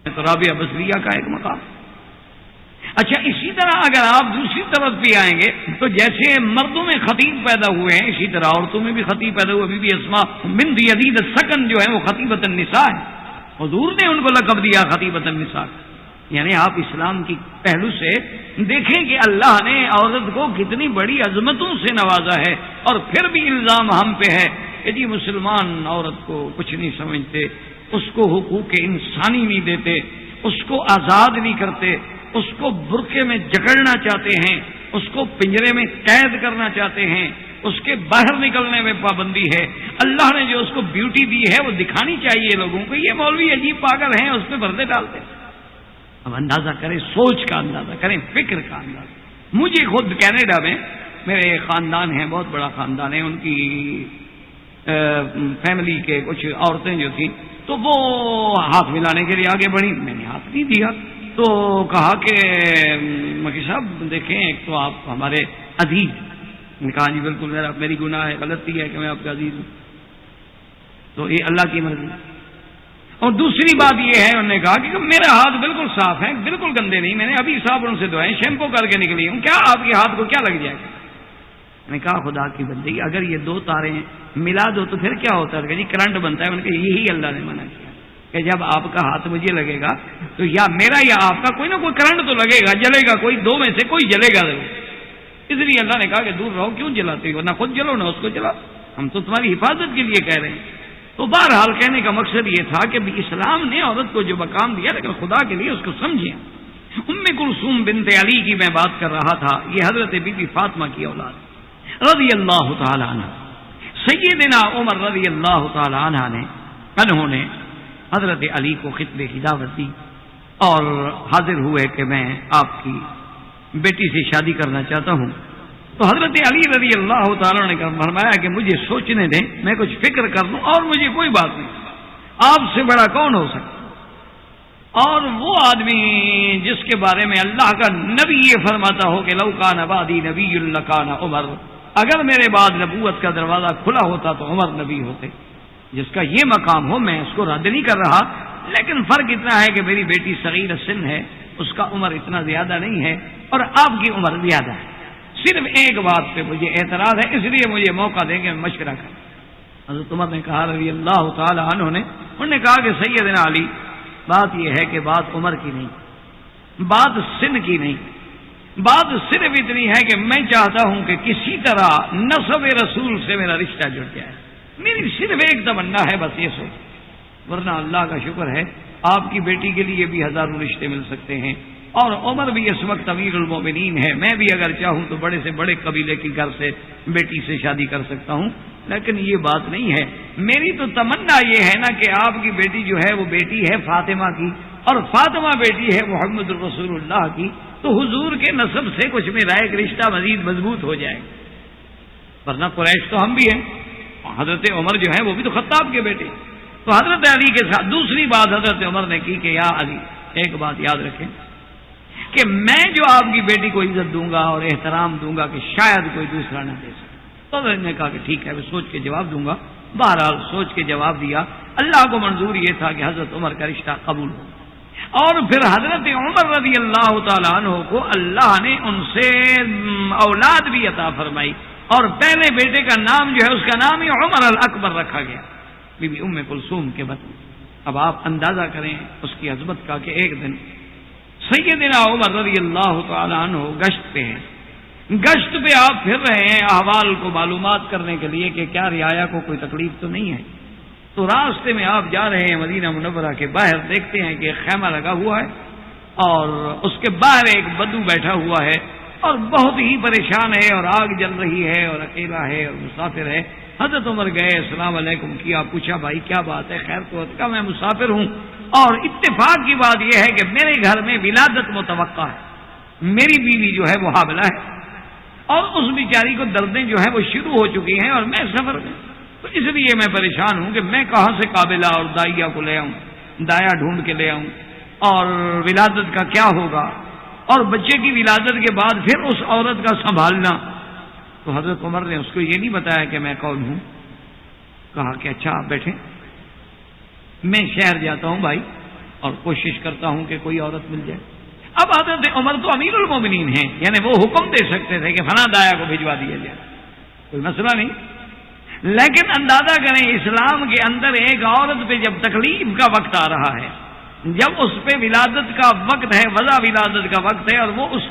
تو رابعہ بصریہ کا ایک مقام. اچھا اسی طرح اگر آپ دوسری طرف بھی آئیں گے تو جیسے مردوں میں خطیب پیدا ہوئے ہیں اسی طرح عورتوں میں بھی خطیب پیدا ہوئے. بی بی اسماء بنت یزید السکن جو ہے وہ خطیبۃ النساء ہے. حضور نے ان کو لقب دیا خطیبۃ النساء. یعنی آپ اسلام کی پہلو سے دیکھیں کہ اللہ نے عورت کو کتنی بڑی عظمتوں سے نوازا ہے، اور پھر بھی الزام ہم پہ ہے کہ جی مسلمان عورت کو کچھ نہیں سمجھتے، اس کو حقوق انسانی نہیں دیتے، اس کو آزاد نہیں کرتے، اس کو برقعے میں جکڑنا چاہتے ہیں، اس کو پنجرے میں قید کرنا چاہتے ہیں، اس کے باہر نکلنے میں پابندی ہے. اللہ نے جو اس کو بیوٹی دی ہے وہ دکھانی چاہیے لوگوں کو. یہ مولوی عجیب پاگل ہیں، اس پہ پردے ڈالتے ہیں. اب اندازہ کریں، سوچ کا اندازہ کریں، فکر کا اندازہ. مجھے خود کینیڈا میں میرے خاندان ہیں، بہت بڑا خاندان ہے، ان کی فیملی کے کچھ عورتیں جو تھیں تو وہ ہاتھ ملانے کے لیے آگے بڑھی. میں نے ہاتھ نہیں دیا تو کہا کہ مکی صاحب دیکھیں ایک تو آپ ہمارے عزیز. نے کہا جی بالکل میری گناہ ہے، غلطی ہے کہ میں آپ کا عزیز ہوں، تو یہ اللہ کی مرضی. اور دوسری بات یہ ہے انہوں نے کہا کہ میرا ہاتھ بالکل صاف ہے، بالکل گندے نہیں، میں نے ابھی صابن سے دھوئے، شیمپو کر کے نکلی ہوں، کیا آپ کے ہاتھ کو کیا لگ جائے گا؟ میں نے کہا خدا کی بندگی اگر یہ دو تاریں ملا دو تو پھر کیا ہوتا ہے؟ جی کرنٹ بنتا ہے. میں نے کہا یہی اللہ نے منع کیا کہ جب آپ کا ہاتھ مجھے لگے گا تو یا میرا یا آپ کا کوئی نہ کوئی کرنٹ تو لگے گا، جلے گا، کوئی دو میں سے کوئی جلے گا ضرور. اس لیے اللہ نے کہا کہ دور رہو، کیوں جلاتے ہو؟ نہ خود جلو نہ اس کو جلاؤ، ہم تو تمہاری حفاظت کے لیے کہہ رہے ہیں. تو بہرحال کہنے کا مقصد یہ تھا کہ اسلام نے عورت کو جو مقام دیا لیکن خدا کے لیے اس کو سمجھیں. ام کلثوم بنت علی کی میں بات کر رہا تھا، یہ حضرت بی بی فاطمہ کی اولاد رضی اللہ تعالی عنہ. سیدنا عمر رضی اللہ تعالی عنہ نے حضرت علی کو خطبے کی دعوت دی اور حاضر ہوئے کہ میں آپ کی بیٹی سے شادی کرنا چاہتا ہوں. تو حضرت علی رضی اللہ تعالیٰ نے فرمایا کہ مجھے سوچنے دیں، میں کچھ فکر کر لوں، اور مجھے کوئی بات نہیں، آپ سے بڑا کون ہو سکتا. اور وہ آدمی جس کے بارے میں اللہ کا نبی یہ فرماتا ہو کہ لو کان بعدی نبی لکان عمر، اگر میرے بعد نبوت کا دروازہ کھلا ہوتا تو عمر نبی ہوتے. جس کا یہ مقام ہو میں اس کو رد نہیں کر رہا، لیکن فرق اتنا ہے کہ میری بیٹی صغیر سن ہے، اس کا عمر اتنا زیادہ نہیں ہے اور آپ کی عمر زیادہ ہے. صرف ایک بات پہ مجھے اعتراض ہے، اس لیے مجھے موقع دیں کہ میں مشورہ کروں. حضرت عمر نے کہا رضی اللہ تعالی عنہ انہوں نے کہا کہ سیدنا علی بات یہ ہے کہ بات عمر کی نہیں، بات سن کی نہیں، بات صرف اتنی ہے کہ میں چاہتا ہوں کہ کسی طرح نسب رسول سے میرا رشتہ جڑ جائے. میری صرف ایک تمنا ہے، بس یہ سوچ. ورنہ اللہ کا شکر ہے آپ کی بیٹی کے لیے بھی ہزاروں رشتے مل سکتے ہیں، اور عمر بھی اس وقت امیر المومنین ہے. میں بھی اگر چاہوں تو بڑے سے بڑے قبیلے کی گھر سے بیٹی سے شادی کر سکتا ہوں، لیکن یہ بات نہیں ہے. میری تو تمنا یہ ہے نا کہ آپ کی بیٹی جو ہے وہ بیٹی ہے فاطمہ کی، اور فاطمہ بیٹی ہے محمد الرسول اللہ کی، تو حضور کے نسب سے کچھ میرا ایک رشتہ مزید مضبوط ہو جائے. ورنہ قریش تو ہم بھی ہیں، حضرت عمر جو ہے وہ بھی تو خطاب کے بیٹے. تو حضرت علی کے ساتھ دوسری بات حضرت عمر نے کی کہ یا علی ایک بات یاد رکھیں کہ میں جو آپ کی بیٹی کو عزت دوں گا اور احترام دوں گا کہ شاید کوئی دوسرا نہ دے سکے. تو میں نے کہا کہ ٹھیک ہے میں سوچ کے جواب دوں گا. بہرحال سوچ کے جواب دیا. اللہ کو منظور یہ تھا کہ حضرت عمر کا رشتہ قبول ہو، اور پھر حضرت عمر رضی اللہ تعالیٰ عنہ کو اللہ نے ان سے اولاد بھی عطا فرمائی، اور پہلے بیٹے کا نام جو ہے اس کا نام ہی عمر الاکبر رکھا گیا، بی بی ام کلثوم کے بدلے. اب آپ اندازہ کریں اس کی عظمت کا کہ ایک دن سیدنا عمر رضی اللہ تعالیٰ عنہ گشت پہ ہیں. گشت پہ آپ پھر رہے ہیں احوال کو معلومات کرنے کے لیے کہ کیا رعایا کو کوئی تکلیف تو نہیں ہے. تو راستے میں آپ جا رہے ہیں مدینہ منورہ کے باہر، دیکھتے ہیں کہ ایک خیمہ لگا ہوا ہے اور اس کے باہر ایک بدو بیٹھا ہوا ہے اور بہت ہی پریشان ہے اور آگ جل رہی ہے اور اکیلا ہے اور مسافر ہے. حضرت عمر گئے، السلام علیکم کیا، پوچھا بھائی کیا بات ہے، خیر تو کہا میں مسافر ہوں اور اتفاق کی بات یہ ہے کہ میرے گھر میں ولادت متوقع ہے، میری بیوی جو ہے وہ حاملہ ہے اور اس بیچاری کو دردیں جو ہیں وہ شروع ہو چکی ہیں اور میں سفر میں، تو اس لیے میں پریشان ہوں کہ میں کہاں سے قابلہ اور دائیا کو لے آؤں، دایا ڈھونڈ کے لے آؤں، اور ولادت کا کیا ہوگا، اور بچے کی ولادت کے بعد پھر اس عورت کا سنبھالنا. تو حضرت عمر نے اس کو یہ نہیں بتایا کہ میں کون ہوں. کہا کہ اچھا آپ بیٹھیں، میں شہر جاتا ہوں بھائی اور کوشش کرتا ہوں کہ کوئی عورت مل جائے. اب حضرت عمر تو امیر المومنین ہیں، یعنی وہ حکم دے سکتے تھے کہ فلاں دایا کو بھجوا دیا جائے، کوئی مسئلہ نہیں. لیکن اندازہ کریں اسلام کے اندر ایک عورت پہ جب تکلیف کا وقت آ رہا ہے، جب اس پہ ولادت کا وقت ہے، وضع ولادت کا وقت ہے، اور وہ اس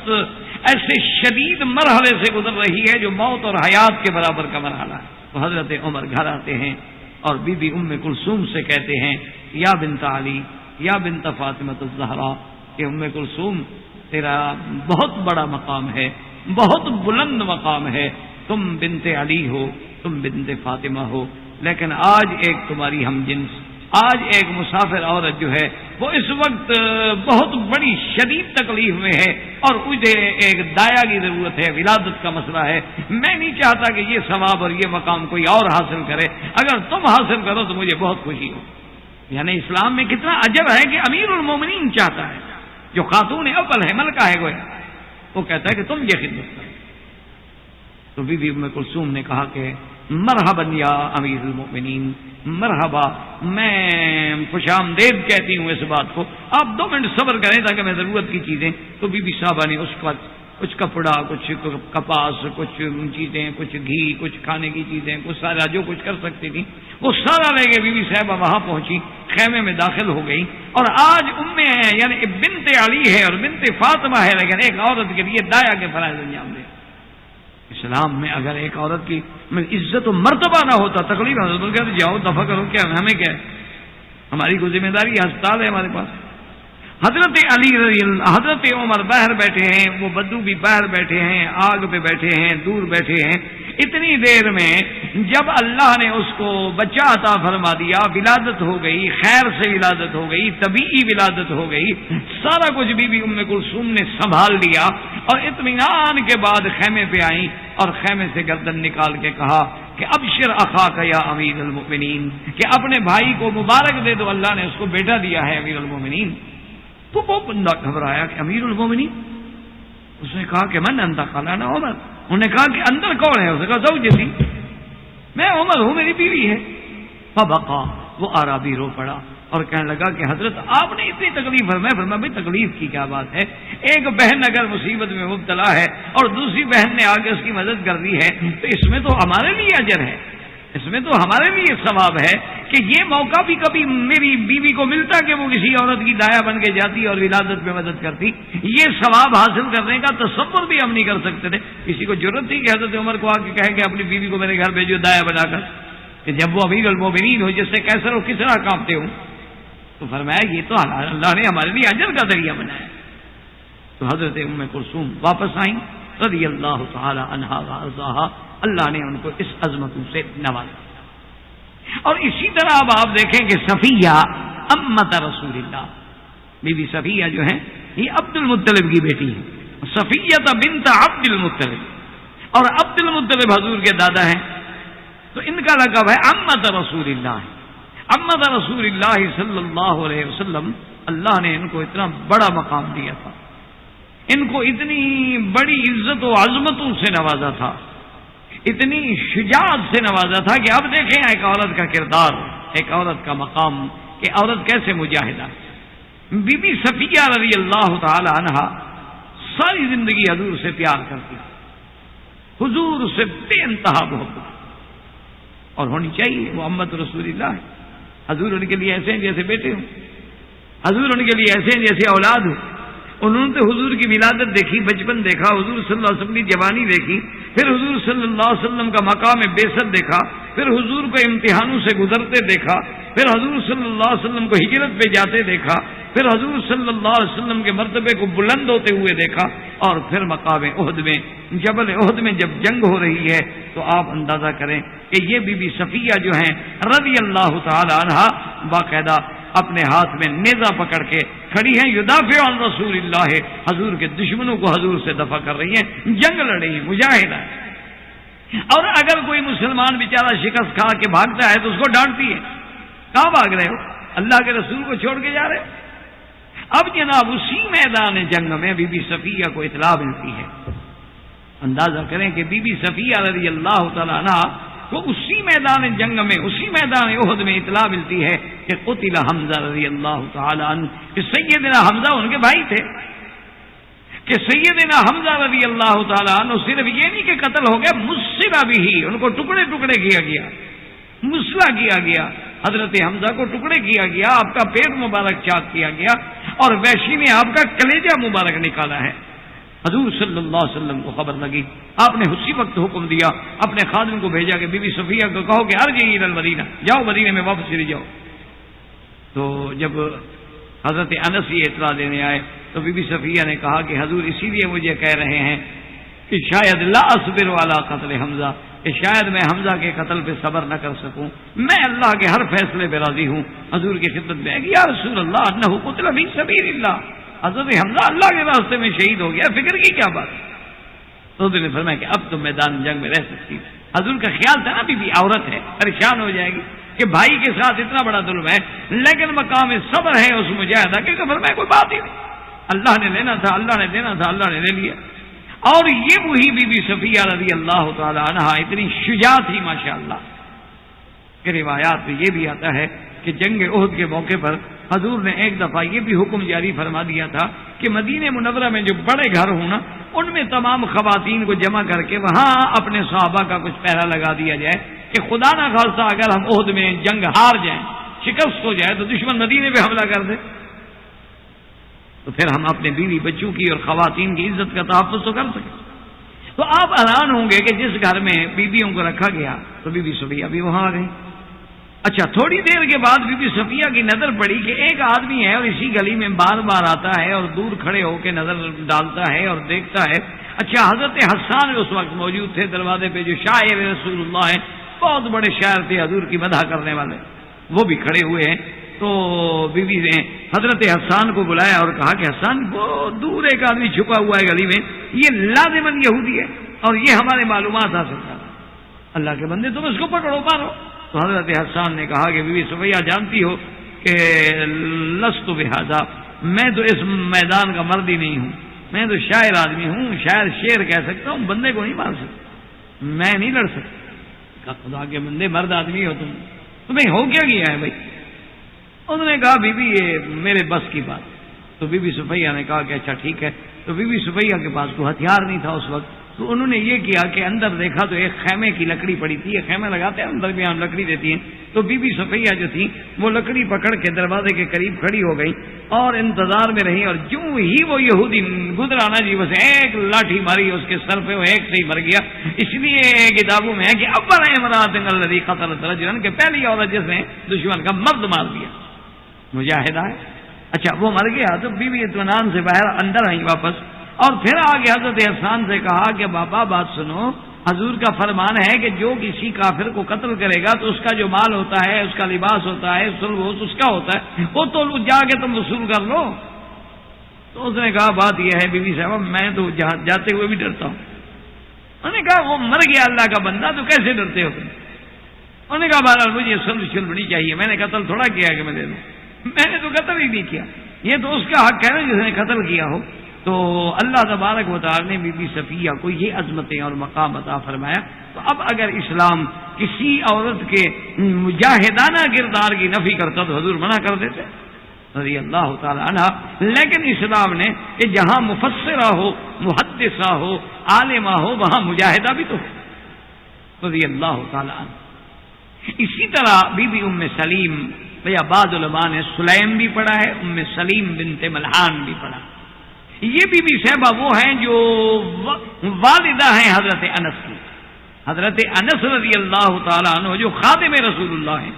ایسے شدید مرحلے سے گزر رہی ہے جو موت اور حیات کے برابر کا مرحلہ ہے، تو حضرت عمر گھر آتے ہیں اور بی بی ام کلثوم سے کہتے ہیں یا بنت علی یا بنت فاطمہ الزہرا کہ ام کلثوم تیرا بہت بڑا مقام ہے، بہت بلند مقام ہے، تم بنت علی ہو، تم بنت فاطمہ ہو، لیکن آج ایک تمہاری ہم جنس، آج ایک مسافر عورت جو ہے وہ اس وقت بہت بڑی شدید تکلیف میں ہے اور مجھے ایک دایا کی ضرورت ہے، ولادت کا مسئلہ ہے. میں نہیں چاہتا کہ یہ ثواب اور یہ مقام کوئی اور حاصل کرے، اگر تم حاصل کرو تو مجھے بہت خوشی ہو. یعنی اسلام میں کتنا عجب ہے کہ امیر المومنین چاہتا ہے، جو خاتون اول ہے، ملکہ ہے گویا، وہ کہتا ہے کہ تم یہ خدمت کرو. تو بی بی ام کلثوم نے کہا کہ مرحبا یا امیر المؤمنین، مرحبا، میں خوش آمدید کہتی ہوں اس بات کو، آپ 2 منٹ صبر کریں تاکہ میں ضرورت کی چیزیں. تو بی بی صاحبہ نے اس وقت کچھ کپڑا، کچھ کپاس، کچھ چیزیں، کچھ گھی، کچھ کھانے کی چیزیں، کچھ سارا جو کچھ کر سکتی تھی وہ سارا لے کے بی بی صاحبہ وہاں پہنچی، خیمے میں داخل ہو گئی. اور آج امیں ہیں، یعنی بنت علی ہے اور بنت فاطمہ ہے، لیکن ایک عورت کے لیے دایا کے فرائض انجام دے. اسلام میں اگر ایک عورت کی عزت و مرتبہ نہ ہوتا، تکلیف نہ کہتے جاؤ دفع کرو، کیا ہمیں کیا ہے، ہماری کوئی ذمہ داری، ہسپتال ہے ہمارے پاس. حضرت علی رضی اللہ، حضرت عمر باہر بیٹھے ہیں، وہ بدو بھی باہر بیٹھے ہیں، آگ پہ بیٹھے ہیں، دور بیٹھے ہیں. اتنی دیر میں جب اللہ نے اس کو بچہ عطا فرما دیا، ولادت ہو گئی، خیر سے ولادت ہو گئی، طبیعی ولادت ہو گئی، سارا کچھ بی بی ام کلثوم نے سنبھال لیا اور اطمینان کے بعد خیمے پہ آئیں اور خیمے سے گردن نکال کے کہا کہ ابشر اخاک یا امیر المؤمنین، کہ اپنے بھائی کو مبارک دے دو، اللہ نے اس کو بیٹا دیا ہے امیر المؤمنین. تو وہ بندہ گھبرایا کہ امیر المؤمنین، اس نے کہا کہ من انت؟ قال انا عمر. انہوں نے کہا کہ اندر کون ہے؟ اس نے کہا زوجتی، میں عمر ہوں، میری بیوی ہے. فبقى، وہ عربی رو پڑا اور کہنے لگا کہ حضرت آپ نے اتنی تکلیف ہے. میں فرمایا بھائی تکلیف کی کیا بات ہے، ایک بہن اگر مصیبت میں مبتلا ہے اور دوسری بہن نے آگے اس کی مدد کر دی ہے تو اس میں تو ہمارے لیے اجر ہے، اس میں تو ہمارے لیے ثواب ہے کہ یہ موقع بھی کبھی میری بیوی کو ملتا کہ وہ کسی عورت کی دایا بن کے جاتی اور ولادت میں مدد کرتی. یہ ثواب حاصل کرنے کا تصور بھی ہم نہیں کر سکتے تھے. کسی کو ضرورت تھی کہ حضرت عمر کو آ کے کہے کہ اپنی بیوی کو میرے گھر بھیجو دایا بنا کر، کہ جب وہ امیر المومنین ہو، جس سے کیسر اور کس طرح کانپتے ہوں. تو فرمایا یہ تو اللہ نے ہمارے لیے اجر کا ذریعہ بنایا. تو حضرت ام کلثوم واپس آئیں رضی اللہ تعالی عنہا وارضاہا، اللہ نے ان کو اس عظمتوں سے نوازا. اور اسی طرح اب آپ دیکھیں کہ صفیہ امت رسول اللہ، بی بی صفیہ جو ہیں یہ عبد المطلب کی بیٹی ہے. صفیہ بنت عبد المطلب، اور عبد المطلب حضور کے دادا ہیں، تو ان کا لقب ہے امت رسول اللہ. امت رسول اللہ صلی اللہ علیہ وسلم، اللہ نے ان کو اتنا بڑا مقام دیا تھا، ان کو اتنی بڑی عزت و عظمتوں سے نوازا تھا، اتنی شجاعت سے نوازا تھا کہ اب دیکھیں ایک عورت کا کردار، ایک عورت کا مقام، کہ عورت کیسے مجاہدہ. بی بی صفیہ رضی اللہ تعالی عنہا ساری زندگی حضور سے پیار کرتی، حضور سے بے انتہا محبت، اور ہونی چاہیے، وہ امت رسول اللہ ہے. حضور ان کے لیے ایسے ہیں جیسے بیٹے ہوں، حضور ان کے لیے ایسے ہیں جیسے اولاد ہوں. انہوں نے حضور کی ولادت دیکھی، بچپن دیکھا، حضور صلی اللہ علیہ وسلم کی جوانی دیکھی، پھر حضور صلی اللہ علیہ وسلم کا مقام بعثت دیکھا، پھر حضور کو امتحانوں سے گزرتے دیکھا، پھر حضور صلی اللہ علیہ وسلم کو ہجرت پہ جاتے دیکھا، پھر حضور صلی اللہ علیہ وسلم کے مرتبے کو بلند ہوتے ہوئے دیکھا، اور پھر مقام احد میں، جبل احد میں جب جنگ ہو رہی ہے تو آپ اندازہ کریں کہ یہ بی بی صفیہ جو ہیں رضی اللہ تعالی عنہا باقاعدہ اپنے ہاتھ میں نیزہ پکڑ کے کھڑی ہیں، یدافع عن رسول اللہ، حضور کے دشمنوں کو حضور سے دفع کر رہی ہیں، جنگ لڑ رہی ہیں، مجاہدہ ہے. اور اگر کوئی مسلمان بیچارہ شکست کھا کے بھاگتا ہے تو اس کو ڈانٹتی ہے، کہاں بھاگ رہے ہو، اللہ کے رسول کو چھوڑ کے جا رہے ہو. اب جناب اسی میدان جنگ میں بی بی صفیہ کو اطلاع ملتی ہے. اندازہ کریں کہ بی بی صفیہ رضی اللہ تعالی عنہ کو اسی میدان جنگ میں، اسی میدان احد میں اطلاع ملتی ہے کہ قتل حمزہ رضی اللہ تعالی عنہ، کہ سیدنا حمزہ ان کے بھائی تھے، کہ سیدنا حمزہ رضی اللہ تعالی عنہ صرف یہ نہیں کہ قتل ہو گیا، مسلا بھی، ان کو ٹکڑے ٹکڑے کیا گیا، مسلا کیا گیا، حضرت حمزہ کو ٹکڑے کیا گیا، آپ کا پیٹ مبارک چاک کیا گیا، اور وحشی نے آپ کا کلیجہ مبارک نکالا ہے۔ حضور صلی اللہ علیہ وسلم کو خبر لگی، آپ نے اسی وقت حکم دیا، اپنے خادم کو بھیجا کہ بی بی صفیہ کو کہو کہ ارجعی الی المدینہ، جاؤ مدینے میں واپس چلی جاؤ۔ تو جب حضرت انس یہ اطلاع دینے آئے تو بی بی صفیہ نے کہا کہ حضور اسی لیے مجھے کہہ رہے ہیں کہ شاید لا اصبر علی قتل حمزہ، کہ شاید میں حمزہ کے قتل پہ صبر نہ کر سکوں، میں اللہ کے ہر فیصلے پہ راضی ہوں۔ حضور کی خدمت میں کہ یا رسول اللہ انہ قتل فی سبیل اللہ، حضرت حمزہ اللہ کے راستے میں شہید ہو گیا، فکر کی کیا بات؟ تو حضور نے فرمایا کہ اب تو میدان جنگ میں رہ سکتی ہے۔ حضور کا خیال تھا نا بی عورت ہے، پریشان ہو جائے گی کہ بھائی کے ساتھ اتنا بڑا ظلم ہے، لیکن مقام صبر ہے اس مجاہدہ کے، کہ فرمایا کوئی بات ہی نہیں، اللہ نے لینا تھا، اللہ نے دینا تھا، اللہ نے لے لیا۔ اور یہ وہی بی بی صفیہ رضی اللہ تعالی عنہا اتنی شجاع تھی ماشاءاللہ کہ روایات میں یہ بھی آتا ہے کہ جنگ احد کے موقع پر حضور نے ایک دفعہ یہ بھی حکم جاری فرما دیا تھا کہ مدینہ منورہ میں جو بڑے گھر ہوں نا، ان میں تمام خواتین کو جمع کر کے وہاں اپنے صحابہ کا کچھ پہرا لگا دیا جائے کہ خدا نہ خواستہ اگر ہم احد میں جنگ ہار جائیں، شکست ہو جائے، تو دشمن مدینے پہ حملہ کر دے تو پھر ہم اپنے بیوی بچوں کی اور خواتین کی عزت کا تحفظ تو کر سکیں۔ تو آپ حیران ہوں گے کہ جس گھر میں بیویوں کو رکھا گیا تو بی بی صفیہ بھی وہاں آ گئی۔ اچھا، تھوڑی دیر کے بعد بی بی صفیہ کی نظر پڑی کہ ایک آدمی ہے اور اسی گلی میں بار بار آتا ہے اور دور کھڑے ہو کے نظر ڈالتا ہے اور دیکھتا ہے۔ اچھا، حضرت حسان اس وقت موجود تھے دروازے پہ، جو شاعر رسول اللہ ہیں، بہت بڑے شاعر تھے حضور کی مدح کرنے والے، وہ بھی کھڑے ہوئے ہیں۔ تو بی بی نے حضرت حسان کو بلایا اور کہا کہ حسان، بہت دور ایک آدمی چھپا ہوا ہے گلی میں، یہ لازماً یہودی ہے اور یہ ہمارے معلومات حاصل کر، اللہ کے بندے تم اس کو پکڑو مارو۔ تو حضرت حسان نے کہا کہ بی بی صفیہ جانتی ہو کہ لست بہذا، میں تو اس میدان کا مرد ہی نہیں ہوں، میں تو شاعر آدمی ہوں، شاعر شعر کہہ سکتا ہوں، بندے کو نہیں مار سکتا، میں نہیں لڑ سکتا۔ خدا کے بندے، مرد آدمی ہو تمہیں ہو کیا گیا ہے بھائی؟ انہوں نے کہا بی بی یہ میرے بس کی بات۔ تو بی بی صفیہ نے کہا کہ اچھا ٹھیک ہے۔ تو بی بی صفیہ کے پاس کوئی ہتھیار نہیں تھا اس وقت، تو انہوں نے یہ کیا کہ اندر دیکھا تو ایک خیمے کی لکڑی پڑی تھی، یہ خیمے لگاتے ہیں اندر بھی ہم لکڑی دیتی ہیں، تو بی بی صفیہ جو تھی وہ لکڑی پکڑ کے دروازے کے قریب کھڑی ہو گئی اور انتظار میں رہی، اور جو ہی وہ یہودی گزرا نا جی، بس ایک لاٹھی ماری اس کے سر پہ، وہ ایک سے ہی مر گیا۔ اس لیے کتابوں میں ہے کہ اول امرأۃ الذی قتلت رجلا، کہ پہلی عورت جس نے دشمن کا مرد مار دیا، مجاہدہ ہے۔ اچھا، وہ مر گیا تو بی بی اطمینان سے باہر اندر آئی واپس، اور پھر آگے حضرت حسان سے کہا کہ بابا بات سنو، حضور کا فرمان ہے کہ جو کسی کافر کو قتل کرے گا تو اس کا جو مال ہوتا ہے، اس کا لباس ہوتا ہے، سلوس اس کا ہوتا ہے، وہ تو جا کے تم وصول کر لو۔ تو اس نے کہا بات یہ ہے بی بی صاحب، میں تو جاتے ہوئے بھی ڈرتا ہوں۔ انہوں نے کہا وہ مر گیا اللہ کا بندہ، تو کیسے ڈرتے ہو تم؟ انہوں نے کہا بہرحال مجھے سلب چھلبنی چاہیے، میں نے قتل تھوڑا کیا کہ میں دے دوں، میں نے تو قتل ہی نہیں کیا، یہ تو اس کا حق ہے نا جس نے قتل کیا ہو۔ تو اللہ تبارک و تعالی نے بی بی صفیہ کو یہ عظمتیں اور مقام عطا فرمایا۔ تو اب اگر اسلام کسی عورت کے مجاہدانہ کردار کی نفی کرتا تو حضور منع کر دیتے رضی اللہ تعالی عنہ، لیکن اسلام نے کہ جہاں مفسرہ ہو، محدثہ ہو، عالمہ ہو، وہاں مجاہدہ بھی تو ہے رضی اللہ تعالی عنہ۔ اسی طرح بی بی ام سلیم، یا بعض علماء نے سلیم بھی پڑھا ہے، ام سلیم بنت ملحان بھی پڑھا۔ یہ بی بی صاحبہ وہ ہیں جو والدہ ہیں حضرت انس کی، حضرت انس رضی اللہ تعالیٰ عنہ جو خادم رسول اللہ ہیں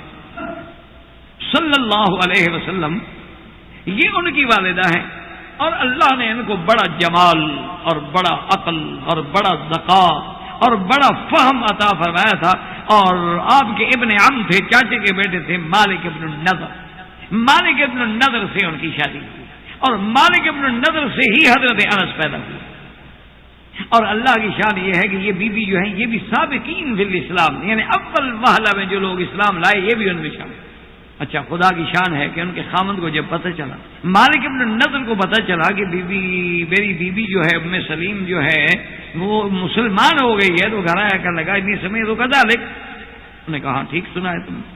صلی اللہ علیہ وسلم، یہ ان کی والدہ ہیں، اور اللہ نے ان کو بڑا جمال اور بڑا عقل اور بڑا ذکاء اور بڑا فہم عطا فرمایا تھا، اور آپ کے ابن عم تھے، چاچے کے بیٹے تھے مالک ابن النضر، مالک ابن النضر سے ان کی شادی ہوئی، اور مالک ابن النضر سے ہی حضرت انس پیدا ہوئے۔ اور اللہ کی شان یہ ہے کہ یہ بیوی جو ہیں یہ بھی سابقین فی الاسلام، یعنی اول وہلہ میں جو لوگ اسلام لائے یہ بھی ان میں شامل۔ اچھا، خدا کی شان ہے کہ ان کے خامند کو جب پتہ چلا، مالک ابن النضر کو پتہ چلا کہ میری بیوی جو ہے ام سلیم جو ہے وہ مسلمان ہو گئی ہے، تو گھر آیا کر لگا اتنی سمے تو کذالک، انہوں نے کہا ٹھیک سنا ہے تم نے۔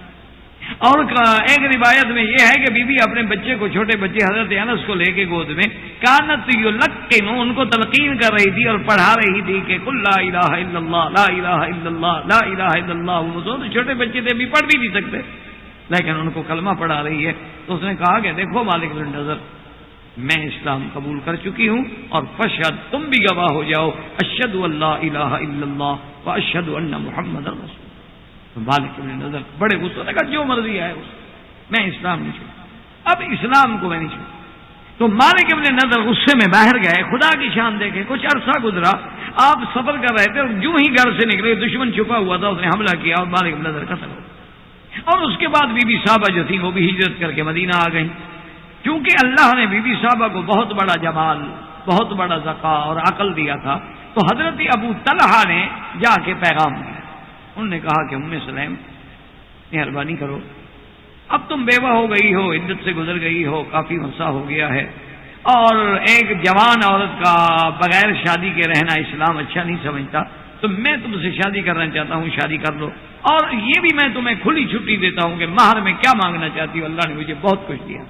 اور ایک روایت میں یہ ہے کہ بی بی اپنے بچے کو، چھوٹے بچے حضرت انس کو لے کے گود میں، کانت یلقن، ان کو تلقین کر رہی تھی اور پڑھا رہی تھی کہ قل لا الہ الا اللہ لا الہ الا اللہ لا الہ الا اللہ. وہ چھوٹے بچے تھے، بھی پڑھ بھی نہیں سکتے، لیکن ان کو کلمہ پڑھا رہی ہے. تو اس نے کہا کہ دیکھو مالک النظر، میں اسلام قبول کر چکی ہوں، اور فشہد، تم بھی گواہ ہو جاؤ، اشہد ان لا الہ الا اللہ واشہد ان محمد رسول. مالک ابن نضر بڑے غصے نے کہا جو مرضی ہے میں اسلام نہیں چھوڑوں، اب اسلام کو میں نہیں چھوڑوں. تو مالک ابن نضر غصے میں باہر گئے. خدا کی شان دیکھے، کچھ عرصہ گزرا، آپ سفر کر رہے تھے اور جو ہی گھر سے نکلے دشمن چھپا ہوا تھا، اس نے حملہ کیا اور مالک ابن نضر قتل ہو. اور اس کے بعد بی بی صاحبہ جو تھی وہ بھی ہجرت کر کے مدینہ آ گئی. کیونکہ اللہ نے بی بی صاحبہ کو بہت بڑا جمال، بہت بڑا ذکا اور عقل دیا تھا، تو حضرت ابو طلحہ نے جا کے پیغام دیا. انہوں نے کہا کہ ام سلیم مہربانی کرو، اب تم بیوہ ہو گئی ہو، عدت سے گزر گئی ہو، کافی عرصہ ہو گیا ہے، اور ایک جوان عورت کا بغیر شادی کے رہنا اسلام اچھا نہیں سمجھتا، تو میں تم سے شادی کرنا چاہتا ہوں، شادی کر لو. اور یہ بھی میں تمہیں کھلی چھٹی دیتا ہوں کہ مہر میں کیا مانگنا چاہتی ہو، اللہ نے مجھے بہت کچھ دیا.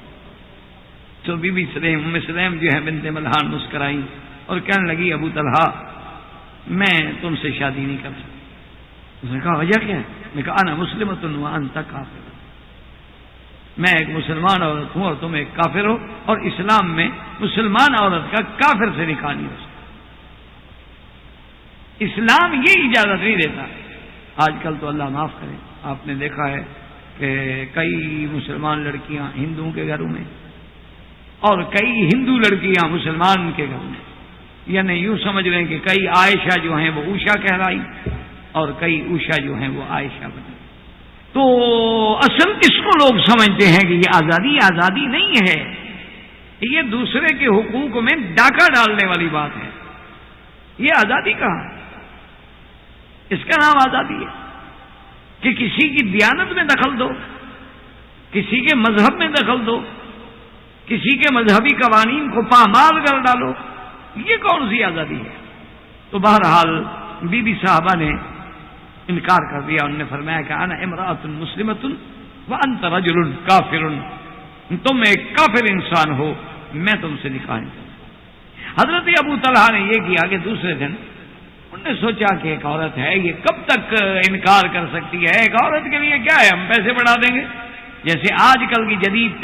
تو بی بی سلیم، ام سلیم جو ہے بنت ملحان، مسکرائی اور کہنے لگی ابو طلحہ میں تم سے شادی نہیں کر سکتی. اس نے کہا وجہ کیا ہے؟ میں کہا انا مسلمۃ وانت کافر، میں ایک مسلمان عورت ہوں اور تم ایک کافر ہو، اور اسلام میں مسلمان عورت کا کافر سے نکاح نہیں ہو سکتا. اسلام یہ اجازت نہیں دیتا. آج کل تو اللہ معاف کرے، آپ نے دیکھا ہے کہ کئی مسلمان لڑکیاں ہندوؤں کے گھروں میں، اور کئی ہندو لڑکیاں مسلمان کے گھروں میں، یعنی یوں سمجھ رہے ہیں کہ کئی عائشہ جو ہیں وہ اوشا کہلائی اور کئی اوشا جو ہیں وہ عائشہ بنی. تو اصل اس کو لوگ سمجھتے ہیں کہ یہ آزادی آزادی نہیں ہے، یہ دوسرے کے حقوق میں ڈاکہ ڈالنے والی بات ہے. یہ آزادی کہاں؟ اس کا نام آزادی ہے کہ کسی کی دیانت میں دخل دو، کسی کے مذہب میں دخل دو، کسی کے مذہبی قوانین کو پامال کر ڈالو. یہ کون سی آزادی ہے؟ تو بہرحال بی بی صاحبہ نے انکار کر دیا. انہوں نے فرمایا کہ انا امرأۃ مسلمۃ وانت رجل کافر، تم ایک کافر انسان ہو، میں تم سے نکاح نہیں کروں. حضرت ابو طلحہ نے یہ کیا کہ دوسرے دن انہوں نے سوچا کہ ایک عورت ہے، یہ کب تک انکار کر سکتی ہے؟ ایک عورت کے لیے کیا ہے، ہم پیسے بڑھا دیں گے. جیسے آج کل کی جدید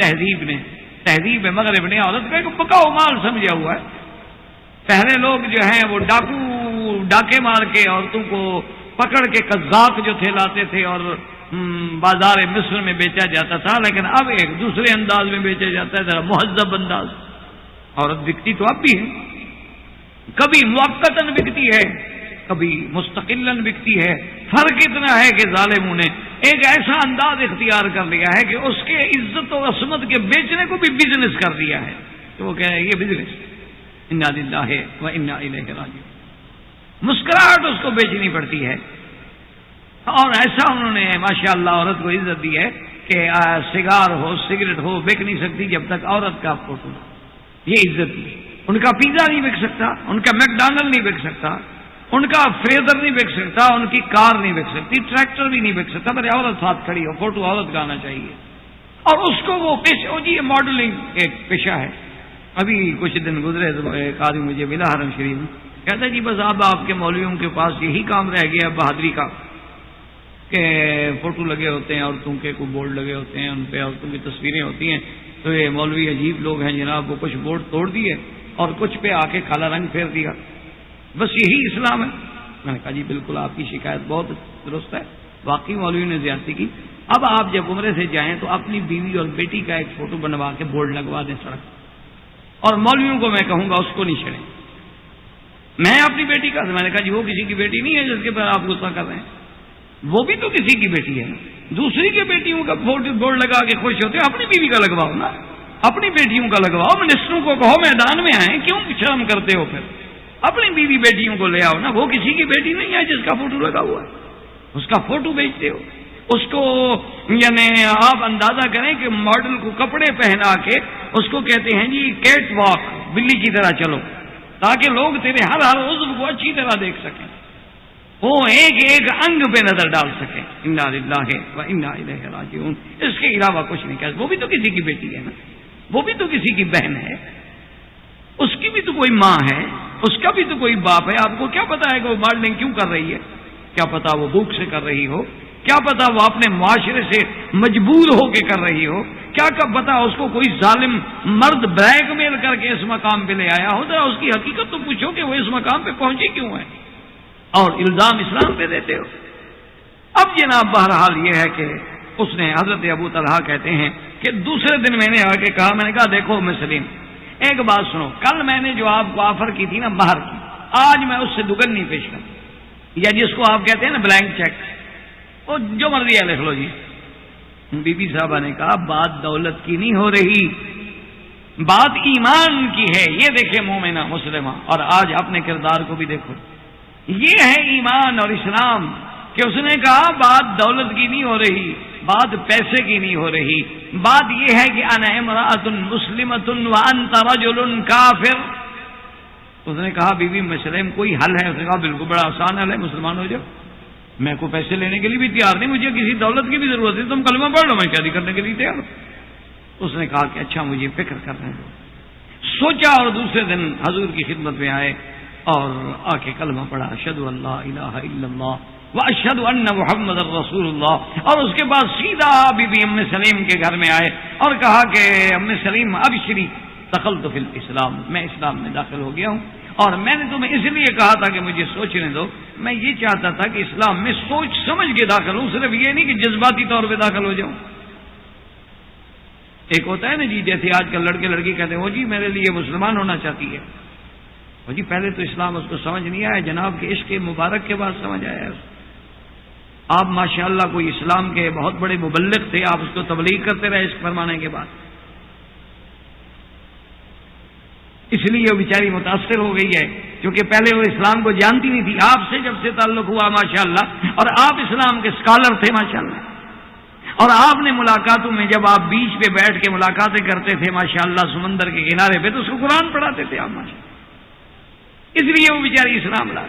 تہذیب مغرب نے عورت کو ایک بکاؤ مال سمجھا ہوا ہے. پہلے لوگ جو ہیں وہ ڈاکے مار کے عورتوں کو پکڑ کے قذاق جو تھے لاتے تھے اور بازار مصر میں بیچا جاتا تھا، لیکن اب ایک دوسرے انداز میں بیچا جاتا ہے، ذرا مہذب انداز. عورت بکتی تو اب بھی ہے، کبھی موقتاً بکتی ہے، کبھی مستقلاً بکتی ہے. فرق اتنا ہے کہ ظالموں نے ایک ایسا انداز اختیار کر لیا ہے کہ اس کے عزت و عصمت کے بیچنے کو بھی بزنس کر دیا ہے. تو وہ کہہ رہے ہیں یہ بزنس، انا للہ و انا الیہ راجعون. مسکراہٹ اس کو بیچنی پڑتی ہے. اور ایسا انہوں نے ماشاءاللہ عورت کو عزت دی ہے کہ سگار ہو، سگریٹ ہو، بک نہیں سکتی جب تک عورت کا فوٹو نہ. یہ عزت دی. ان کا پیزا نہیں بک سکتا، ان کا میکڈونلڈ نہیں بک سکتا، ان کا فریزر نہیں بک سکتا، ان کی کار نہیں بک سکتی، ٹریکٹر بھی نہیں بک سکتا. میرے عورت ساتھ کھڑی ہو، فوٹو عورت کا آنا چاہیے. اور اس کو وہ پیشہ، جی ماڈلنگ ایک پیشہ ہے. ابھی کچھ دن گزرے تو ایک آدمی مجھے ملا حرم شریف میں، کہتا ہے جی بس اب آپ کے مولویوں کے پاس یہی کام رہ گیا بہادری کا کہ فوٹو لگے ہوتے ہیں عورتوں کے، کوئی بورڈ لگے ہوتے ہیں، ان پہ عورتوں کی تصویریں ہوتی ہیں. تو یہ مولوی عجیب لوگ ہیں جناب، وہ کچھ بورڈ توڑ دیے اور کچھ پہ آ کے کالا رنگ پھیر دیا، بس یہی اسلام ہے. میں نے کہا جی بالکل آپ کی شکایت بہت درست ہے، واقعی مولوی نے زیادتی کی. اب آپ جب عمرے سے جائیں تو اپنی بیوی اور بیٹی کا ایک فوٹو بنوا کے بورڈ لگوا دیں سڑک، اور مولویوں کو میں کہوں گا اس کو نہیں چھڑیں. میں اپنی بیٹی کا، میں نے کہا جی وہ کسی کی بیٹی نہیں ہے جس کے پر آپ غصہ کر رہے ہیں، وہ بھی تو کسی کی بیٹی ہے. دوسری کی بیٹیوں کا بورڈ لگا کے خوش ہوتے ہیں، اپنی بیوی کا لگواؤ نا، اپنی بیٹیوں کا لگواؤ. منسٹروں کو کہو میدان میں آئیں، کیوں شرم کرتے ہو؟ پھر اپنی بیوی بیٹیوں کو لے آؤ نا. وہ کسی کی بیٹی نہیں ہے جس کا فوٹو لگا ہوا ہے، اس کا فوٹو بیچتے ہو. اس کو یعنی آپ اندازہ کریں کہ ماڈل کو کپڑے پہنا کے اس کو کہتے ہیں جی کیٹ واک، بلی کی طرح چلو، تاکہ لوگ تیرے ہر عضو کو اچھی طرح دیکھ سکیں. وہ ایک ایک انگ پہ نظر ڈال سکے. انا للہ و انا الیہ راجعون. اس کے علاوہ کچھ نہیں کہا. وہ بھی تو کسی کی بیٹی ہے نا, وہ بھی تو کسی کی بہن ہے, اس کی بھی تو کوئی ماں ہے, اس کا بھی تو کوئی باپ ہے. آپ کو کیا پتا ہے کہ وہ ماڈلنگ کیوں کر رہی ہے؟ کیا پتا وہ بھوک سے کر رہی ہو, کیا پتا وہ اپنے معاشرے سے مجبور ہو کے کر رہی ہو, کیا پتا اس کو کوئی ظالم مرد بلیک میل کر کے اس مقام پہ لے آیا ہو. ذرا اس کی حقیقت تو پوچھو کہ وہ اس مقام پہ پہنچی کیوں ہے, اور الزام اسلام پہ دیتے ہو. اب جناب بہرحال یہ ہے کہ اس نے حضرت ابو طلحہ کہتے ہیں کہ دوسرے دن میں نے آ کے کہا, میں نے کہا دیکھو مسلم ایک بات سنو, کل میں نے جو آپ کو آفر کی تھی نا مہر کی, آج میں اس سے دگنی پیش کروں, یا جس کو آپ کہتے ہیں نا بلینک چیک, وہ جو مرضی ہے لکھ لو جی. بی بی صاحبہ نے کہا بات دولت کی نہیں ہو رہی, بات ایمان کی ہے. یہ دیکھیں مومنہ مسلمہ, اور آج اپنے کردار کو بھی دیکھو, یہ ہے ایمان اور اسلام. کہ اس نے کہا بات دولت کی نہیں ہو رہی, بات پیسے کی نہیں ہو رہی, بات یہ ہے کہ انا امرأۃ مسلمۃ وانت رجل کافر. اس نے کہا بی بی مسلم کوئی حل ہے؟ اس نے کہا بالکل بڑا آسان حل ہے, مسلمان ہو جاؤ. میں کو پیسے لینے کے لیے بھی تیار نہیں, مجھے کسی دولت کی بھی ضرورت ہے, تم کلمہ پڑھ لو, میں شادی کرنے کے لیے تیار ہوں. اس نے کہا کہ اچھا مجھے فکر کرنے دو. سوچا اور دوسرے دن حضور کی خدمت میں آئے اور آ کے کلمہ پڑھا, اشہد ان لا الہ الا اللہ واشہد ان محمد رسول اللہ. اور اس کے بعد سیدھا بی بی ام سلیم کے گھر میں آئے اور کہا کہ ام سلیم ابشری دخلت فی الاسلام, میں اسلام میں داخل ہو گیا ہوں, اور میں نے تمہیں اس لیے کہا تھا کہ مجھے سوچنے دو. میں یہ چاہتا تھا کہ اسلام میں سوچ سمجھ کے داخل ہوں, صرف یہ نہیں کہ جذباتی طور پہ داخل ہو جاؤں. ایک ہوتا ہے نا جی, جیسے آج کل لڑکے لڑکی کہتے ہیں وہ جی میرے لیے مسلمان ہونا چاہتی ہے. وہ جی پہلے تو اسلام اس کو سمجھ نہیں آیا, جناب کے عشق مبارک کے بعد سمجھ آیا. آپ ماشاءاللہ کوئی اسلام کے بہت بڑے مبلغ تھے, آپ اس کو تبلیغ کرتے رہے عشق فرمانے کے بعد, اس لیے وہ بیچاری متاثر ہو گئی ہے, کیونکہ پہلے وہ اسلام کو جانتی نہیں تھی. آپ سے جب سے تعلق ہوا ماشاءاللہ, اور آپ اسلام کے اسکالر تھے ماشاءاللہ, اور آپ نے ملاقاتوں میں جب آپ بیچ پہ بیٹھ کے ملاقاتیں کرتے تھے ماشاءاللہ سمندر کے کنارے پہ, تو اس کو قرآن پڑھاتے تھے آپ ماشاءاللہ. اس لیے وہ بیچاری اسلام لا.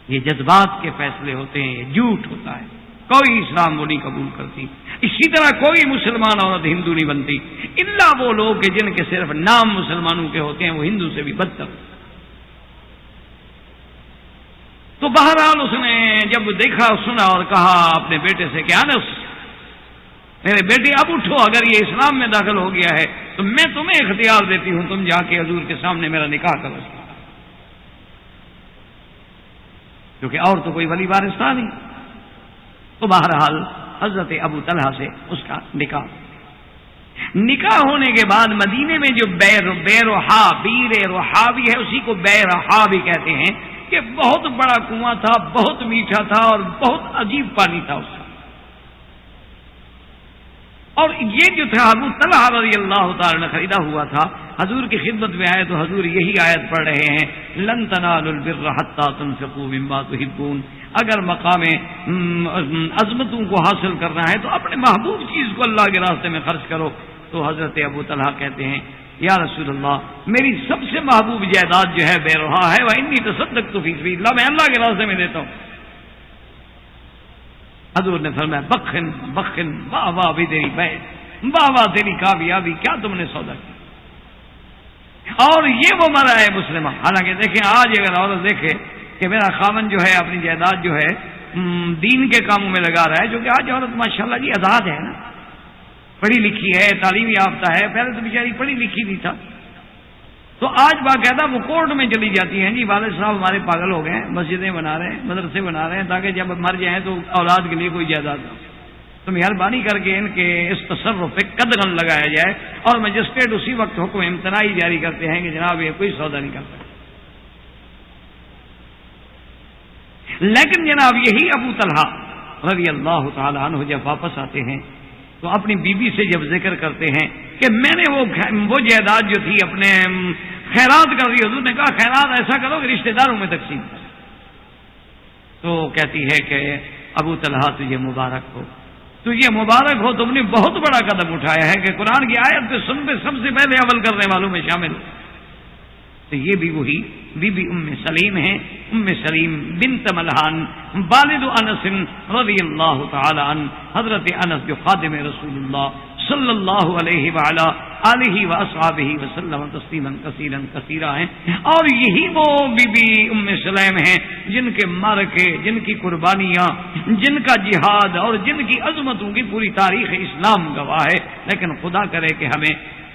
یہ جذبات کے فیصلے ہوتے ہیں, یہ جھوٹ ہوتا ہے, کوئی اسلام وہ نہیں قبول کرتی. اسی طرح کوئی مسلمان عورت ہندو نہیں بنتی, الا وہ لوگ کہ جن کے صرف نام مسلمانوں کے ہوتے ہیں, وہ ہندو سے بھی بدتر. تو بہرحال اس نے جب دیکھا سنا اور کہا اپنے بیٹے سے کہ انس میرے بیٹے اب اٹھو, اگر یہ اسلام میں داخل ہو گیا ہے تو میں تمہیں اختیار دیتی ہوں, تم جا کے حضور کے سامنے میرا نکاح کرو, کیونکہ اور تو کوئی ولی وارث تھا نہیں. تو بہرحال حضرت ابو طلحہ سے اس کا نکاح ہونے کے بعد مدینے میں جو بیر روحابی ہے, اسی کو بیرحا بھی کہتے ہیں, کہ بہت بڑا کنواں تھا, بہت میٹھا تھا اور بہت عجیب پانی تھا اس کا. اور یہ جو تھا ابو طلحہ رضی اللہ تعالی نے خریدا ہوا تھا. حضور کی خدمت میں آئے تو حضور یہی آیت پڑھ رہے ہیں, لن تنالوا البر حتى تنفقوا مما تحبون. اگر مقام عظمتوں کو حاصل کرنا ہے تو اپنے محبوب چیز کو اللہ کے راستے میں خرچ کرو. تو حضرت ابو طلحہ کہتے ہیں یا رسول اللہ, میری سب سے محبوب جائیداد جو ہے بیرحا ہے, وانی تصدقت فی سبیل اللہ, میں اللہ کے راستے میں دیتا ہوں. حضور نے فرمایا بخن بخن, واہ واہ بھی تیری بیعت, واہ واہ تیری کامیابی, کیا تم نے سودا کیا. اور یہ وہ مرا ہے مسلمہ. حالانکہ دیکھیں آج اگر عورت دیکھے کہ میرا خاوند جو ہے اپنی جائیداد جو ہے دین کے کاموں میں لگا رہا ہے, جو کہ آج عورت ماشاءاللہ جی آزاد ہے نا, پڑھی لکھی ہے, تعلیم یافتہ ہے. پہلے تو بیچاری پڑھی لکھی نہیں تھا, تو آج باقاعدہ وہ کورٹ میں چلی جاتی ہیں, جی والد صاحب ہمارے پاگل ہو گئے ہیں, مسجدیں بنا رہے ہیں, مدرسے بنا رہے ہیں, تاکہ جب مر جائیں تو اولاد کے لیے کوئی جائیداد ہو. تو مہربانی کر کے ان کے اس تصرف پہ قدغن لگایا جائے. اور مجسٹریٹ اسی وقت حکم امتناعی جاری کرتے ہیں کہ جناب یہ کوئی سودا نہیں کر سکتا. لیکن جناب یہی ابو طلحہ رضی اللہ تعالی عنہ جب واپس آتے ہیں تو اپنی بیوی سے جب ذکر کرتے ہیں کہ میں نے وہ جائیداد جو تھی اپنے خیرات کر دی. حضور نے کہا خیرات ایسا کرو کہ رشتہ داروں میں تقسیم کرو. تو کہتی ہے کہ ابو طلحہ تجھے مبارک ہو, تجھے مبارک ہو, تم نے بہت بڑا قدم اٹھایا ہے کہ قرآن کی آیت پہ سن پہ سب سے پہلے عمل کرنے والوں میں شامل ہو. تو یہ بھی وہی بی بی ام سلیم ہیں، ام سلیم بنت ملحان والد انس رضی اللہ تعالی عنہ، حضرت انس جو خادم رسول اللہ صلی اللہ علیہ وعلا آلہ واصحابہ وسلم تسلیما کثیرا کثیرا ہیں، اور یہی وہ بی بی ام سلیم ہیں جن کے معرکے، جن کی قربانیاں، جن کا جہاد اور جن کی عظمتوں کی پوری تاریخ اسلام گواہ ہے۔ لیکن خدا کرے کہ ہمیں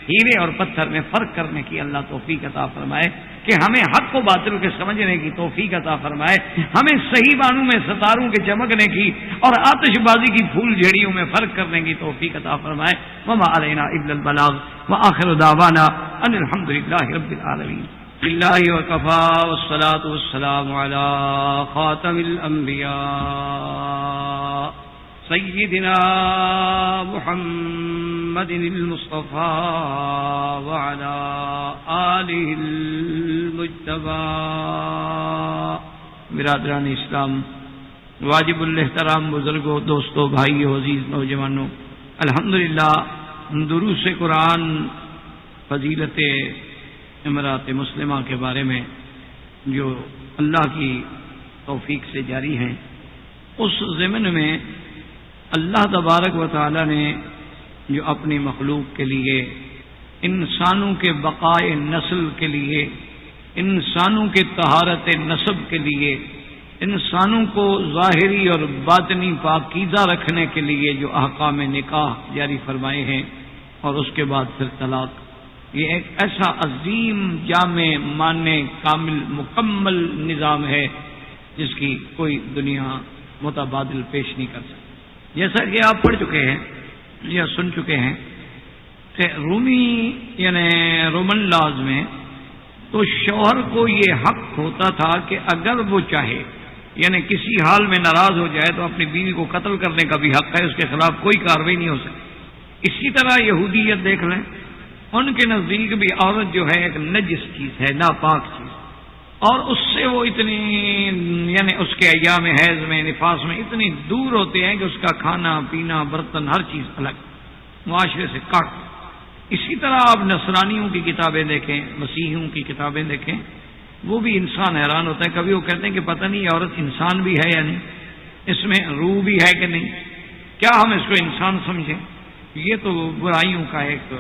ہیرے اور پتھر میں فرق کرنے کی اللہ توفیق عطا فرمائے، کہ ہمیں حق و باطل کے سمجھنے کی توفیق عطا فرمائے، ہمیں صحیح معنوں میں ستاروں کے چمکنے کی اور آتش بازی کی پھول جھڑیوں میں فرق کرنے کی توفیق عطا فرمائے۔ وما علینا الا البلاغ وآخر دعوانا ان الحمد للہ رب العالمین۔ للہ وکفا والصلاة والسلام علی خاتم الانبیاء سیدنا محمد المصطفى وعلى آلہ المجتبى۔ برادران اسلام، واجب الاحترام بزرگوں، دوستوں، بھائیوں، عزیز نوجوانوں، الحمدللہ دروس قرآن فضیلت امارات مسلمہ کے بارے میں جو اللہ کی توفیق سے جاری ہیں، اس ضمن میں اللہ تبارک و تعالی نے جو اپنی مخلوق کے لیے، انسانوں کے بقائے نسل کے لیے، انسانوں کے طہارت نسب کے لیے، انسانوں کو ظاہری اور باطنی پاکیزہ رکھنے کے لیے جو احکام نکاح جاری فرمائے ہیں، اور اس کے بعد پھر طلاق، یہ ایک ایسا عظیم جامع معنی کامل مکمل نظام ہے جس کی کوئی دنیا متبادل پیش نہیں کر سکتی۔ جیسا کہ آپ پڑھ چکے ہیں یا سن چکے ہیں کہ رومی یعنی رومن لاز میں تو شوہر کو یہ حق ہوتا تھا کہ اگر وہ چاہے یعنی کسی حال میں ناراض ہو جائے تو اپنی بیوی کو قتل کرنے کا بھی حق ہے، اس کے خلاف کوئی کارروائی نہیں ہو سکتی۔ اسی طرح یہودیت دیکھ لیں، ان کے نزدیک بھی عورت جو ہے ایک نجس چیز ہے، ناپاک چیز، اور اس سے وہ اتنی یعنی اس کے ایام حیض میں، نفاس میں اتنی دور ہوتے ہیں کہ اس کا کھانا پینا، برتن، ہر چیز الگ، معاشرے سے کاٹ۔ اسی طرح آپ نصرانیوں کی کتابیں دیکھیں، مسیحیوں کی کتابیں دیکھیں، وہ بھی انسان حیران ہوتا ہے، کبھی وہ کہتے ہیں کہ پتہ نہیں یہ عورت انسان بھی ہے یا نہیں، اس میں روح بھی ہے کہ نہیں، کیا ہم اس کو انسان سمجھیں؟ یہ تو برائیوں کا ایک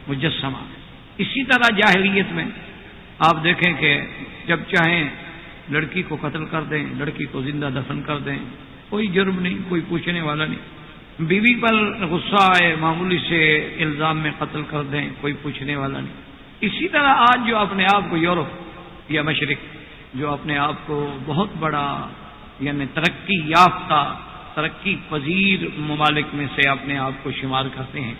مجسمہ ہے۔ اسی طرح جاہلیت میں آپ دیکھیں کہ جب چاہیں لڑکی کو قتل کر دیں، لڑکی کو زندہ دفن کر دیں، کوئی جرم نہیں، کوئی پوچھنے والا نہیں۔ بیوی پر غصہ آئے، معمولی سے الزام میں قتل کر دیں، کوئی پوچھنے والا نہیں۔ اسی طرح آج جو اپنے آپ کو یورپ یا مشرق جو اپنے آپ کو بہت بڑا یعنی ترقی یافتہ، ترقی پذیر ممالک میں سے اپنے آپ کو شمار کرتے ہیں،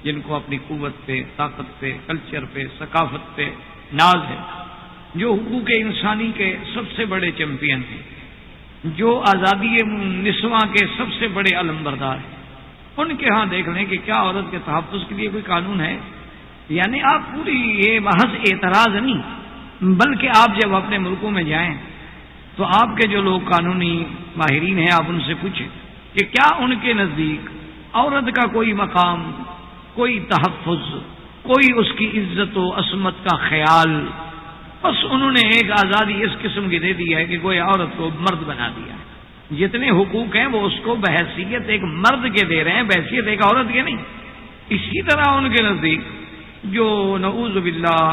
جن کو اپنی قوت پہ، طاقت پہ، کلچر پہ، ثقافت پہ ناز ہے، جو حقوق انسانی کے سب سے بڑے چیمپئن ہیں، جو آزادی نسواں کے سب سے بڑے علمبردار ہیں، ان کے ہاں دیکھ لیں کہ کیا عورت کے تحفظ کے لیے کوئی قانون ہے؟ یعنی آپ پوری یہ محض اعتراض نہیں، بلکہ آپ جب اپنے ملکوں میں جائیں تو آپ کے جو لوگ قانونی ماہرین ہیں، آپ ان سے پوچھیں کہ کیا ان کے نزدیک عورت کا کوئی مقام، کوئی تحفظ، کوئی اس کی عزت و عصمت کا خیال، بس انہوں نے ایک آزادی اس قسم کی دے دی ہے کہ کوئی عورت کو مرد بنا دیا ہے۔ جتنے حقوق ہیں وہ اس کو بحیثیت ایک مرد کے دے رہے ہیں، بحیثیت ایک عورت کے نہیں۔ اسی طرح ان کے نزدیک جو نعوذ باللہ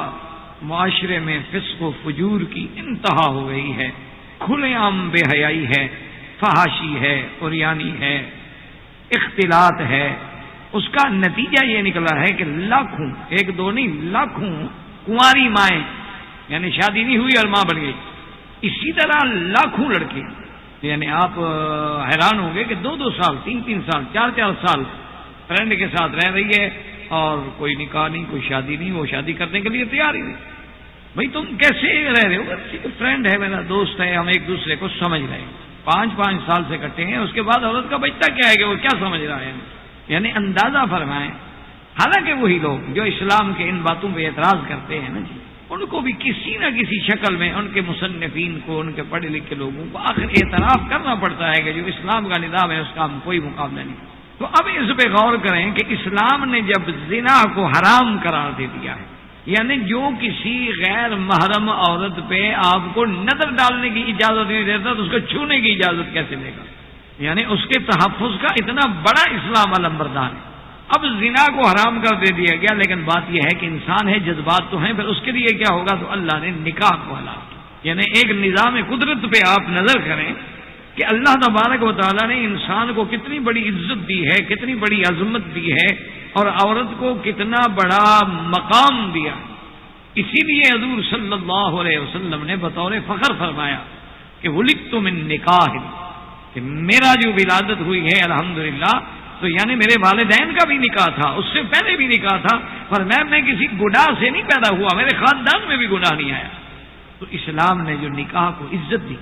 معاشرے میں فسق و فجور کی انتہا ہو گئی ہے، کھلے عام بے حیائی ہے، فحاشی ہے، عریانی ہے، اختلاط ہے، اس کا نتیجہ یہ نکلا ہے کہ لاکھوں، ایک دو نہیں، لاکھوں کنواری مائیں یعنی شادی نہیں ہوئی اور ماں بن گئی، اسی طرح لاکھوں لڑکے یعنی آپ حیران ہوں گے کہ 2 سال، 3 سال، 4 سال فرینڈ کے ساتھ رہ رہی ہے اور کوئی نکاح نہیں، کوئی شادی نہیں، وہ شادی کرنے کے لیے تیار ہی نہیں۔ بھائی تم کیسے رہ رہے ہو؟ فرینڈ ہے، میرا دوست ہے، ہم ایک دوسرے کو سمجھ رہے ہیں، 5 سال سے کٹے ہیں، اس کے بعد عورت کا بچہ کیا ہے کہ وہ کیا سمجھ رہا ہے؟ یعنی اندازہ فرمائیں۔ حالانکہ وہی لوگ جو اسلام کے ان باتوں پہ اعتراض کرتے ہیں نا جی، ان کو بھی کسی نہ کسی شکل میں ان کے مصنفین کو، ان کے پڑھے لکھے لوگوں کو آخر اعتراف کرنا پڑتا ہے کہ جو اسلام کا نظام ہے اس کا ہم کوئی مقابلہ نہیں۔ تو اب اس پہ غور کریں کہ اسلام نے جب زنا کو حرام قرار دے دیا ہے، یعنی جو کسی غیر محرم عورت پہ آپ کو نظر ڈالنے کی اجازت نہیں دیتا تو اس کو چھونے کی اجازت کیسے لے گا؟ یعنی اس کے تحفظ کا اتنا بڑا اسلام علمبردار ہے. اب زنا کو حرام کر دے دیا گیا، لیکن بات یہ ہے کہ انسان ہے، جذبات تو ہیں، پھر اس کے لیے کیا ہوگا؟ تو اللہ نے نکاح کو حلال کیا. یعنی ایک نظام قدرت پہ آپ نظر کریں کہ اللہ تبارک و تعالیٰ نے انسان کو کتنی بڑی عزت دی ہے، کتنی بڑی عظمت دی ہے، اور عورت کو کتنا بڑا مقام دیا. اسی لیے حضور صلی اللہ علیہ وسلم نے بطور فخر فرمایا کہ ولدت من نکاح، کہ میرا جو ولادت ہوئی ہے الحمدللہ، تو یعنی میرے والدین کا بھی نکاح تھا، اس سے پہلے بھی نکاح تھا، پر میں کسی گناہ سے نہیں پیدا ہوا، میرے خاندان میں بھی گناہ نہیں آیا. تو اسلام نے جو نکاح کو عزت دی،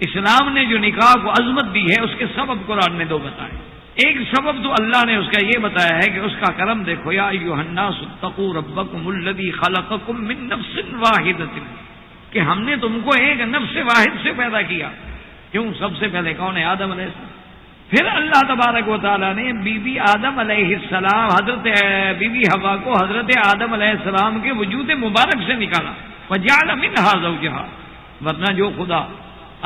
اسلام نے جو نکاح کو عظمت دی ہے، اس کے سبب قرآن نے دو بتائے. ایک سبب تو اللہ نے اس کا یہ بتایا ہے کہ اس کا کرم دیکھو، یا ایھا الناس اتقوا ربکم الذی خلقکم من نفس واحدۃ، کہ ہم نے تم کو ایک نفس واحد سے پیدا کیا. کیوں؟ سب سے پہلے کون ہے؟ آدم علیہ السلام. پھر اللہ تبارک و تعالیٰ نے بی بی آدم علیہ السلام، حضرت بی بی حوا کو حضرت آدم علیہ السلام کے وجود مبارک سے نکالا. وجعل منها زوجها، ورنہ جو خدا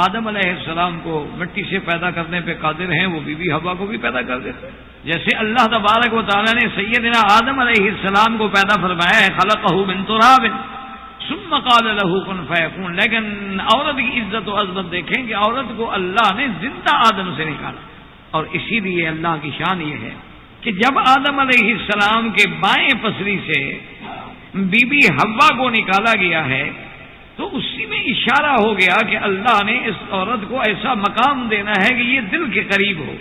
آدم علیہ السلام کو مٹی سے پیدا کرنے پہ قادر ہیں وہ بی بی حوا کو بھی پیدا کر دیتے. جیسے اللہ تبارک و تعالیٰ نے سیدنا آدم علیہ السلام کو پیدا فرمایا ہے، خلقہ من تراب ثم قال له کن فیکون. لیکن عورت کی عزت و عظمت دیکھیں کہ عورت کو اللہ نے زندہ آدم سے نکالا. اور اسی لیے اللہ کی شان یہ ہے کہ جب آدم علیہ السلام کے بائیں پسری سے بی بی حوا کو نکالا گیا ہے تو اسی میں اشارہ ہو گیا کہ اللہ نے اس عورت کو ایسا مقام دینا ہے کہ یہ دل کے قریب ہو.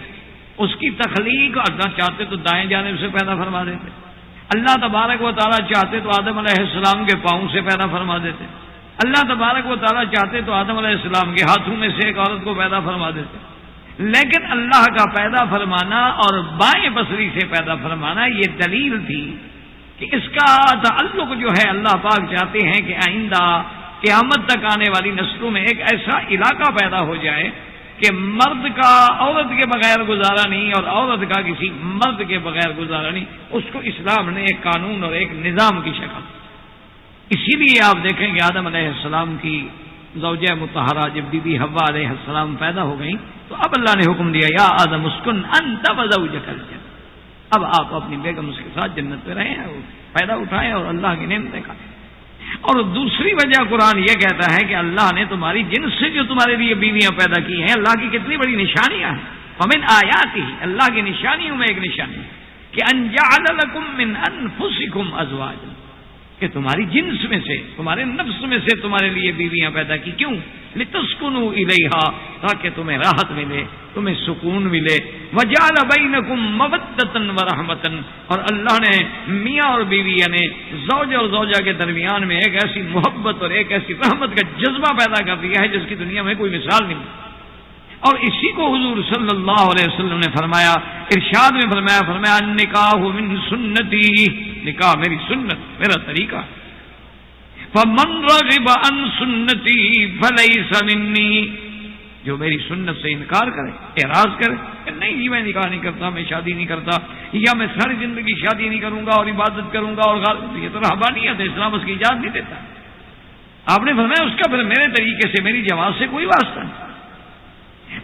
اس کی تخلیق اللہ چاہتے تو دائیں جانب سے پیدا فرما دیتے، اللہ تبارک و تعالیٰ چاہتے تو آدم علیہ السلام کے پاؤں سے پیدا فرما دیتے، اللہ تبارک و تعالیٰ چاہتے تو آدم علیہ السلام کے ہاتھوں میں سے ایک عورت کو پیدا فرما دیتے. لیکن اللہ کا پیدا فرمانا اور بائیں پسری سے پیدا فرمانا یہ دلیل تھی کہ اس کا تعلق جو ہے اللہ پاک چاہتے ہیں کہ آئندہ قیامت تک آنے والی نسلوں میں ایک ایسا علاقہ پیدا ہو جائے کہ مرد کا عورت کے بغیر گزارا نہیں اور عورت کا کسی مرد کے بغیر گزارا نہیں. اس کو اسلام نے ایک قانون اور ایک نظام کی شکل. اسی لیے آپ دیکھیں کہ آدم علیہ السلام کی زوجہ مطہرہ جب بی بی حوا علیہ السلام پیدا ہو گئیں تو اب اللہ نے حکم دیا، یا آدم اسکن انت وزوجک الجنہ، اب آپ اپنی بیگم کے ساتھ جنت پہ رہیں، پیدا اٹھائیں اور اللہ کی نعمتیں کھائیں. اور دوسری وجہ قرآن یہ کہتا ہے کہ اللہ نے تمہاری جنس سے جو تمہارے لیے بیویاں پیدا کی ہیں، اللہ کی کتنی بڑی نشانیاں ہیں. ومن آیاتہ، اللہ کی نشانیوں میں ایک نشانی کہ ان جعل لکم من انفسکم ازواجا، کہ تمہاری جنس میں سے، تمہارے نفس میں سے تمہارے لیے بیویاں پیدا کی. کیوں؟ لتسکنوا الیہا، تاکہ تمہیں راحت ملے، تمہیں سکون ملے. وجعل بینکم مودۃ ورحمۃ، اور اللہ نے میاں اور بیوی یعنی زوج اور زوجہ کے درمیان میں ایک ایسی محبت اور ایک ایسی رحمت کا جذبہ پیدا کر دیا ہے جس کی دنیا میں کوئی مثال نہیں. اور اسی کو حضور صلی اللہ علیہ وسلم نے فرمایا، ارشاد میں فرمایا النکاح من سنتی، نکاح میری سنت، میرا طریقہ. فمن رغب عن سنتی فلیس منی، جو میری سنت سے انکار کرے، اعراض کرے کہ نہیں جی میں نکاح نہیں کرتا، میں شادی نہیں کرتا، یا میں ساری زندگی شادی نہیں کروں گا اور عبادت کروں گا، اور یہ تو رہبانیت ہے، اسلام اس کی اجازت نہیں دیتا. آپ نے فرمایا اس کا پھر میرے طریقے سے، میری جماعت سے کوئی واسطہ نہیں.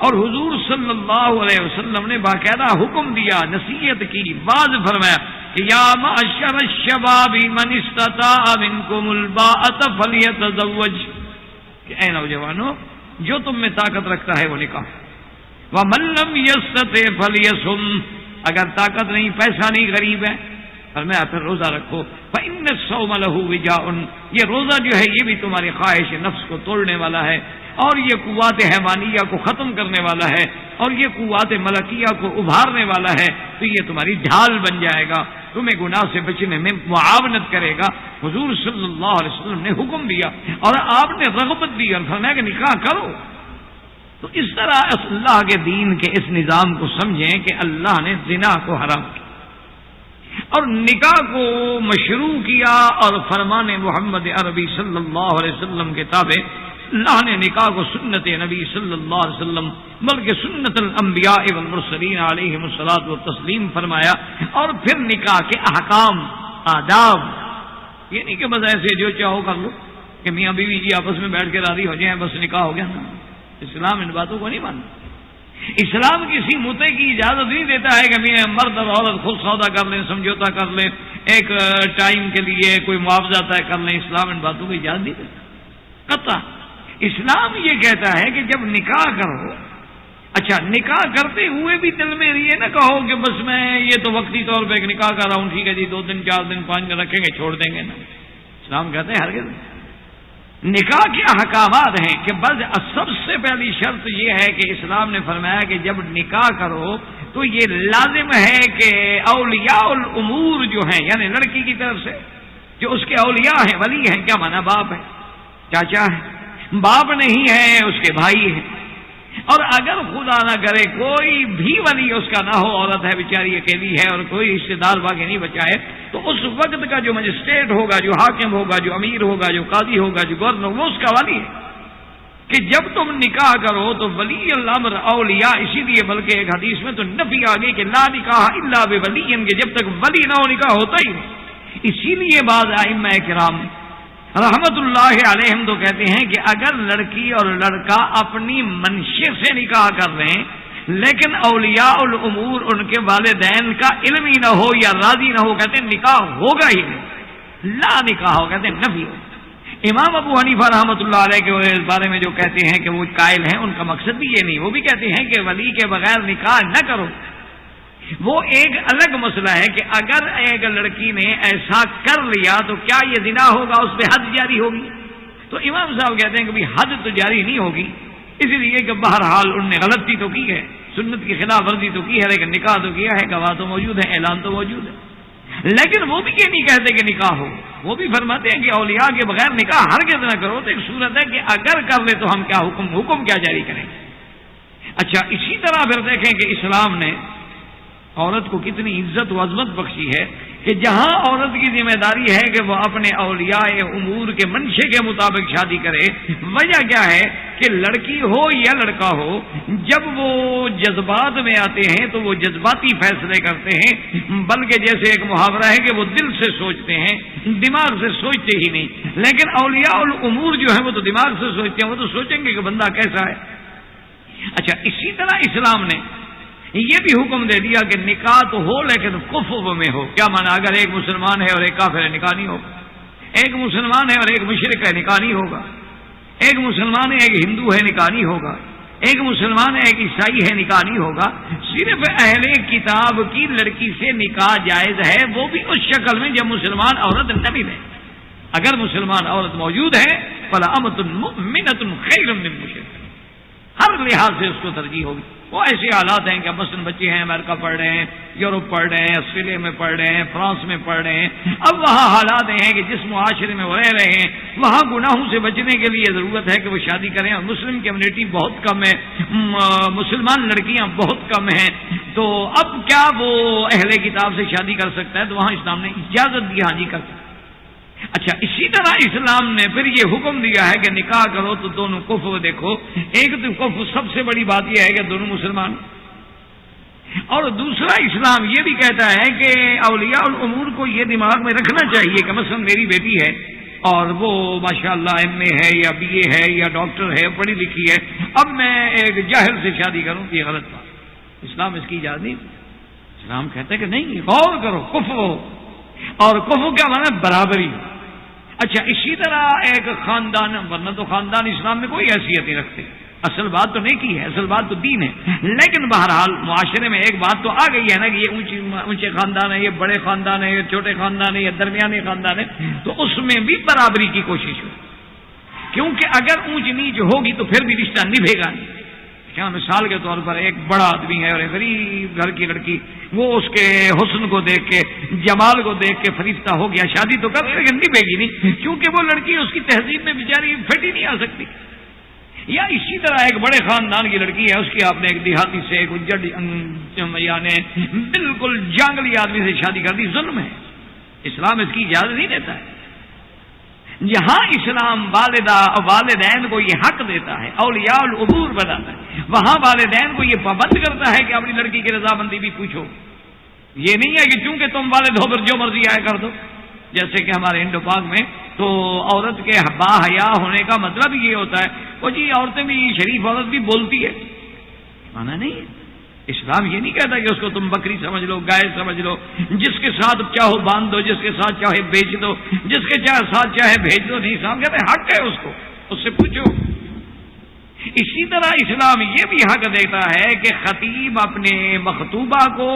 اور حضور صلی اللہ علیہ وسلم نے باقاعدہ حکم دیا، نصیحت کی، بعض فرمایا کہ یا معشر الشباب من استطاع منکم الباءۃ فلیتزوج، کہ اے نوجوانوں جو تم میں طاقت رکھتا ہے وہ نکاح. ومن لم یستطع فلیصم، اگر طاقت نہیں، پیسہ نہیں، غریب ہے، فرمایا پھر روزہ رکھو. فإن الصوم له وجاء، یہ روزہ جو ہے یہ بھی تمہاری خواہش نفس کو توڑنے والا ہے، اور یہ قوات حیوانیہ کو ختم کرنے والا ہے، اور یہ قوات ملکیہ کو ابھارنے والا ہے. تو یہ تمہاری ڈھال بن جائے گا، تمہیں گناہ سے بچنے میں معاونت کرے گا. حضور صلی اللہ علیہ وسلم نے حکم دیا اور آپ نے رغبت دی اور فرمایا کہ نکاح کرو. تو اس طرح اللہ کے دین کے اس نظام کو سمجھیں کہ اللہ نے زنا کو حرام کیا اور نکاح کو مشروع کیا، اور فرمان محمد عربی صلی اللہ علیہ وسلم کے تابع اللہ نے نکاح کو سنت نبی صلی اللہ علیہ وسلم بلکہ سنت الانبیاء والمرسلین علیہم الصلاۃ والتسلیم فرمایا. اور پھر نکاح کے احکام، آداب یہ نہیں کہ بس ایسے جو چاہو کر لو کہ میاں بیوی جی آپس میں بیٹھ کے راضی ہو جائیں بس نکاح ہو گیا نا. اسلام ان باتوں کو نہیں مانتا. اسلام کسی متے کی اجازت نہیں دیتا ہے کہ میاں مرد اور عورت خود سودا کر لیں, سمجھوتا کر لیں, ایک ٹائم کے لیے کوئی معاوضہ طے کر لیں. اسلام ان باتوں کو اجازت نہیں دیتا قطع. اسلام یہ کہتا ہے کہ جب نکاح کرو, اچھا نکاح کرتے ہوئے بھی دل میں یہ نہ کہو کہ بس میں یہ تو وقتی طور پہ ایک نکاح کر رہا ہوں, ٹھیک ہے جی 2 دن 4 دن 5 دن رکھیں گے چھوڑ دیں گے نا. اسلام کہتے ہیں ہرگز نکاح کے احکامات ہیں کہ بس سب سے پہلی شرط یہ ہے کہ اسلام نے فرمایا کہ جب نکاح کرو تو یہ لازم ہے کہ اولیاء الامور جو ہیں یعنی لڑکی کی طرف سے جو اس کے اولیاء ہیں, ولی ہیں, کیا مانا باپ ہے, چاچا ہے, باپ نہیں ہے اس کے بھائی ہیں, اور اگر خدا نہ کرے کوئی بھی ولی اس کا نہ ہو, عورت ہے بیچاری اکیلی ہے اور کوئی رشتے دار باقی نہیں بچا ہے, تو اس وقت کا جو مجسٹریٹ ہوگا, جو حاکم ہوگا, جو امیر ہوگا, جو قاضی ہوگا, جو گورنر, وہ اس کا ولی ہے. کہ جب تم نکاح کرو تو ولی الامر اولیاء, اسی لیے بلکہ ایک حدیث میں تو نفی آ گئی کہ لا نکاح الا بولی, کہ جب تک ولی نہ ہو نکاح ہوتا ہی نہیں. اسی لیے بعض ائمہ کرام رحمت اللہ علیہم تو کہتے ہیں کہ اگر لڑکی اور لڑکا اپنی منشے سے نکاح کر رہے ہیں لیکن اولیاء الامور ان کے والدین کا علم ہی نہ ہو یا راضی نہ ہو, کہتے ہیں نکاح ہوگا ہی نہیں, لا نکاح ہو, کہتے ہیں نفی ہو. امام ابو حنیفہ رحمۃ اللہ علیہ کے اس بارے میں جو کہتے ہیں کہ وہ قائل ہیں, ان کا مقصد بھی یہ نہیں, وہ بھی کہتے ہیں کہ ولی کے بغیر نکاح نہ کرو. وہ ایک الگ مسئلہ ہے کہ اگر ایک لڑکی نے ایسا کر لیا تو کیا یہ زنا ہوگا, اس پہ حد جاری ہوگی. تو امام صاحب کہتے ہیں کہ بھی حد تو جاری نہیں ہوگی, اس لیے کہ بہرحال ان نے غلطی تو کی ہے, سنت کی خلاف ورزی تو کی ہے, لیکن نکاح تو کیا ہے, گواہ تو موجود ہے, اعلان تو موجود ہے. لیکن وہ بھی یہ نہیں کہتے کہ نکاح ہو, وہ بھی فرماتے ہیں کہ اولیاء کے بغیر نکاح ہرگز نہ کرو. تو ایک صورت ہے کہ اگر کر لے تو ہم کیا حکم کیا جاری کریں. اچھا اسی طرح پھر دیکھیں کہ اسلام نے عورت کو کتنی عزت و عظمت بخشی ہے کہ جہاں عورت کی ذمہ داری ہے کہ وہ اپنے اولیاء امور کے منشے کے مطابق شادی کرے. وجہ کیا ہے کہ لڑکی ہو یا لڑکا ہو, جب وہ جذبات میں آتے ہیں تو وہ جذباتی فیصلے کرتے ہیں, بلکہ جیسے ایک محاورہ ہے کہ وہ دل سے سوچتے ہیں, دماغ سے سوچتے ہی نہیں. لیکن اولیاء الامور جو ہیں وہ تو دماغ سے سوچتے ہیں, وہ تو سوچیں گے کہ بندہ کیسا ہے. اچھا اسی طرح اسلام نے یہ بھی حکم دے دیا کہ نکاح تو ہو لیکن کفر میں ہو. کیا مانا, اگر ایک مسلمان ہے اور ایک کافر ہے نکاح نہیں ہوگا, ایک مسلمان ہے اور ایک مشرک ہے نکاح نہیں ہوگا, ایک مسلمان ہے ایک ہندو ہے نکاح نہیں ہوگا, ایک مسلمان ہے ایک عیسائی ہے نکاح نہیں ہوگا. صرف اہل کتاب کی لڑکی سے نکاح جائز ہے, وہ بھی اس شکل میں جب مسلمان عورت نہ ملے. اگر مسلمان عورت موجود ہے فَلَأَمَةٌ مُؤْمِنَةٌ خَيْرٌ مِّن مُشْرِكَةٍ, ہر لحاظ سے اس کو ترجیح ہوگی. وہ ایسے حالات ہیں کہ مثلا بچے ہیں امریکہ پڑھ رہے ہیں, یورپ پڑھ رہے ہیں, آسٹریلیا میں پڑھ رہے ہیں, فرانس میں پڑھ رہے ہیں. اب وہاں حالات ہیں کہ جس معاشرے میں وہ رہ رہے ہیں وہاں گناہوں سے بچنے کے لیے ضرورت ہے کہ وہ شادی کریں, اور مسلم کمیونٹی بہت کم ہے, مسلمان لڑکیاں بہت کم ہیں. تو اب کیا وہ اہل کتاب سے شادی کر سکتا ہے؟ تو وہاں اسلام نے اجازت دی, ہاں جی کر سکتا. اچھا اسی طرح اسلام نے پھر یہ حکم دیا ہے کہ نکاح کرو تو دونوں کفر دیکھو. ایک تو کفر سب سے بڑی بات یہ ہے کہ دونوں مسلمان, اور دوسرا اسلام یہ بھی کہتا ہے کہ اولیاء الامور کو یہ دماغ میں رکھنا چاہیے کہ مثلا میری بیٹی ہے اور وہ ماشاءاللہ ایم اے ہے یا بی اے ہے یا ڈاکٹر ہے, پڑھی لکھی ہے, اب میں ایک جاہل سے شادی کروں تو یہ غلط بات. اسلام اس کی اجازت نہیں. اسلام کہتا ہے کہ نہیں, غور کرو, کفر ہو, اور کفر کیا مانا برابری. اچھا اسی طرح ایک خاندان, ورنہ تو خاندان اسلام میں کوئی حیثیت نہیں رکھتے, اصل بات تو نیکی ہے, اصل بات تو دین ہے. لیکن بہرحال معاشرے میں ایک بات تو آ گئی ہے نا کہ یہ اونچے خاندان ہے, یہ بڑے خاندان ہے, یہ چھوٹے خاندان ہے, یہ درمیانی خاندان ہے, تو اس میں بھی برابری کی کوشش ہو. کیونکہ اگر اونچ نیچ ہوگی تو پھر بھی رشتہ نبھے گا نہیں. کیا مثال کے طور پر ایک بڑا آدمی ہے اور ایک غریب گھر کی لڑکی, وہ اس کے حسن کو دیکھ کے, جمال کو دیکھ کے فریفتہ ہو گیا, شادی تو کر لیکن نبھے گی نہیں, کیونکہ وہ لڑکی اس کی تہذیب میں بیچاری فٹ ہی نہیں آ سکتی. یا اسی طرح ایک بڑے خاندان کی لڑکی ہے, اس کی آپ نے ایک دیہاتی سے, ایک اجڑ یعنی بالکل جانگلی آدمی سے شادی کر دی, ظلم ہے. اسلام اس کی اجازت نہیں دیتا ہے. جہاں اسلام والدین کو یہ حق دیتا ہے, اولیاء الامور بتاتا ہے, وہاں والدین کو یہ پابند کرتا ہے کہ اپنی لڑکی کی رضامندی بھی پوچھو. یہ نہیں ہے کہ چونکہ تم والد ہو کر جو مرضی آئے کر دو. جیسے کہ ہمارے انڈو پاک میں تو عورت کے با حیا ہونے کا مطلب یہ ہوتا ہے وہ جی عورتیں بھی شریف عورت بھی بولتی ہے، مانا نہیں ہے۔ اسلام یہ نہیں کہتا کہ اس کو تم بکری سمجھ لو، گائے سمجھ لو، جس کے ساتھ چاہو باندھ دو، جس کے ساتھ چاہے بیچ دو، جس کے ساتھ چاہے بھیج دو، نہیں اسلام کہتے حق ہے اس کو، اس سے پوچھو۔ اسی طرح اسلام یہ بھی حق دیتا ہے کہ خطیب اپنے مخطوبہ کو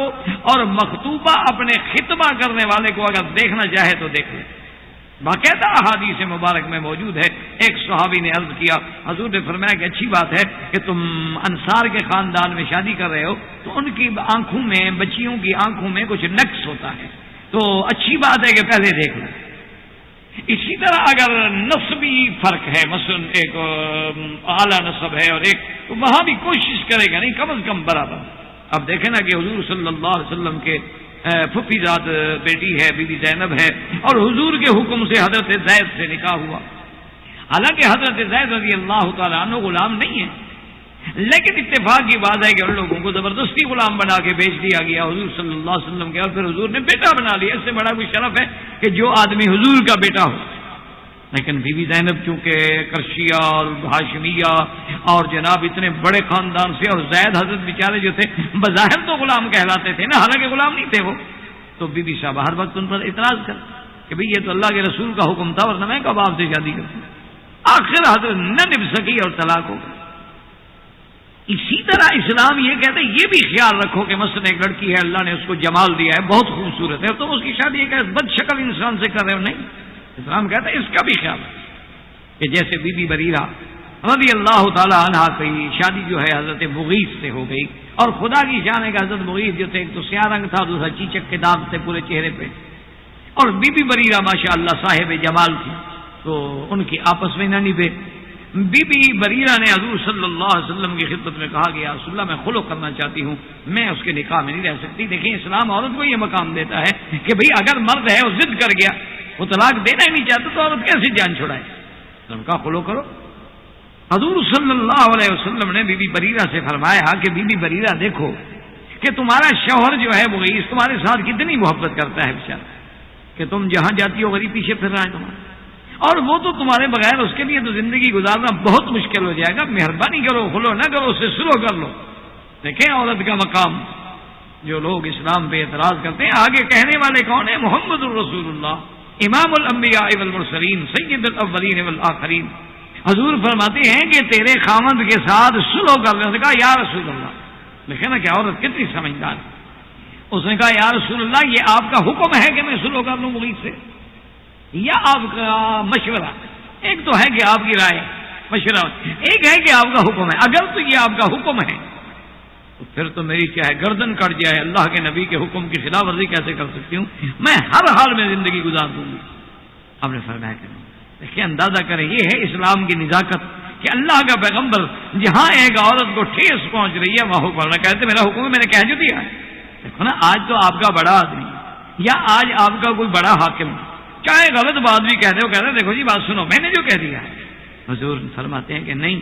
اور مخطوبہ اپنے خطبہ کرنے والے کو اگر دیکھنا چاہے تو دیکھ لے، باقاعدہ احادیث مبارک میں موجود ہے۔ ایک صحابی نے عرض کیا، حضور نے فرمایا کہ اچھی بات ہے کہ تم انصار کے خاندان میں شادی کر رہے ہو تو ان کی آنکھوں میں، بچیوں کی آنکھوں میں کچھ نقص ہوتا ہے، تو اچھی بات ہے کہ پہلے دیکھ لیں۔ اسی طرح اگر نسبی فرق ہے، مثلا ایک اعلیٰ نسب ہے اور ایک، تو وہاں بھی کوشش کرے گا نہیں کم از کم برابر۔ اب دیکھیں نا کہ حضور صلی اللہ علیہ وسلم کے پھپھی زاد بیٹی ہے، بی بی زینب ہے، اور حضور کے حکم سے حضرت زید سے نکاح ہوا۔ حالانکہ حضرت زید رضی اللہ تعالیٰ عنہ غلام نہیں ہے، لیکن اتفاق کی بات ہے کہ ان لوگوں کو زبردستی غلام بنا کے بیچ دیا گیا حضور صلی اللہ علیہ وسلم کے، اور پھر حضور نے بیٹا بنا لیا۔ اس سے بڑا کوئی شرف ہے کہ جو آدمی حضور کا بیٹا ہو۔ لیکن بی بی زینب چونکہ کرشیہ اور ہاشمیہ اور جناب اتنے بڑے خاندان سے، اور زید حضرت بیچارے جو تھے بظاہر تو غلام کہلاتے تھے نا، حالانکہ غلام نہیں تھے وہ، تو بی بی صاحب ہر وقت ان پر اعتراض کر کہ بھئی یہ تو اللہ کے رسول کا حکم تھا، ورنہ میں کب آپ سے شادی کرتی۔ آخر حضرت نہ نبھ سکی اور طلاق ہو گئی۔ اسی طرح اسلام یہ کہتے ہیں یہ بھی خیال رکھو کہ مثلا ایک لڑکی ہے، اللہ نے اس کو جمال دیا ہے، بہت خوبصورت ہے، تم اس کی شادی ایک بد شکل انسان سے کر رہے ہو، نہیں، اسلام کہتا ہے اس کا بھی خیال ہے کہ جیسے بی بی بریرہ رضی اللہ تعالی عنہا کی شادی جو ہے حضرت مغیث سے ہو گئی، اور خدا کی شان ہے کہ حضرت مغیث جو تھے ایک تو سیاہ رنگ تھا، دوسرا چیچک کے داغ تھے پورے چہرے پہ، اور بی بی بریرہ ماشاءاللہ صاحب جمال تھی، تو ان کی آپس میں نہ نبھے۔ بی بی بریرہ نے حضور صلی اللہ علیہ وسلم کی خدمت میں کہا کہ یا رسول اللہ میں خلع کرنا چاہتی ہوں، میں اس کے نکاح میں نہیں رہ سکتی۔ دیکھیں اسلام عورت کو یہ مقام دیتا ہے کہ بھئی اگر مرد ہے وہ ضد کر گیا، وہ طلاق دینا ہی نہیں چاہتا تو عورت کیسے جان چھڑائے، ان کا خلع کرو۔ حضور صلی اللہ علیہ وسلم نے بی بی بریرہ سے فرمایا کہ بی بی بریرہ دیکھو کہ تمہارا شوہر جو ہے وہ تمہارے ساتھ کتنی محبت کرتا ہے بیچارہ، کہ تم جہاں جاتی ہو غریب پیچھے پھر رہا ہے تمہارا، اور وہ تو تمہارے بغیر اس کے لیے تو زندگی گزارنا بہت مشکل ہو جائے گا، مہربانی کرو خلو نہ کرو، اس سے سلو کر لو۔ دیکھیں عورت کا مقام، جو لوگ اسلام پہ اعتراض کرتے ہیں آگے کہنے والے کون ہیں؟ محمد الرسول اللہ امام الانبیاء والمرسلین سید الاولین والآخرین۔ حضور فرماتے ہیں کہ تیرے خاوند کے ساتھ سلو کر لو۔ اس نے کہا یا رسول اللہ، دیکھیں نا کہ عورت کتنی سمجھدار ہے، اس نے کہا یا رسول اللہ یہ آپ کا حکم ہے کہ میں سلو کر لوں مغیث سے، یا آپ کا مشورہ؟ ایک تو ہے کہ آپ کی رائے مشورہ، ایک ہے کہ آپ کا حکم ہے۔ اگر تو یہ آپ کا حکم ہے تو پھر تو میری چاہے گردن کٹ جائے، اللہ کے نبی کے حکم کی خلاف ورزی کیسے کر سکتی ہوں، میں ہر حال میں زندگی گزار دوں گی۔ آپ نے فرمایا کہ نہیں۔ دیکھیں اندازہ کریں یہ ہے اسلام کی نزاکت کہ اللہ کا پیغمبر جہاں ایک عورت کو ٹھیس پہنچ رہی ہے وہاں حکم نہ کہتے میرا حکم ہے، میں نے کہہ جو دیا ہے۔ دیکھو نا آج تو آپ کا بڑا آدمی یا آج آپ کا کوئی بڑا حاکم چاہے غلط بات بھی کہتے ہو، کہتے ہیں دیکھو جی بات سنو میں نے جو کہہ دیا ہے۔ حضور فرماتے ہیں کہ نہیں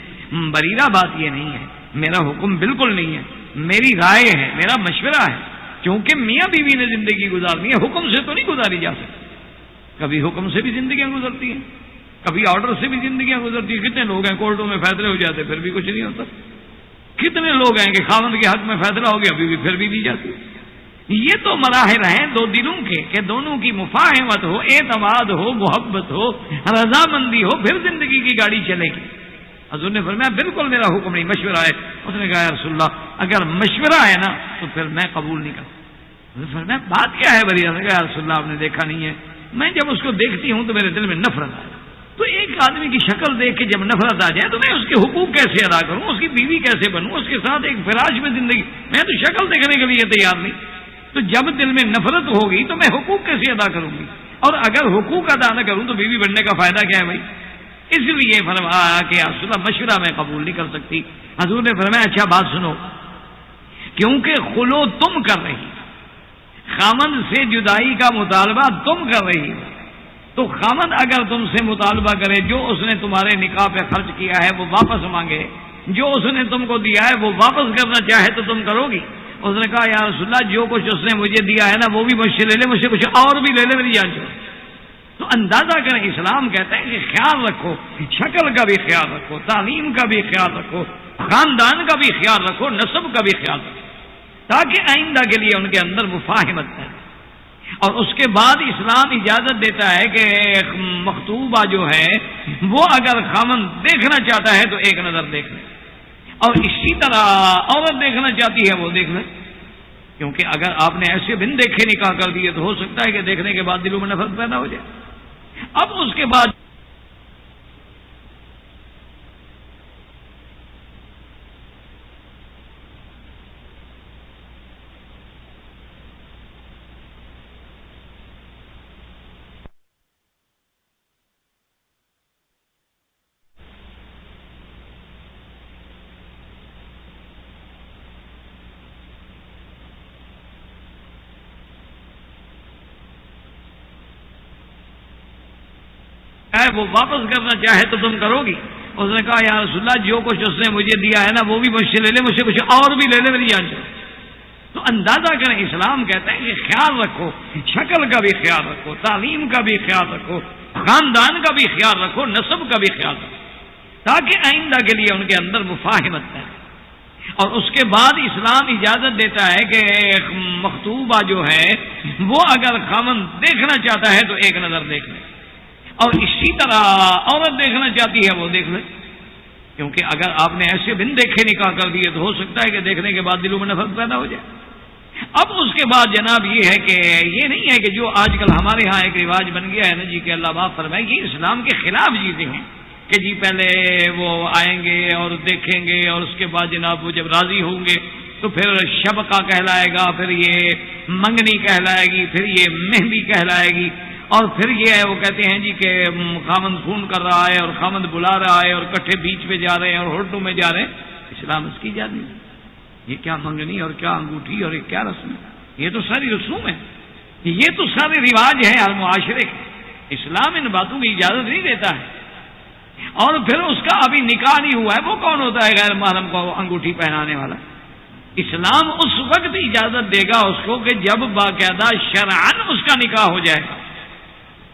بریرہ بات یہ نہیں ہے، میرا حکم بالکل نہیں ہے، میری رائے ہے، میرا مشورہ ہے، کیونکہ میاں بیوی نے زندگی گزارنی ہے، حکم سے تو نہیں گزاری جا سکتی۔ کبھی حکم سے بھی زندگیاں گزرتی ہیں، کبھی آرڈر سے بھی زندگیاں گزرتی ہیں۔ کتنے لوگ ہیں کورٹوں میں فیصلے ہو جاتے پھر بھی کچھ نہیں ہوتا، کتنے لوگ ہیں کہ خاوند کے حق میں فیصلہ ہو گیا بیوی پھر بھی دی جاتی۔ یہ تو مراحل ہیں دو دلوں کے کہ دونوں کی مفاہمت ہو، اعتماد ہو، محبت ہو، رضامندی ہو، پھر زندگی کی گاڑی چلے گی۔ حضور نے فرمایا بالکل میرا حکم نہیں، مشورہ ہے۔ اس نے کہا یا رسول اللہ اگر مشورہ ہے نا تو پھر میں قبول نہیں کرتا۔ حضور نے فرمایا بات کیا ہے بریرہ نے کہا یا رسول اللہ آپ نے دیکھا نہیں ہے، میں جب اس کو دیکھتی ہوں تو میرے دل میں نفرت آئے، تو ایک آدمی کی شکل دیکھ کے جب نفرت آ جائے تو میں اس کے حقوق کیسے ادا کروں، اس کی بیوی کیسے بنوں، اس کے ساتھ ایک فراش میں زندگی، میں تو شکل دیکھنے کے لیے تیار نہیں۔ تو جب دل میں نفرت ہوگی تو میں حقوق کیسے ادا کروں گی، اور اگر حقوق ادا نہ کروں تو بیوی بننے کا فائدہ کیا ہے بھائی؟ اس لیے فرمایا کہ یا رسول اللہ مشورہ میں قبول نہیں کر سکتی۔ حضور نے فرمایا اچھا بات سنو، کیونکہ خلو تم کر رہی، خامند سے جدائی کا مطالبہ تم کر رہی، تو خامند اگر تم سے مطالبہ کرے جو اس نے تمہارے نکاح پہ خرچ کیا ہے وہ واپس مانگے، جو اس نے تم کو دیا ہے وہ واپس کرنا چاہے تو تم کرو گی؟ اس نے کہا یا رسول اللہ جو کچھ اس نے مجھے دیا ہے نا وہ بھی مجھ سے لے لے، مجھ سے کچھ اور بھی لے لے، میری جان چھوڑ۔ تو اندازہ کریں، اسلام کہتا ہے کہ خیال رکھو، شکل کا بھی خیال رکھو، تعلیم کا بھی خیال رکھو، خاندان کا بھی خیال رکھو، نسب کا بھی خیال رکھو، تاکہ آئندہ کے لیے ان کے اندر مفاہمت ہے۔ اور اس کے بعد اسلام اجازت دیتا ہے کہ مخطوبہ جو ہے وہ اگر خامن دیکھنا چاہتا ہے تو ایک نظر دیکھ لے، اور اسی طرح عورت دیکھنا چاہتی ہے وہ دیکھ لے، کیونکہ اگر آپ نے ایسے بن دیکھے نکاح کر دیے تو ہو سکتا ہے کہ دیکھنے کے بعد دلوں میں نفرت پیدا ہو جائے۔ اب اس کے بعد وہ واپس کرنا چاہے تو تم کرو گی؟ اس نے کہا یا رسول اللہ جو کچھ اس نے مجھے دیا ہے نا وہ بھی مجھ سے لے لے، مجھ سے کچھ اور بھی لے لے، میری جان چاہے۔ تو اندازہ کریں، اسلام کہتا ہے کہ خیال رکھو، شکل کا بھی خیال رکھو، تعلیم کا بھی خیال رکھو، خاندان کا بھی خیال رکھو، نسب کا بھی خیال رکھو، تاکہ آئندہ کے لیے ان کے اندر مفاہمت ہے۔ اور اس کے بعد اسلام اجازت دیتا ہے کہ مخطوبہ جو ہے وہ اگر خامن دیکھنا چاہتا ہے تو ایک نظر دیکھ لے، اور اسی طرح عورت دیکھنا چاہتی ہے وہ دیکھ لے، کیونکہ اگر آپ نے ایسے بن دیکھے نکاح کر دیے تو ہو سکتا ہے کہ دیکھنے کے بعد دلوں میں نفرت پیدا ہو جائے۔ اب اس کے بعد جناب یہ ہے کہ یہ نہیں ہے کہ جو آج کل ہمارے ہاں ایک رواج بن گیا ہے نا جی کہ اللہ معاف فرمائے، یہ اسلام کے خلاف چیزیں ہیں کہ جی پہلے وہ آئیں گے اور دیکھیں گے اور اس کے بعد جناب وہ جب راضی ہوں گے تو پھر شبقہ کہلائے گا، پھر یہ منگنی کہلائے گی، پھر یہ مہندی کہلائے گی، اور پھر یہ ہے وہ کہتے ہیں جی کہ خامند فون کر رہا ہے اور خامند بلا رہا ہے اور کٹھے بیچ میں جا رہے ہیں اور ہوٹلوں میں جا رہے ہیں۔ اسلام اس کی اجازت نہیں۔ یہ کیا منگنی اور کیا انگوٹھی اور یہ کیا رسم ہے؟ یہ تو ساری رسوم ہے، یہ تو سارے رواج ہیں ہر معاشرے کے۔ اسلام ان باتوں کی اجازت نہیں دیتا ہے۔ اور پھر اس کا ابھی نکاح نہیں ہوا ہے، وہ کون ہوتا ہے غیر محرم کو انگوٹھی پہنانے والا؟ اسلام اس وقت اجازت دے گا اس کو کہ جب باقاعدہ شرعاً اس کا نکاح ہو جائے گا۔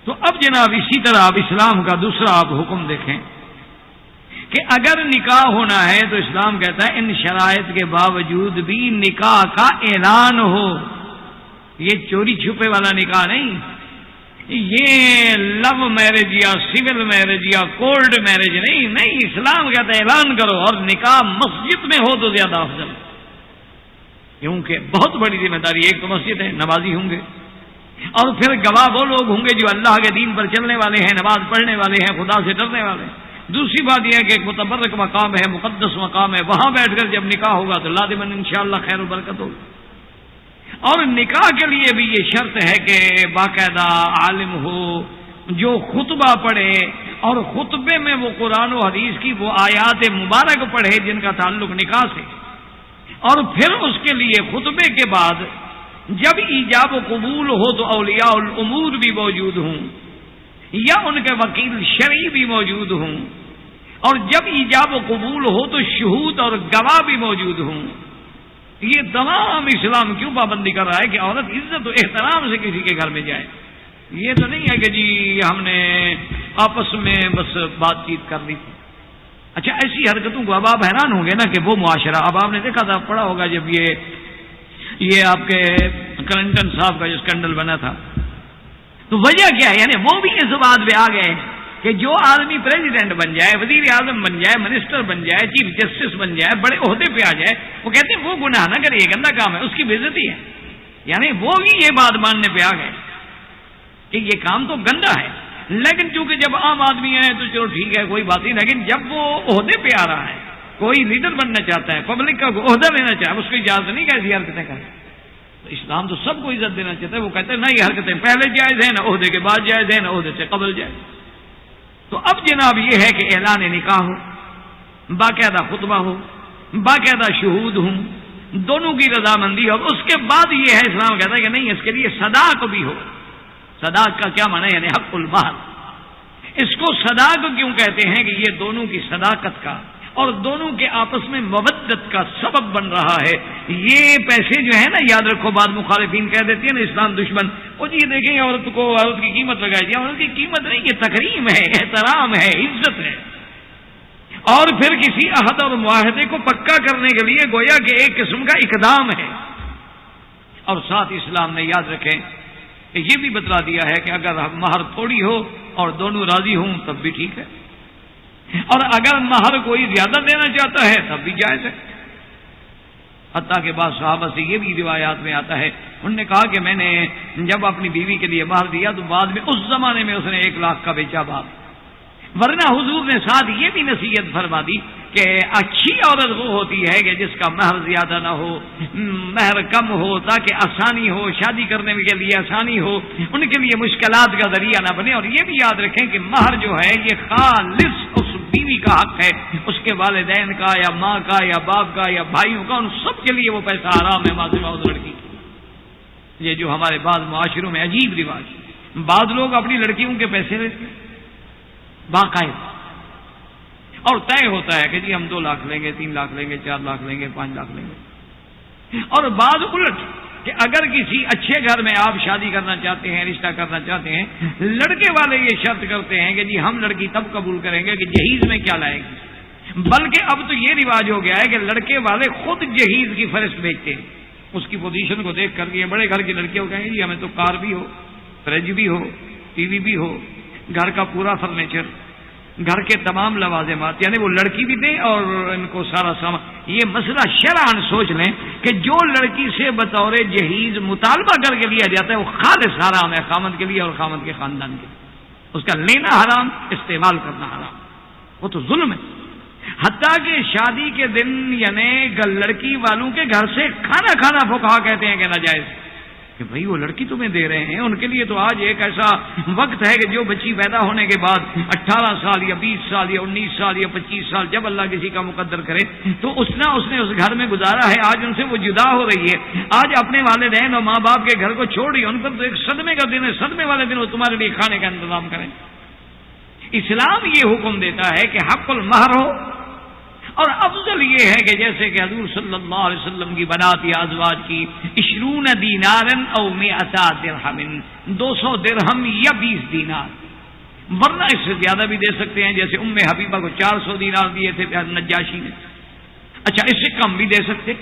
تو اب جناب اسی طرح آپ اسلام کا دوسرا آپ حکم دیکھیں کہ اگر نکاح ہونا ہے تو اسلام کہتا ہے ان شرائط کے باوجود بھی نکاح کا اعلان ہو۔ یہ چوری چھپے والا نکاح نہیں، یہ لو میرج یا سول میرج یا کولڈ میرج نہیں، اسلام کہتا ہے اعلان کرو، اور نکاح مسجد میں ہو تو زیادہ افضل، کیونکہ بہت بڑی ذمہ داری۔ ایک تو مسجد ہے، نمازی ہوں گے، اور پھر گواہ وہ لوگ ہوں گے جو اللہ کے دین پر چلنے والے ہیں، نماز پڑھنے والے ہیں، خدا سے ڈرنے والے ہیں۔ دوسری بات یہ ہے کہ ایک متبرک مقام ہے، مقدس مقام ہے، وہاں بیٹھ کر جب نکاح ہوگا تو لازماً انشاءاللہ خیر و برکت ہوگی۔ اور نکاح کے لیے بھی یہ شرط ہے کہ باقاعدہ عالم ہو جو خطبہ پڑھے، اور خطبے میں وہ قرآن و حدیث کی وہ آیات مبارک پڑھے جن کا تعلق نکاح سے، اور پھر اس کے لیے خطبے کے بعد جب ایجاب و قبول ہو تو اولیاء الامور بھی موجود ہوں یا ان کے وکیل شرعی بھی موجود ہوں، اور جب ایجاب و قبول ہو تو شہود اور گواہ بھی موجود ہوں۔ یہ تمام اسلام کیوں پابندی کر رہا ہے کہ عورت عزت و احترام سے کسی کے گھر میں جائے؟ یہ تو نہیں ہے کہ جی ہم نے آپس میں بس بات چیت کر لی تھی۔ اچھا، ایسی حرکتوں کو اب آپ حیران ہوں گے نا کہ وہ معاشرہ، اب آپ نے دیکھا تھا، پڑھا ہوگا جب یہ آپ کے کلنٹن صاحب کا جو اسکینڈل بنا تھا، تو وجہ کیا ہے؟ یعنی وہ بھی اس بات پہ آ گئے کہ جو آدمی پریزیڈنٹ بن جائے، وزیر اعظم بن جائے، منسٹر بن جائے، چیف جسٹس بن جائے، بڑے عہدے پہ آ جائے، وہ کہتے ہیں وہ گناہ نہ کرے، یہ گندا کام ہے، اس کی بے عزتی ہے۔ یعنی وہ بھی یہ بات ماننے پہ آ گئے کہ یہ کام تو گندا ہے، لیکن چونکہ جب عام آدمی ہے تو چلو ٹھیک ہے، کوئی بات نہیں، لیکن جب وہ عہدے پہ آ رہا ہے، کوئی لیڈر بننا چاہتا ہے، پبلک کا عہدہ لینا چاہتا ہے، اس کو اجازت نہیں کہ ایسی حرکتیں کریں۔ تو اسلام تو سب کو عزت دینا چاہتا ہے، وہ کہتے ہیں نہ یہ حرکتیں پہلے جائز ہیں، نہ عہدے کے بعد جائز ہیں، نہ عہدے سے قبل جائز۔ تو اب جناب یہ ہے کہ اعلان نکاح ہو، باقاعدہ خطبہ ہو، باقاعدہ شہود ہوں، دونوں کی رضامندی، اور اس کے بعد یہ ہے اسلام کہتا ہے کہ نہیں، اس کے لیے صداق بھی ہو۔ صداق کا کیا معنی ہے؟ یعنی حق المال۔ اس کو صداق کیوں کہتے ہیں کہ یہ دونوں کی صداقت کا اور دونوں کے آپس میں مودت کا سبب بن رہا ہے۔ یہ پیسے جو ہے نا، یاد رکھو، بعد مخالفین کہہ دیتی ہیں نا اسلام دشمن، وہ جی دیکھیں عورت کو عورت کی قیمت لگائی دی، عورت کی قیمت نہیں، یہ تکریم ہے، احترام ہے، عزت ہے. اور پھر کسی عہد اور معاہدے کو پکا کرنے کے لیے گویا کہ ایک قسم کا اقدام ہے. اور ساتھ اسلام نے یاد رکھیں کہ یہ بھی بتلا دیا ہے کہ اگر مہر تھوڑی ہو اور دونوں راضی ہوں تب بھی ٹھیک ہے، اور اگر مہر کوئی زیادہ دینا چاہتا ہے تب بھی جائز ہے. حتیٰ کہ بعض صحابہ سے یہ بھی روایات میں آتا ہے، انہوں نے کہا کہ میں نے جب اپنی بیوی کے لیے مہر دیا تو بعد میں اس زمانے میں اس نے 1 لاکھ کا بیچا باپ، ورنہ حضور نے ساتھ یہ بھی نصیحت فرما دی کہ اچھی عورت وہ ہوتی ہے کہ جس کا مہر زیادہ نہ ہو، مہر کم ہو، تاکہ آسانی ہو، شادی کرنے کے لیے آسانی ہو، ان کے لیے مشکلات کا ذریعہ نہ بنے. اور یہ بھی یاد رکھیں کہ مہر جو ہے یہ خالص اس بیوی کا حق ہے، اس کے والدین کا یا ماں کا یا باپ کا یا بھائیوں کا، ان سب کے لیے وہ پیسہ حرام ہے ماں اس لڑکی. یہ جو ہمارے بعض معاشروں میں عجیب رواج، بعض لوگ اپنی لڑکیوں کے پیسے لیتے ہیں باقاعدہ، اور طے ہوتا ہے کہ جی ہم 2 لاکھ لیں گے، 3 لاکھ لیں گے، 4 لاکھ لیں گے، 5 لاکھ لیں گے. اور بعض الٹ کہ اگر کسی اچھے گھر میں آپ شادی کرنا چاہتے ہیں، رشتہ کرنا چاہتے ہیں، لڑکے والے یہ شرط کرتے ہیں کہ جی ہم لڑکی تب قبول کریں گے کہ جہیز میں کیا لائے گی. بلکہ اب تو یہ رواج ہو گیا ہے کہ لڑکے والے خود جہیز کی فہرست بھیجتے ہیں. اس کی پوزیشن کو دیکھ کر یہ بڑے گھر کی لڑکیوں کہیں گے جی ہمیں تو کار بھی ہو، فریج بھی ہو، ٹی وی بھی ہو، گھر کا پورا فرنیچر، گھر کے تمام لوازمات، یعنی وہ لڑکی بھی دیں اور ان کو سارا سامان. یہ مسئلہ شرعاً سوچ لیں کہ جو لڑکی سے بطور جہیز مطالبہ کر کے لیا جاتا ہے وہ خالص حرام ہے خامد کے لیے اور خامد کے خاندان کے لیے. اس کا لینا حرام، استعمال کرنا حرام، وہ تو ظلم ہے. حتیٰ کہ شادی کے دن یعنی لڑکی والوں کے گھر سے کھانا کھانا فقہا کہتے ہیں کہ ناجائز، کہ بھئی وہ لڑکی تمہیں دے رہے ہیں، ان کے لیے تو آج ایک ایسا وقت ہے کہ جو بچی پیدا ہونے کے بعد 18 سال یا 20 سال یا 19 سال یا 25 سال جب اللہ کسی کا مقدر کرے تو اس نے اس گھر میں گزارا ہے، آج ان سے وہ جدا ہو رہی ہے، آج اپنے والدین اور ماں باپ کے گھر کو چھوڑ رہی ہے، ان پر تو ایک صدمے کا دن ہے، صدمے والے دن وہ تمہارے لیے کھانے کا انتظام کریں. اسلام یہ حکم دیتا ہے کہ حق المہر ہو، اور افضل یہ ہے کہ جیسے کہ حضور صلی اللہ علیہ وسلم کی بنات یا ازواج کی 20 دینارا او 100 درہم، 200 درہم یا 20 دینار، ورنہ اس سے زیادہ بھی دے سکتے ہیں، جیسے ام حبیبہ کو 400 دینار دیے تھے نجاشی نے. اچھا اس سے کم بھی دے سکتے،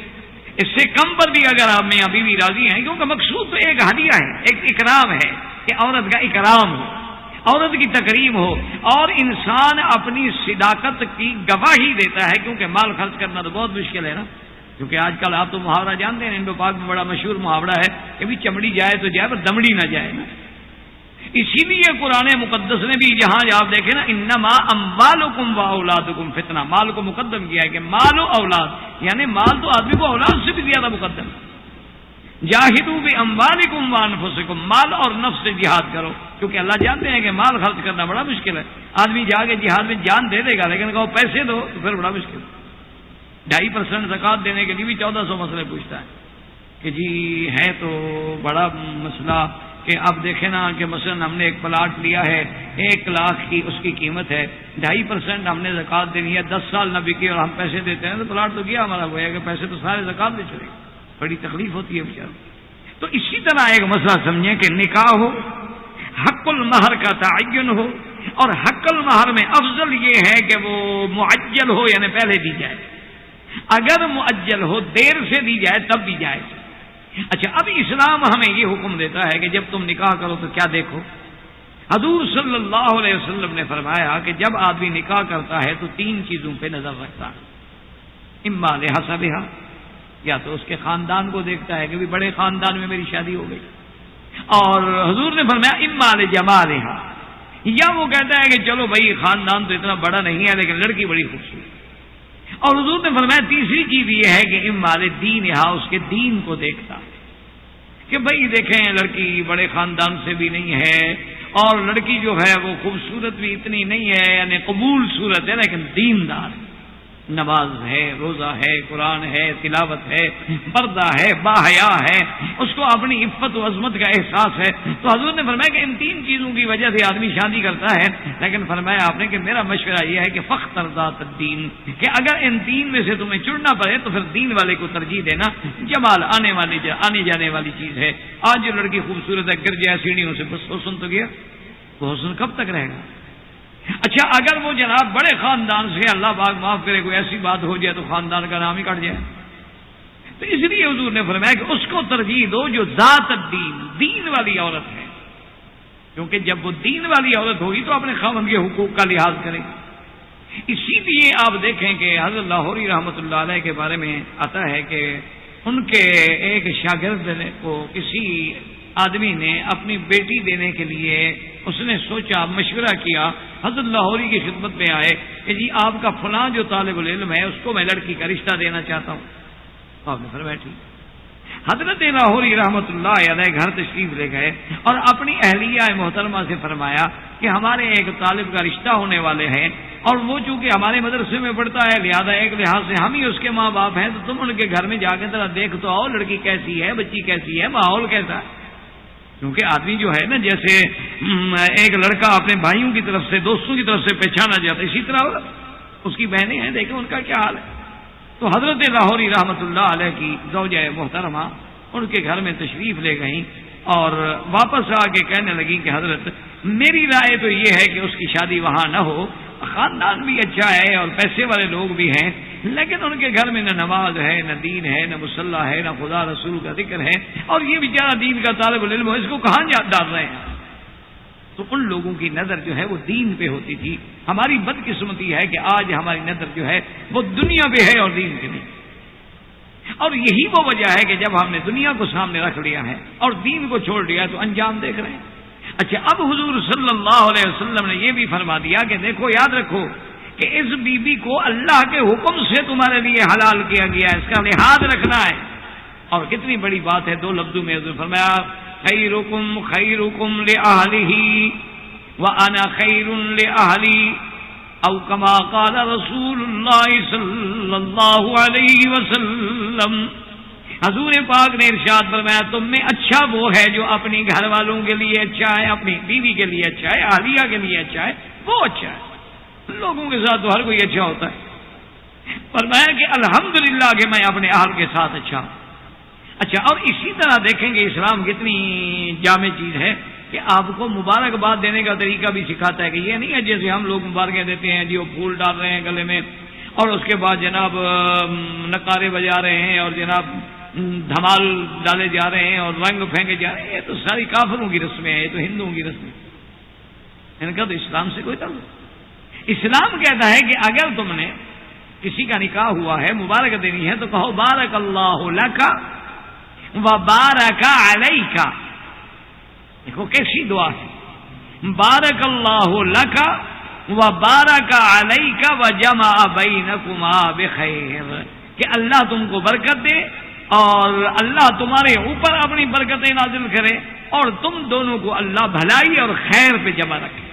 اس سے کم پر بھی اگر آپ میاں بیوی راضی ہیں، کیونکہ مقصود تو ایک ہدیہ ہے، ایک اکرام ہے کہ عورت کا اکرام ہو، عورت کی تکریم ہو، اور انسان اپنی صداقت کی گواہی دیتا ہے، کیونکہ مال خرچ کرنا تو بہت مشکل ہے نا. کیونکہ آج کل آپ تو محاورہ جانتے ہیں، ہندو پاک میں بڑا مشہور محاورہ ہے کہ بھی چمڑی جائے تو جائے پر دمڑی نہ جائے نا. اسی لیے قرآن مقدس نے بھی جہاں آپ دیکھیں نا انما اموالکم و اولادکم فتنہ، مال کو مقدم کیا ہے کہ مال و اولاد، یعنی مال تو آدمی کو اولاد سے بھی زیادہ مقدم ہے. جاہدوا باموالکم وانفسکم، مال اور نفس سے جہاد کرو، کیونکہ اللہ جانتے ہیں کہ مال خرچ کرنا بڑا مشکل ہے. آدمی جا کے جہاد میں جان دے دے گا لیکن کہو پیسے دو تو پھر بڑا مشکل. 2.5% زکوٰۃ دینے کے لیے بھی 1400 مسئلے پوچھتا ہے کہ جی ہے تو بڑا مسئلہ کہ اب دیکھیں نا کہ مثلا ہم نے ایک پلاٹ لیا ہے 1 لاکھ کی اس کی قیمت ہے، 2.5% ہم نے زکوٰۃ دینی ہے، 10 سال نہ بکی اور ہم پیسے دیتے ہیں تو پلاٹ تو گیا ہمارا، وہ ہے کہ پیسے تو سارے زکوٰۃ میں چلے گا. بڑی تکلیف ہوتی ہے بیچارے. تو اسی طرح ایک مسئلہ سمجھیں کہ نکاح ہو، حق المہر کا تعین ہو، اور حق المہر میں افضل یہ ہے کہ وہ معجل ہو، یعنی پہلے دی جائے. اگر معجل ہو، دیر سے دی جائے تب بھی جائے. اچھا اب اسلام ہمیں یہ حکم دیتا ہے کہ جب تم نکاح کرو تو کیا دیکھو. حضور صلی اللہ علیہ وسلم نے فرمایا کہ جب آدمی نکاح کرتا ہے تو 3 چیزوں پہ نظر رکھتا ہے. اما لحسبھا، یا تو اس کے خاندان کو دیکھتا ہے کہ بھی بڑے خاندان میں میری شادی ہو گئی، اور حضور نے فرمایا اما لجمالھا، یا وہ کہتا ہے کہ چلو بھائی خاندان تو اتنا بڑا نہیں ہے لیکن لڑکی بڑی خوبصورت. اور حضور نے فرمایا تیسری چیز یہ ہے کہ اما لدینھا، اس کے دین کو دیکھتا کہ بھائی دیکھیں لڑکی بڑے خاندان سے بھی نہیں ہے اور لڑکی جو ہے وہ خوبصورت بھی اتنی نہیں ہے، یعنی قبول صورت ہے لیکن دیندار ہے. نماز ہے، روزہ ہے، قرآن ہے، تلاوت ہے، پردہ ہے، باحیا ہے، اس کو اپنی عفت و عظمت کا احساس ہے. تو حضور نے فرمایا کہ ان 3 چیزوں کی وجہ سے آدمی شادی کرتا ہے. لیکن فرمایا آپ نے کہ میرا مشورہ یہ ہے کہ فاختر ذات الدین، کہ اگر ان 3 میں سے تمہیں چننا پڑے تو پھر دین والے کو ترجیح دینا. جمال آنے جانے والی چیز ہے. آج جو لڑکی خوبصورت ہے، گر جائے سیڑھیوں سے، بس حسن تو گیا. وہ حسن کب تک رہے گا؟ اچھا اگر وہ جناب بڑے خاندان سے، اللہ پاک معاف کرے، کوئی ایسی بات ہو جائے تو خاندان کا نام ہی کٹ جائے. تو اس لیے حضور نے فرمایا کہ اس کو ترجیح دو جو ذات الدین، دین والی عورت ہے. کیونکہ جب وہ دین والی عورت ہوگی تو اپنے خاوند کے حقوق کا لحاظ کرے گی. اسی لیے آپ دیکھیں کہ حضرت لاہوری رحمۃ اللہ علیہ کے بارے میں آتا ہے کہ ان کے ایک شاگرد کو کسی آدمی نے اپنی بیٹی دینے کے لیے اس نے سوچا، مشورہ کیا، حضرت لاہوری کی خدمت میں آئے کہ جی آپ کا فلاں جو طالب العلم ہے اس کو میں لڑکی کا رشتہ دینا چاہتا ہوں. آپ نے فرمایا ٹھیک. حضرت لاہوری رحمۃ اللہ علیہ گھر تشریف لے گئے اور اپنی اہلیہ محترمہ سے فرمایا کہ ہمارے ایک طالب کا رشتہ ہونے والے ہیں، اور وہ چونکہ ہمارے مدرسے میں پڑھتا ہے، لہذا ایک لحاظ سے ہم ہی اس کے ماں باپ ہیں، تو تم ان کے گھر میں جا کے ذرا دیکھ تو آؤ، لڑکی کیسی ہے، بچی کیسی ہے، ماحول کیسا ہے. کیونکہ آدمی جو ہے نا، جیسے ایک لڑکا اپنے بھائیوں کی طرف سے، دوستوں کی طرف سے پہچانا جاتا ہے، اسی طرح اس کی بہنیں ہیں، دیکھیں ان کا کیا حال ہے. تو حضرت لاہوری رحمۃ اللہ علیہ کی زوجہ محترمہ ان کے گھر میں تشریف لے گئیں اور واپس آ کے کہنے لگی کہ حضرت میری رائے تو یہ ہے کہ اس کی شادی وہاں نہ ہو، خاندان بھی اچھا ہے اور پیسے والے لوگ بھی ہیں، لیکن ان کے گھر میں نہ نماز ہے، نہ دین ہے، نہ مصلی ہے، نہ خدا رسول کا ذکر ہے، اور یہ بیچارہ دین کا طالب العلم ہے، اس کو کہاں ڈال رہے ہیں. تو ان لوگوں کی نظر جو ہے وہ دین پہ ہوتی تھی. ہماری بدقسمتی ہے کہ آج ہماری نظر جو ہے وہ دنیا پہ ہے اور دین پہ نہیں. اور یہی وہ وجہ ہے کہ جب ہم نے دنیا کو سامنے رکھ لیا ہے اور دین کو چھوڑ دیا تو انجام دیکھ رہے ہیں. اچھا اب حضور صلی اللہ علیہ وسلم نے یہ بھی فرما دیا کہ دیکھو یاد رکھو کہ اس بی بی کو اللہ کے حکم سے تمہارے لیے حلال کیا گیا ہے، اس کا لحاظ رکھنا ہے. اور کتنی بڑی بات ہے، 2 لفظوں میں حضور فرمایا خیرکم خیرکم لأہلہ وأنا خیر لأہلی، او کما قال رسول اللہ صلی اللہ علیہ وسلم. حضور پاک نے ارشاد فرمایا تم میں اچھا وہ ہے جو اپنی گھر والوں کے لیے اچھا ہے، اپنی بیوی کے لیے اچھا ہے، اہلیہ کے لیے اچھا ہے، وہ اچھا ہے. لوگوں کے ساتھ تو ہر کوئی اچھا ہوتا ہے. فرمایا کہ الحمدللہ کہ میں اپنے اہل کے ساتھ اچھا ہوں. اچھا اور اسی طرح دیکھیں گے اسلام کتنی جامع چیز ہے کہ آپ کو مبارکباد دینے کا طریقہ بھی سکھاتا ہے کہ یہ نہیں ہے جیسے ہم لوگ مبارکیں دیتے ہیں جی وہ پھول ڈال رہے ہیں گلے میں اور اس کے بعد جناب نقارے بجا رہے ہیں اور جناب دھمال ڈالے جا رہے ہیں اور رنگ پھینکے جا رہے ہیں. یہ تو ساری کافروں کی رسمیں ہیں، یہ تو ہندوؤں کی رسمیں. ان کا تو اسلام سے کوئی تعلق. اسلام کہتا ہے کہ اگر تم نے کسی کا نکاح ہوا ہے، مبارک دینی ہے، تو کہو بارک اللہ لک وبارک علیک. دیکھو کیسی دعا ہے، بارک اللہ لک وبارک علیک وجمع بینکما بخیر، کہ اللہ تم کو برکت دے اور اللہ تمہارے اوپر اپنی برکتیں نازل کرے اور تم دونوں کو اللہ بھلائی اور خیر پہ جمع رکھے.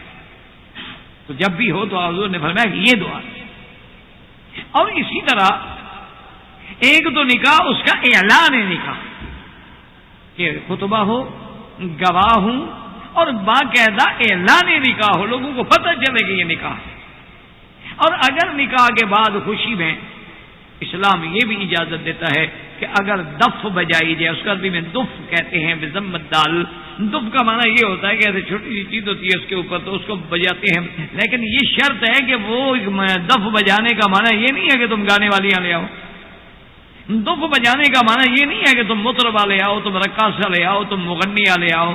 تو جب بھی ہو تو حضور نے فرمایا کہ یہ دعا. اور اسی طرح ایک تو نکاح اس کا اعلان ہے، نکاح کہ خطبہ ہو، گواہ ہوں اور باقاعدہ اعلان نکاح ہو، لوگوں کو پتہ چلے کہ یہ نکاح ہے. اور اگر نکاح کے بعد خوشی میں اسلام یہ بھی اجازت دیتا ہے کہ اگر دف بجائی جائے، اس کا عربی میں دف کہتے ہیں بضم الدال. دف کا معنی یہ ہوتا ہے کہ ایسے چھوٹی سی چیز ہوتی ہے اس کے اوپر تو اس کو بجاتے ہیں، لیکن یہ شرط ہے کہ وہ دف بجانے کا معنی یہ نہیں ہے کہ تم گانے والیاں لے آؤ. دف بجانے کا معنی یہ نہیں ہے کہ تم مطربہ لے آؤ، تم رقاصہ لے آؤ، تم مغنیہ لے آؤ،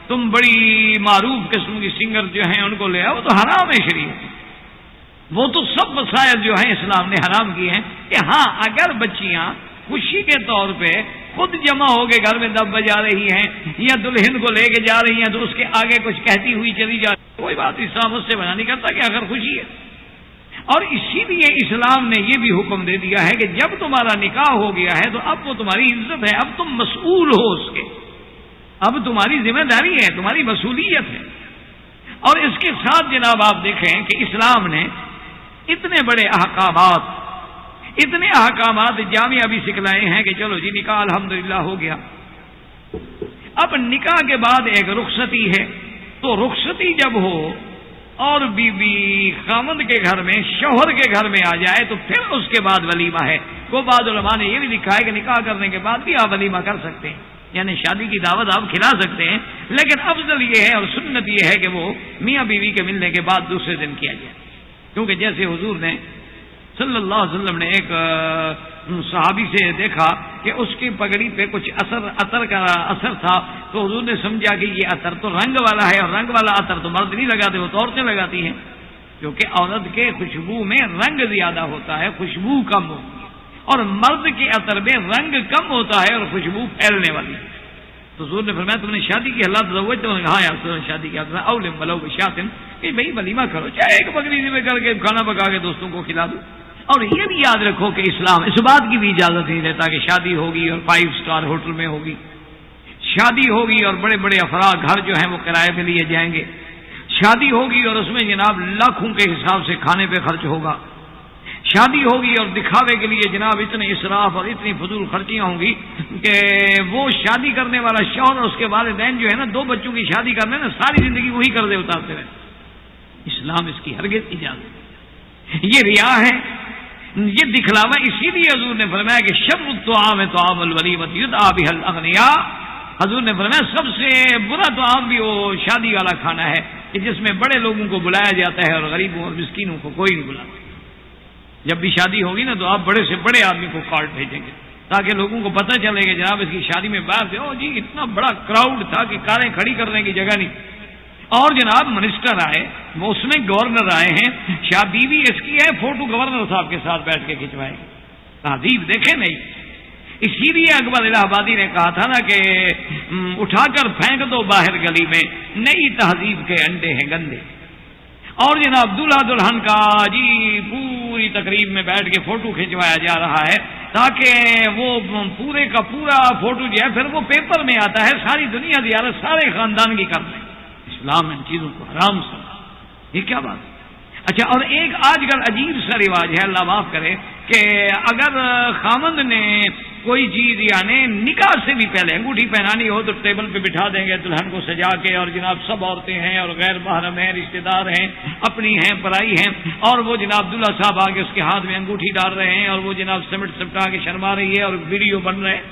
تم بڑی معروف قسم کی سنگر جو ہیں ان کو لے آؤ. تو حرام ہے شریعت. وہ تو سب وسائل جو ہیں اسلام نے حرام کی ہیں کہ ہاں اگر بچیاں خوشی کے طور پہ خود جمع ہو کے گھر میں دف بجا رہی ہیں یا دلہن کو لے کے جا رہی ہیں تو اس کے آگے کچھ کہتی ہوئی چلی جا رہی ہے، کوئی بات اسلام اس سے منع نہیں کرتا کہ اگر خوشی ہے. اور اسی لیے اسلام نے یہ بھی حکم دے دیا ہے کہ جب تمہارا نکاح ہو گیا ہے تو اب وہ تمہاری عزت ہے، اب تم مسئول ہو اس کے، اب تمہاری ذمہ داری ہے، تمہاری مسئولیت ہے. اور اس کے ساتھ جناب آپ دیکھیں کہ اسلام نے اتنے بڑے احکامات اتنے احکامات جامعہ بھی سکھلائے ہیں کہ چلو جی نکاح الحمدللہ ہو گیا. اب نکاح کے بعد ایک رخصتی ہے. تو رخصتی جب ہو اور بیوی خامند کے گھر میں شوہر کے گھر میں آ جائے تو پھر اس کے بعد ولیمہ ہے. وہ بعض علماء نے یہ بھی لکھا ہے کہ نکاح کرنے کے بعد بھی آپ ولیمہ کر سکتے ہیں, یعنی شادی کی دعوت آپ کھلا سکتے ہیں, لیکن افضل یہ ہے اور سنت یہ ہے کہ وہ میاں بیوی کے ملنے کے بعد دوسرے دن کیا جائے. کیونکہ جیسے حضور نے صلی اللہ علیہ وسلم نے ایک صحابی سے دیکھا کہ اس کی پگڑی پہ کچھ عطر کا اثر تھا, تو حضور نے سمجھا کہ یہ عطر تو رنگ والا ہے, اور رنگ والا عطر تو مرد نہیں لگاتے, وہ تو عورتیں لگاتی ہیں, کیونکہ عورت کے خوشبو میں رنگ زیادہ ہوتا ہے, خوشبو کم ہوتی ہے, اور مرد کے عطر میں رنگ کم ہوتا ہے اور خوشبو پھیلنے والی. تو حضور نے فرمایا تم نے شادی کی حالات زوج, تو ہاں یار تم نے شادی کیا, اولم ولو بشاتن, کہ بھائی ولیمہ کرو, چاہے ایک بکری میں کر کے کھانا پکا کے دوستوں کو کھلا دو. اور یہ بھی یاد رکھو کہ اسلام اس بات کی بھی اجازت نہیں دیتا کہ شادی ہوگی اور 5 اسٹار ہوٹل میں ہوگی, شادی ہوگی اور بڑے بڑے افراد گھر جو ہیں وہ کرائے پہ لیے جائیں گے, شادی ہوگی اور اس میں جناب لاکھوں کے حساب سے کھانے پہ خرچ ہوگا, شادی ہوگی اور دکھاوے کے لیے جناب اتنے اسراف اور اتنی فضول خرچیاں ہوں گی کہ وہ شادی کرنے والا شوہر اور اس کے والدین جو ہے نا 2 بچوں کی شادی کرنے نا ساری زندگی وہی قرضے اتارتے رہے. اسلام اس کی ہرگز اجازت, یہ ریا ہے, یہ دکھلاوا. اسی لیے حضور نے فرمایا کہ شر الطعام طعام الولیمۃ یدعى بها الاغنیاء. حضور نے فرمایا سب سے برا طعام بھی وہ شادی والا کھانا ہے کہ جس میں بڑے لوگوں کو بلایا جاتا ہے اور غریبوں اور مسکینوں کو کوئی نہیں بلاتا. جب بھی شادی ہوگی نا تو آپ بڑے سے بڑے آدمی کو کارڈ بھیجیں گے تاکہ لوگوں کو پتہ چلے کہ جناب اس کی شادی میں باہر سے او جی اتنا بڑا کراؤڈ تھا کہ کاریں کھڑی کرنے کی جگہ نہیں, اور جناب منسٹر آئے, وہ اس میں گورنر آئے ہیں, بیوی اس کی ہے, فوٹو گورنر صاحب کے ساتھ بیٹھ کے کھنچوائے گی. تہذیب دیکھیں نہیں. اسی لیے اکبر الہ آبادی نے کہا تھا نا کہ اٹھا کر پھینک دو باہر گلی میں, نئی تہذیب کے انڈے ہیں گندے. اور جناب دلہا دلہن کا جی پوری تقریب میں بیٹھ کے فوٹو کھنچوایا جا رہا ہے تاکہ وہ پورے کا پورا فوٹو جو ہے پھر وہ پیپر میں آتا ہے, ساری دنیا زیارت سارے خاندان کی کر دیں. اسلام ان چیزوں کو حرام سمجھا. یہ کیا بات ہے؟ اچھا, اور ایک آج کل عجیب سا رواج ہے, اللہ معاف کرے, کہ اگر خامند نے کوئی چیز یعنی نکاح سے بھی پہلے انگوٹھی پہنانی ہو تو ٹیبل پہ بٹھا دیں گے دلہن کو سجا کے, اور جناب سب عورتیں ہیں اور غیر محرم ہیں, رشتہ دار ہیں, اپنی ہیں پرائی ہیں, اور وہ جناب دلہا صاحب آگے اس کے ہاتھ میں انگوٹھی ڈال رہے ہیں اور وہ جناب سمٹ سپٹا کے شرما رہی ہے اور ویڈیو بن رہے ہیں.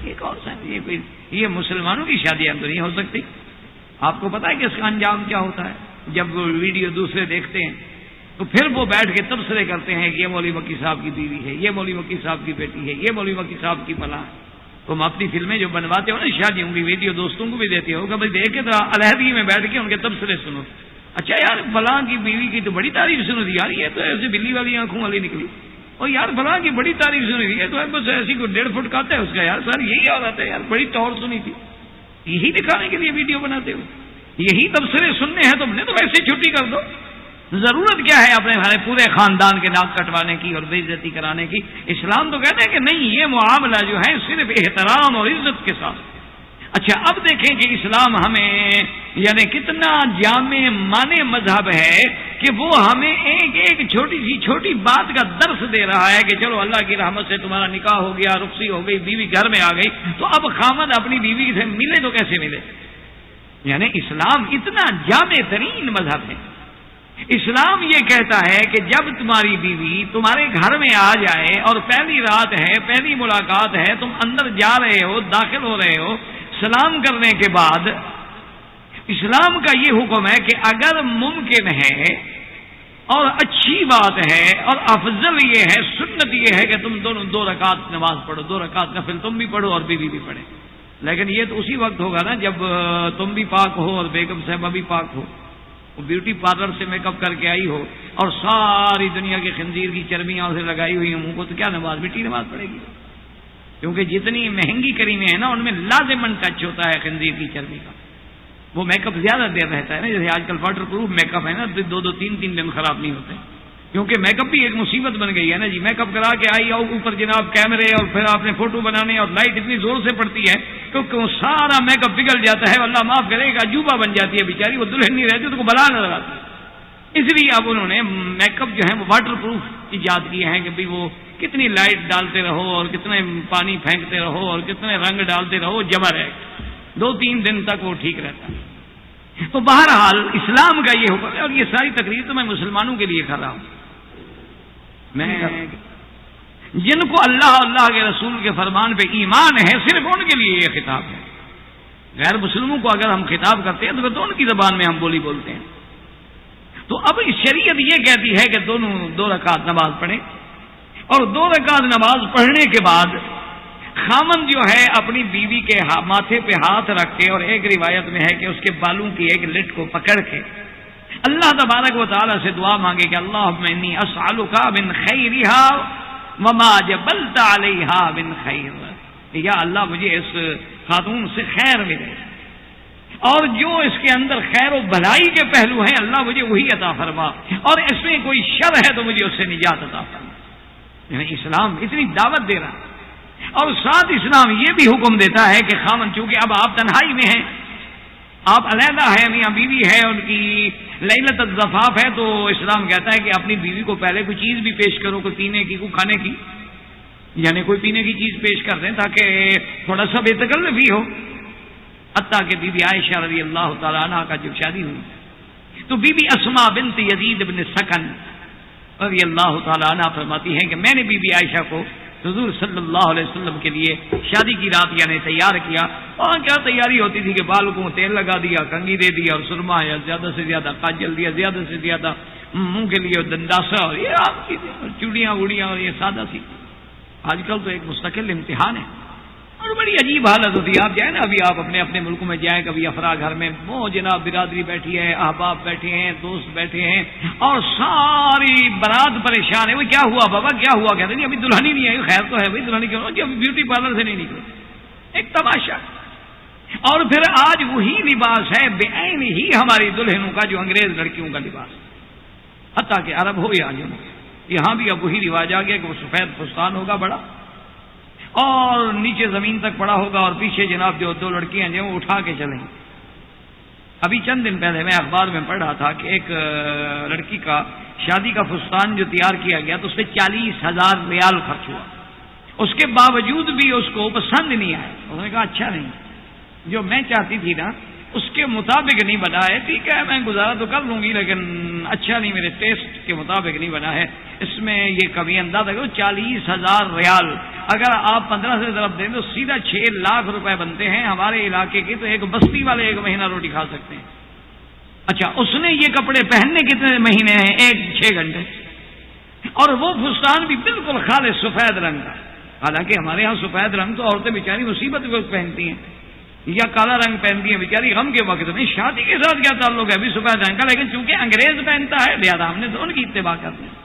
یہ کون سا ہے؟ یہ مسلمانوں کی شادیاں تو نہیں ہو سکتی. آپ کو پتا ہے کہ اس کا انجام کیا ہوتا ہے؟ جب وہ ویڈیو دوسرے دیکھتے ہیں تو پھر وہ بیٹھ کے تبصرے کرتے ہیں کہ یہ مولوی مکی صاحب کی بیوی ہے, یہ مولوی مکی صاحب کی بیٹی ہے, یہ مولوی مکی صاحب کی فلاں. تم اپنی فلمیں جو بنواتے ہو نا شادیوں کی ویڈیو دوستوں کو بھی دیتے ہو کہ بھائی دیکھ کے ذرا علیحدگی میں بیٹھ کے ان کے تبصرے سنو. اچھا یار فلاں کی بیوی کی تو بڑی تعریف سنو دی یار, یہ تو ایسے بلی والی آنکھوں والی نکلی, اور یار فلاں کی بڑی تعریف سنی دی, تو بس ایسی کو 1.5 فٹ کاتا ہے اس کا, یار سر یہی عورت ہے یار, بڑی ٹور سنی تھی. یہی دکھانے کے لیے ویڈیو بناتے ہو, یہی تبصرے سننے ہیں تم نے, تو ویسے چھٹی کر دو. ضرورت کیا ہے اپنے پورے خاندان کے ناک کٹوانے کی اور بے عزتی کرانے کی؟ اسلام تو کہتے ہیں کہ نہیں, یہ معاملہ جو ہے صرف احترام اور عزت کے ساتھ. اچھا, اب دیکھیں کہ اسلام ہمیں یعنی کتنا جامع مانے مذہب ہے کہ وہ ہمیں ایک ایک چھوٹی سی چھوٹی بات کا درس دے رہا ہے کہ چلو اللہ کی رحمت سے تمہارا نکاح ہو گیا, رخصتی ہو گئی, بیوی گھر میں آ گئی, تو اب خامد اپنی بیوی سے ملے تو کیسے ملے؟ یعنی اسلام اتنا جامع ترین مذہب ہے. اسلام یہ کہتا ہے کہ جب تمہاری بیوی تمہارے گھر میں آ جائے اور پہلی رات ہے, پہلی ملاقات ہے, تم اندر جا رہے ہو, داخل ہو رہے ہو, سلام کرنے کے بعد اسلام کا یہ حکم ہے کہ اگر ممکن ہے اور اچھی بات ہے اور افضل یہ ہے, سنت یہ ہے کہ تم دونوں 2 رکعت نماز پڑھو, 2 رکعت نفل تم بھی پڑھو اور بیوی بھی پڑھے. لیکن یہ تو اسی وقت ہوگا نا جب تم بھی پاک ہو اور بیگم صاحبہ بھی پاک ہو, وہ بیوٹی پارلر سے میک اپ کر کے آئی ہو اور ساری دنیا کی خنزیر کی چربیاں اسے لگائی ہوئی ہیں منہ کو, تو کیا نماز مٹی نماز پڑے گی؟ کیونکہ جتنی مہنگی کریمیں ہیں نا ان میں لازماً ٹچ ہوتا ہے خنزیر کی چربی کا. وہ میک اپ زیادہ دیر رہتا ہے نا, جیسے آج کل واٹر پروف میک اپ ہے نا, 2-3 دن خراب نہیں ہوتے, کیونکہ میک اپ بھی ایک مصیبت بن گئی ہے نا جی. میک اپ کرا کے آئی اور اوپر جناب کیمرے اور پھر آپ نے فوٹو بنانے اور لائٹ اتنی زور سے پڑتی ہے کیونکہ وہ سارا میک اپ پگھل جاتا ہے, اللہ معاف کرے, ایک عجوبہ بن جاتی ہے بیچاری, وہ دلہن نہیں رہتی تو کو بلا نظر آتی ہے. اس لیے اب انہوں نے میک اپ جو ہے وہ واٹر پروف ایجاد کیے ہیں کہ وہ کتنی لائٹ ڈالتے رہو اور کتنے پانی پھینکتے رہو اور کتنے رنگ ڈالتے رہو جمع رہے، 2-3 دن تک وہ ٹھیک رہتا ہے۔ تو بہرحال اسلام کا یہ حکم ہے، اور یہ ساری تقریر تو میں مسلمانوں کے لیے کر رہا ہوں، میں جن کو اللہ کے رسول کے فرمان پہ ایمان ہے صرف ان کے لیے یہ خطاب ہے۔ غیر مسلموں کو اگر ہم خطاب کرتے ہیں تو پھر تو ان کی زبان میں ہم بولی بولتے ہیں۔ تو اب شریعت یہ کہتی ہے کہ 2 رکعت نماز پڑھیں، اور 2 رکعت نماز پڑھنے کے بعد خامند جو ہے اپنی بیوی کے ماتھے پہ ہاتھ رکھ کے، اور ایک روایت میں ہے کہ اس کے بالوں کی ایک لٹ کو پکڑ کے اللہ تبارک و تعالی سے دعا مانگے کہ اللہم انی اسألک من خیرہا وما جبلت علیہا من خیر، یا اللہ مجھے اس خاتون سے خیر ملے، اور جو اس کے اندر خیر و بھلائی کے پہلو ہیں اللہ مجھے وہی عطا فرما، اور اس میں کوئی شر ہے تو مجھے اس سے نجات عطا فرما۔ یعنی اسلام اتنی دعوت دے رہا ہے، اور ساتھ اسلام یہ بھی حکم دیتا ہے کہ خامن چونکہ اب آپ تنہائی میں ہیں، آپ علیحدہ ہیں، میاں بیوی ہے، ان کی لیلۃ الزفاف ہے، تو اسلام کہتا ہے کہ اپنی بیوی کو پہلے کوئی چیز بھی پیش کرو، کوئی پینے کی، کوئی کھانے کی، یعنی کوئی پینے کی چیز پیش کر دیں تاکہ تھوڑا سا بے تکلفی ہو۔ حتیٰ کہ بی بی عائشہ رضی اللہ تعالیٰ عنہ کا جب شادی ہوئی تو بی بی اسماء بنت یزید بن سکن رضی اللہ تعالیٰ عنہ فرماتی ہیں کہ میں نے بی بی عائشہ کو حضور صلی اللہ علیہ وسلم کے لیے شادی کی رات یعنی تیار کیا، اور کیا تیاری ہوتی تھی کہ بالوں کو تیل لگا دیا، کنگھی دے دیا، اور سرما یا زیادہ سے زیادہ کاجل دیا، زیادہ سے زیادہ منہ کے لیے دنداسا، اور یہ آپ کی چوڑیاں ووڑیاں، اور یہ سادہ سی۔ آج کل تو ایک مستقل امتحان ہے، اور بڑی عجیب حالت ہوتی ہے۔ آپ جائیں نا، ابھی آپ اپنے اپنے ملکوں میں جائیں، کبھی افرا گھر میں وہ جناب برادری بیٹھی ہے، احباب بیٹھے ہیں، دوست بیٹھے ہیں، اور ساری برات پریشان ہے۔ وہ کیا ہوا بابا، کیا ہوا؟ کہتے نہیں ابھی دلہن ہی نہیں آئی۔ خیر تو ہے بھائی، دلہن کیوں کہ ابھی بیوٹی پارلر سے نہیں نکلے، ایک تماشا۔ اور پھر آج وہی لباس ہے بے عین ہی ہماری دلہنوں کا جو انگریز لڑکیوں کا لباس، حتیٰ کہ عرب ہو یا عجم، یہاں بھی اب وہی رواج آ گیا کہ وہ سفید فستان ہوگا بڑا، اور نیچے زمین تک پڑا ہوگا، اور پیچھے جناب جو 2 لڑکیاں جو اٹھا کے چلیں۔ ابھی چند دن پہلے میں اخبار میں پڑھ رہا تھا کہ ایک لڑکی کا شادی کا فستان جو تیار کیا گیا تو اس پہ 40,000 ریال خرچ ہوا، اس کے باوجود بھی اس کو پسند نہیں آیا۔ انہوں نے کہا اچھا نہیں، جو میں چاہتی تھی نا اس کے مطابق نہیں بنا ہے، ٹھیک ہے میں گزارا تو کر لوں گی لیکن اچھا نہیں، میرے ٹیسٹ کے مطابق نہیں بنا ہے، اس میں یہ کمی اندازہ کرو 40,000 ریال اگر آپ 15 سے ضرب دیں تو سیدھا 6 لاکھ روپے بنتے ہیں ہمارے علاقے کے، تو ایک بستی والے 1 مہینہ روٹی کھا سکتے ہیں۔ اچھا اس نے یہ کپڑے پہننے کتنے مہینے ہیں؟ 6 گھنٹے، اور وہ فستان بھی بالکل خالص سفید رنگ کا، حالانکہ ہمارے ہاں سفید رنگ تو عورتیں بیچاری مصیبت کے وقت پہنتی ہیں، یا کالا رنگ پہنتی ہیں بیچاری غم کے وقت میں۔ شادی کے ساتھ کیا تعلق ہے ابھی سفید رنگ کا؟ لیکن چونکہ انگریز پہنتا ہے لہذا ہم نے تو ان کی اتباع کرتے ہیں،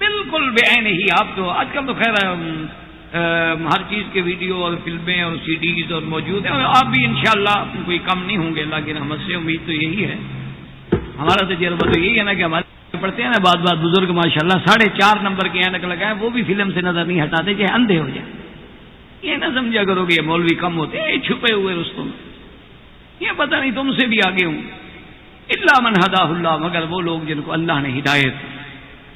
بالکل بے عین ہی۔ آپ تو آج کل تو خیر ہر چیز کے ویڈیو اور فلمیں اور CDs اور موجود ہیں، اور آپ بھی انشاءاللہ کوئی کم نہیں ہوں گے اللہ کی رحمت سے، امید تو یہی ہے۔ ہمارا تجربہ تو یہی ہے نا کہ ہمارے پڑھتے ہیں نا بات بزرگ ماشاءاللہ 4.5 نمبر کے اینک لگائے، وہ بھی فلم سے نظر نہیں ہٹاتے چاہے اندھے ہو جائیں۔ یہ نہ سمجھا کرو کہ یہ مولوی کم ہوتے ہیں، یہ چھپے ہوئے رستم، یہ پتہ نہیں تم سے بھی آگے ہوں۔ الا من ہداہ اللہ، مگر وہ لوگ جن کو اللہ نے ہدایت،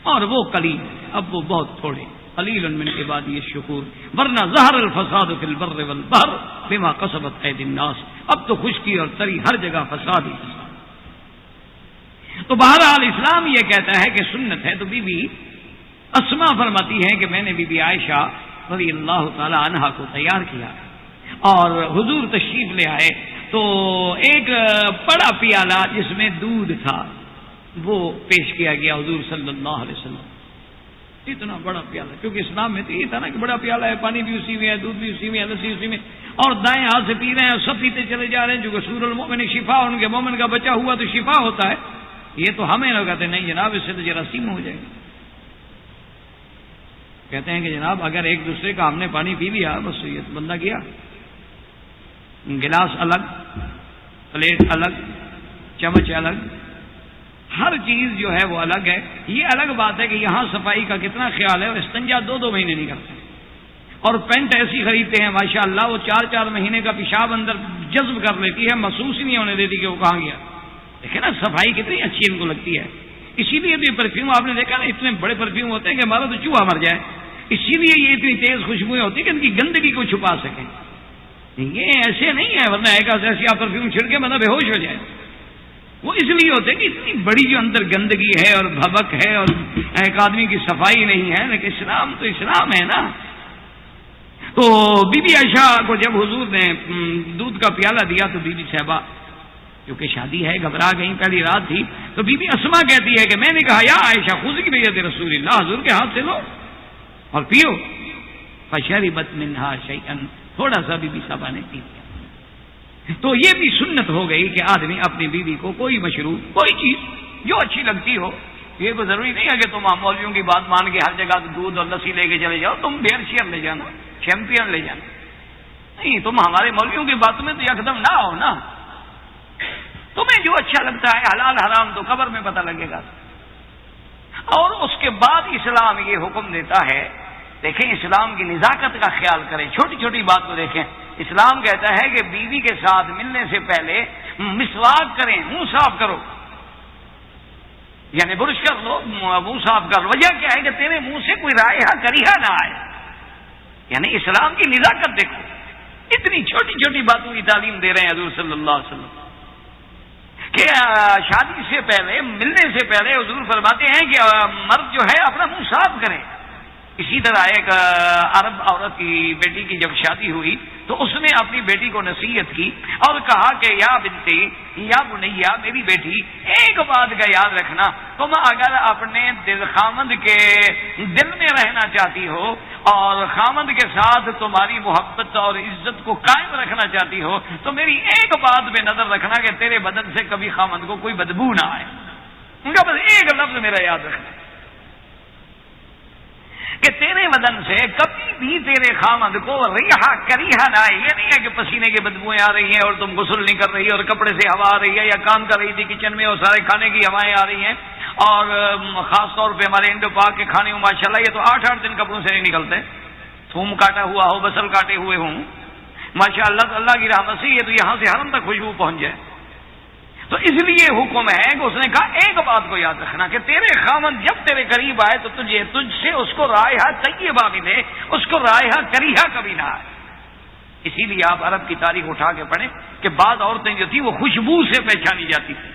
اور وہ قلیل، اب وہ بہت تھوڑے، قلیل من عبادی الشکور، ورنہ ظہر الفساد فی البر والبحر بما کسبت ایدی الناس، اب تو خشکی اور تری ہر جگہ فساد ہی فساد۔ تو بہرحال اسلام یہ کہتا ہے کہ سنت ہے، تو بی بی اسماء فرماتی ہیں کہ میں نے بی بی عائشہ رضی اللہ تعالی عنہا کو تیار کیا، اور حضور تشریف لے آئے تو ایک بڑا پیالہ جس میں دودھ تھا وہ پیش کیا گیا حضور صلی اللہ علیہ وسلم۔ اتنا بڑا پیالہ، کیونکہ اسلام میں تو یہ تھا نا کہ بڑا پیالہ ہے، پانی بھی اسی میں ہے، دودھ بھی اسی میں ہے، لسی اسی میں، اور دائیں ہاتھ سے پی رہے ہیں، سب پیتے چلے جا رہے ہیں، جو کہ سور المؤمن شفا، ان کے مومن کا بچا ہوا تو شفا ہوتا ہے۔ یہ تو ہمیں لوگ کہتے ہیں نہیں جناب اس سے تو جراثیم ہو جائے گا۔ کہتے ہیں کہ جناب اگر ایک دوسرے کا ہم نے پانی پی لیا بس یہ تو بندہ گیا، گلاس الگ، پلیٹ الگ، چمچ الگ، ہر چیز جو ہے وہ الگ ہے۔ یہ الگ بات ہے کہ یہاں صفائی کا کتنا خیال ہے، اور استنجا 2 مہینے نہیں کرتے، اور پینٹ ایسی خریدتے ہیں ماشاءاللہ وہ 4 مہینے کا پیشاب اندر جذب کر لیتی ہے، محسوس ہی نہیں ہونے دیتی کہ وہ کہاں گیا۔ دیکھیں نا صفائی کتنی اچھی ان کو لگتی ہے۔ اسی لیے تو یہ پرفیوم آپ نے دیکھا نا، اتنے بڑے پرفیوم ہوتے ہیں کہ ہمارا تو چوہا مر جائے، اسی لیے یہ اتنی تیز خوشبوئیں ہوتی ہیں کہ ان کی گندگی کو چھپا سکیں. یہ ایسے نہیں ہے ورنہ ایک ایسی آپ پرفیوم چھڑکے بندہ بے ہوش ہو جائے. وہ اس لیے ہوتے ہیں کہ اتنی بڑی جو اندر گندگی ہے اور بھبک ہے اور ایک آدمی کی صفائی نہیں ہے، لیکن اسلام تو اسلام ہے نا. تو بی بی عائشہ کو جب حضور نے دودھ کا پیالہ دیا تو بی بی صاحبہ کیونکہ شادی ہے گھبرا گئی، پہلی رات تھی، تو بی بی اسما کہتی ہے کہ میں نے کہا یا عائشہ خذ کی بیعت رسول اللہ، حضور کے ہاتھ سے لو اور پیو. فشربت منها شیئا، تھوڑا سا بی بی صاحبہ نے پی لیا. تو یہ بھی سنت ہو گئی کہ آدمی اپنی بیوی کو کوئی مشروب، کوئی چیز جو اچھی لگتی ہو. یہ تو ضروری نہیں ہے کہ تم مولویوں کی بات مان کے ہر جگہ دودھ اور لسی لے کے چلے جاؤ. تم بیئر لے جانا، چیمپئن لے جانا. نہیں، تم ہمارے مولویوں کی باتوں میں تو یکدم نہ ہو نا. تمہیں جو اچھا لگتا ہے حلال حرام تو قبر میں پتہ لگے گا. اور اس کے بعد اسلام یہ حکم دیتا ہے، دیکھیں اسلام کی نزاکت کا خیال کریں، چھوٹی چھوٹی بات کو دیکھیں. اسلام کہتا ہے کہ بیوی کے ساتھ ملنے سے پہلے مسواک کریں، منہ صاف کرو، یعنی برش کر لو، منہ صاف کر لو. وجہ کیا ہے کہ تیرے منہ سے کوئی رائحہ کریہا نہ آئے. یعنی اسلام کی نزاکت دیکھو، اتنی چھوٹی چھوٹی باتوں کی تعلیم دے رہے ہیں حضور صلی اللہ علیہ وسلم کہ شادی سے پہلے، ملنے سے پہلے حضور فرماتے ہیں کہ مرد جو ہے اپنا منہ صاف کرے. اسی طرح ایک عرب عورت کی بیٹی کی جب شادی ہوئی تو اس نے اپنی بیٹی کو نصیحت کی اور کہا کہ یا بنتی یا بنیا، میری بیٹی ایک بات کا یاد رکھنا، تم اگر اپنے خامند کے دل میں رہنا چاہتی ہو اور خامند کے ساتھ تمہاری محبت اور عزت کو قائم رکھنا چاہتی ہو تو میری ایک بات پہ نظر رکھنا کہ تیرے بدن سے کبھی خامند کو کوئی بدبو نہ آئے. ان کا بس ایک لفظ میرا یاد رکھنا کہ تیرے بدن سے کبھی بھی تیرے خامند کو ریحہ کریہا نہ آئے. یہ نہیں ہے کہ پسینے کی بدبوئیں آ رہی ہیں اور تم غسل نہیں کر رہی اور کپڑے سے ہوا آ رہی ہے، یا کام کر رہی تھی کچن میں اور سارے کھانے کی ہوائیں آ رہی ہیں. اور خاص طور پہ ہمارے انڈو پاک کے کھانے میں ماشاءاللہ یہ تو 8-8 دن کپڑوں سے نہیں نکلتے. تھوم کاٹا ہوا ہو، بصل کاٹے ہوئے ہوں، ماشاءاللہ تو اللہ کی رحمت سے یہ تو یہاں سے حرم تک خوشبو پہنچ جائے. تو اس لیے حکم ہے کہ اس نے کہا ایک بات کو یاد رکھنا کہ تیرے خامند جب تیرے قریب آئے تو تجھ سے اس کو رائحہ طیبہ ملے، اس کو رائحہ کریہا کبھی نہ آئے. اسی لیے آپ عرب کی تاریخ اٹھا کے پڑھیں کہ بعض عورتیں جو تھیں وہ خوشبو سے پہچانی جاتی تھی.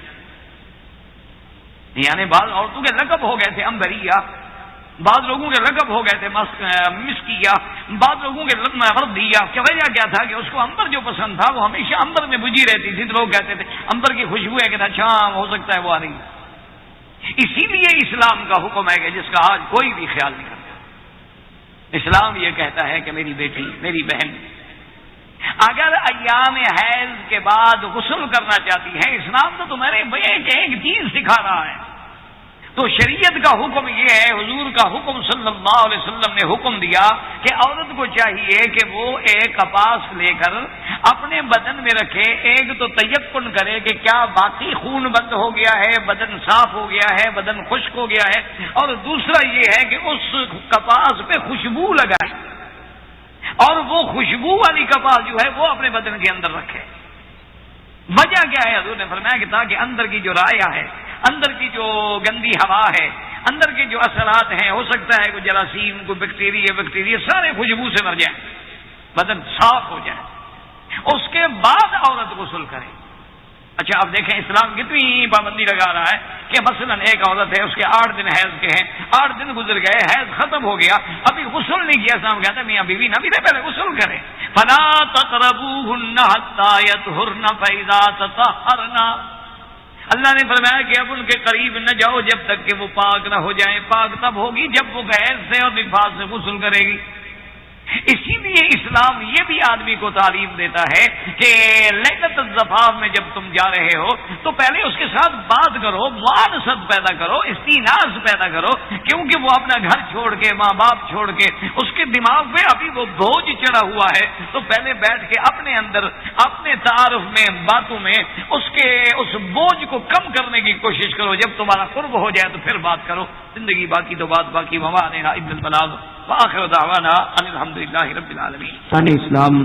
یعنی بعض عورتوں کے لقب ہو گئے تھے امبریہ، بعض لوگوں کے لقب ہو گئے تھے مسکیہ، بعض لوگوں کے غردیہ. کیا وجہ کیا تھا کہ اس کو امبر جو پسند تھا وہ ہمیشہ امبر میں بجھی رہتی تھی، تو لوگ کہتے تھے امبر کی خوشبو ہے کہ اچھا ہو سکتا ہے وہ آ رہی ہے. اسی لیے اسلام کا حکم ہے کہ جس کا آج کوئی بھی خیال نہیں کرتا. اسلام یہ کہتا ہے کہ میری بیٹی، میری بہن اگر ایام حیض کے بعد غسل کرنا چاہتی ہے، اسلام تو تمہارے ایک چیز سکھا رہا ہے. تو شریعت کا حکم یہ ہے، حضور کا حکم صلی اللہ علیہ وسلم نے حکم دیا کہ عورت کو چاہیے کہ وہ ایک کپاس لے کر اپنے بدن میں رکھے. ایک تو تیقن کرے کہ کیا باقی خون بند ہو گیا ہے، بدن صاف ہو گیا ہے، بدن خشک ہو گیا ہے، اور دوسرا یہ ہے کہ اس کپاس پہ خوشبو لگائے اور وہ خوشبو والی کپاس جو ہے وہ اپنے بدن کے اندر رکھے. وجہ کیا ہے؟ حضور نے فرمایا کہ تاکہ اندر کی جو رائحہ ہے، اندر کی جو گندی ہوا ہے، اندر کے جو اثرات ہیں، ہو سکتا ہے کوئی جراثیم، کوئی بیکٹیریا سارے خوشبو سے مر جائیں، بدن صاف ہو جائے. اس کے بعد عورت غسل کرے. اچھا اب دیکھیں اسلام کتنی پابندی لگا رہا ہے کہ مثلا ایک عورت ہے، اس کے 8 دن حیض کے ہیں، 8 دن گزر گئے، حیض ختم ہو گیا، ابھی غسل نہیں کیا. اسلام کہتا ہے میاں بیوی نہ بھی پہلے غسل کرے. فلا تقربوهن حتى يطهرن فاذا تطهرن. اللہ نے فرمایا کہ اب ان کے قریب نہ جاؤ جب تک کہ وہ پاک نہ ہو جائیں. پاک تب ہوگی جب وہ حیض سے اور نفاس سے غسل کرے گی. اسی لیے اسلام یہ بھی آدمی کو تعلیم دیتا ہے کہ لیلۃ الزفاف میں جب تم جا رہے ہو تو پہلے اس کے ساتھ بات کرو، معانست پیدا کرو، استیناس پیدا کرو، کیونکہ وہ اپنا گھر چھوڑ کے، ماں باپ چھوڑ کے، اس کے دماغ پہ ابھی وہ بوجھ چڑھا ہوا ہے. تو پہلے بیٹھ کے اپنے اندر، اپنے تعارف میں، باتوں میں اس بوجھ کو کم کرنے کی کوشش کرو. جب تمہارا قرب ہو جائے تو پھر بات کرو. زندگی باقی تو بات باقی. ومانا الا البلاغ وآخر دعوانا ان الحمدللہ رب العالمین. اسلام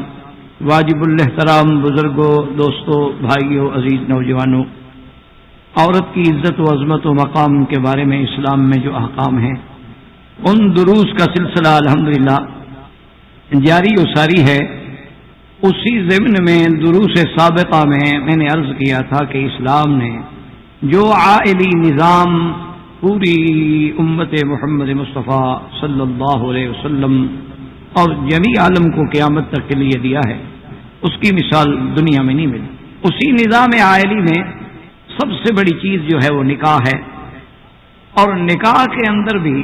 واجب الاحترام بزرگوں، دوستوں، بھائیوں، عزیز نوجوانوں، عورت کی عزت و عظمت و مقام کے بارے میں اسلام میں جو احکام ہیں، ان دروس کا سلسلہ الحمدللہ جاری و ساری ہے۔ اسی ضمن میں دروس سابقہ میں نے عرض کیا تھا کہ اسلام نے جو عائلی نظام پوری امت محمد مصطفیٰ صلی اللہ علیہ وسلم اور جمیع عالم کو قیامت تک کے لیے دیا ہے، اس کی مثال دنیا میں نہیں ملی۔ اسی نظام عائلی میں سب سے بڑی چیز جو ہے وہ نکاح ہے، اور نکاح کے اندر بھی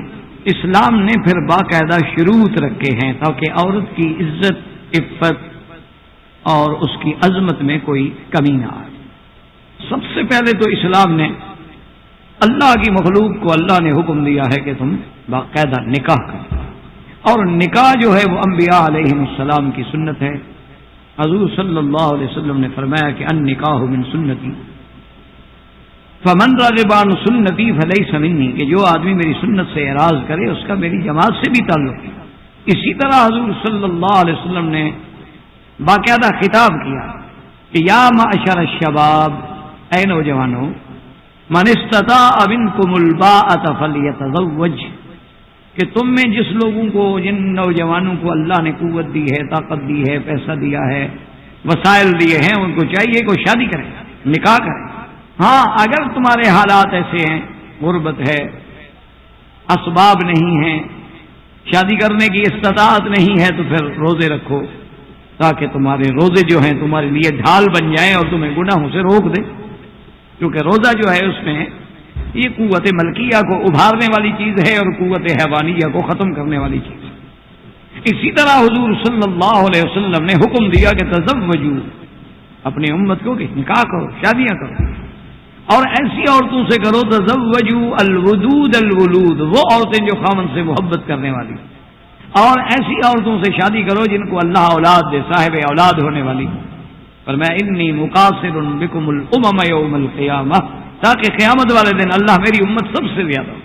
اسلام نے پھر باقاعدہ شروط رکھے ہیں تاکہ عورت کی عزت، عفت اور اس کی عظمت میں کوئی کمی نہ آئے۔ سب سے پہلے تو اسلام نے اللہ کی مخلوق کو اللہ نے حکم دیا ہے کہ تم باقاعدہ نکاح کرو، اور نکاح جو ہے وہ انبیاء علیہ السلام کی سنت ہے۔ حضور صلی اللہ علیہ وسلم نے فرمایا کہ النکاح من سنتی فمن رغب عن سنتی فلیس منی، کہ جو آدمی میری سنت سے اعراض کرے اس کا میری جماعت سے بھی تعلق ہے۔ اسی طرح حضور صلی اللہ علیہ وسلم نے باقاعدہ خطاب کیا کہ یا معشر الشباب، اے نوجوانوں، من استطاع منکم الباءۃ فلیتزوج، کہ تم میں جس لوگوں کو، جن نوجوانوں کو اللہ نے قوت دی ہے، طاقت دی ہے، پیسہ دیا ہے، وسائل دیے ہیں، ان کو چاہیے کہ شادی کریں، نکاح کریں۔ ہاں اگر تمہارے حالات ایسے ہیں، غربت ہے، اسباب نہیں ہیں، شادی کرنے کی استطاعت نہیں ہے، تو پھر روزے رکھو تاکہ تمہارے روزے جو ہیں تمہارے لیے ڈھال بن جائیں اور تمہیں گناہوں سے روک دیں، کیونکہ روزہ جو ہے اس میں یہ قوت ملکیہ کو ابھارنے والی چیز ہے اور قوت حیوانیہ کو ختم کرنے والی چیز ہے۔ اسی طرح حضور صلی اللہ علیہ وسلم نے حکم دیا کہ تزوجوا، اپنی امت کو کہ نکاح کرو، شادیاں کرو، اور ایسی عورتوں سے کرو تزوجوا الودود الولود، وہ عورتیں جو خاوند سے محبت کرنے والی، اور ایسی عورتوں سے شادی کرو جن کو اللہ اولاد دے، صاحب اولاد ہونے والی۔ فرمایا انی مقاصر بکم الامم یوم القیامہ، تاکہ قیامت والے دن اللہ میری امت سب سے زیادہ ہو۔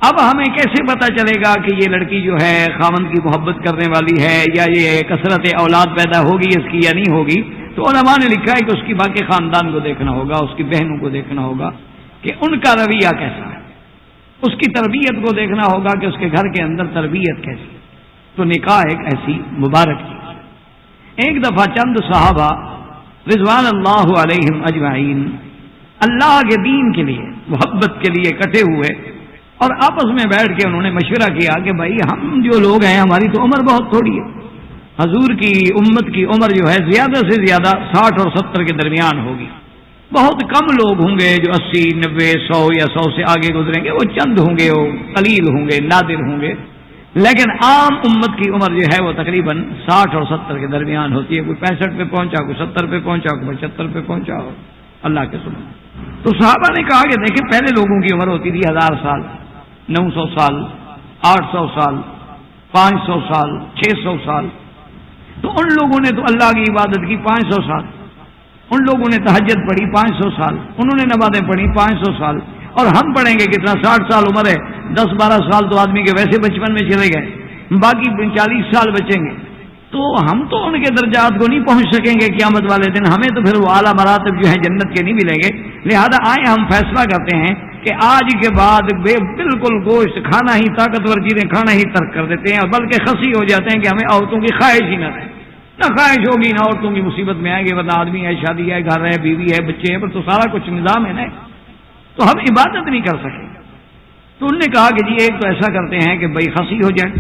اب ہمیں کیسے پتہ چلے گا کہ یہ لڑکی جو ہے خاوند کی محبت کرنے والی ہے، یا یہ کثرت اولاد پیدا ہوگی اس کی یا نہیں ہوگی؟ تو علماء نے لکھا ہے کہ اس کی باقی خاندان کو دیکھنا ہوگا، اس کی بہنوں کو دیکھنا ہوگا کہ ان کا رویہ کیسا ہے، اس کی تربیت کو دیکھنا ہوگا کہ اس کے گھر کے اندر تربیت کیسی ہے۔ تو نکاح ایک ایسی مبارک چیز۔ ایک دفعہ چند صحابہ رضوان اللہ علیہم اجمعین اللہ کے دین کے لیے، محبت کے لیے اکٹھے ہوئے، اور آپس میں بیٹھ کے انہوں نے مشورہ کیا کہ بھائی ہم جو لوگ ہیں ہماری تو عمر بہت تھوڑی ہے، حضور کی امت کی عمر جو ہے زیادہ سے زیادہ 60 اور 70 کے درمیان ہوگی، بہت کم لوگ ہوں گے جو 80، 90، 100 یا 100 سے آگے گزریں گے، وہ چند ہوں گے، وہ قلیل ہوں گے، نادر ہوں گے، لیکن عام امت کی عمر جو ہے وہ تقریباً 60 اور 70 کے درمیان ہوتی ہے، کوئی 65 پہ پہنچا، کوئی 70 پہ پہنچا، کوئی 75 پہ پہنچا ہو، اللہ کے سنو۔ تو صحابہ نے کہا کہ دیکھیں پہلے لوگوں کی عمر ہوتی تھی 1000 سال، 900 سال، 800 سال، 500 سال، 600 سال، تو ان لوگوں نے تو اللہ کی عبادت کی 500 سال، ان لوگوں نے تہجد پڑھی 500 سال، انہوں نے نمازیں پڑھی 500 سال، اور ہم پڑھیں گے کتنا؟ 60 سال عمر ہے، 10-12 سال تو آدمی کے ویسے بچپن میں چلے گئے، باقی 40 سال بچیں گے، تو ہم تو ان کے درجات کو نہیں پہنچ سکیں گے قیامت والے دن، ہمیں تو پھر وہ اعلیٰ مراتب جو ہیں جنت کے نہیں ملیں گے۔ لہذا آئے ہم فیصلہ کرتے ہیں کہ آج کے بعد بالکل گوشت کھانا ہی، طاقتور چیزیں کھانا ہی ترک کر دیتے ہیں، اور بلکہ خسی ہو جاتے ہیں کہ ہمیں عورتوں کی خواہش ہی نہ رہے، نہ خواہش ہوگی نہ عورتوں کی مصیبت میں آئیں گے، ورنہ آدمی ہے، شادی ہے، گھر ہے، بیوی ہے، بچے ہیں، پر تو سارا کچھ نظام ہے نا، تو ہم عبادت نہیں کر سکیں۔ تو انہوں نے کہا کہ جی ایک تو ایسا کرتے ہیں کہ بھائی خسی ہو جائے،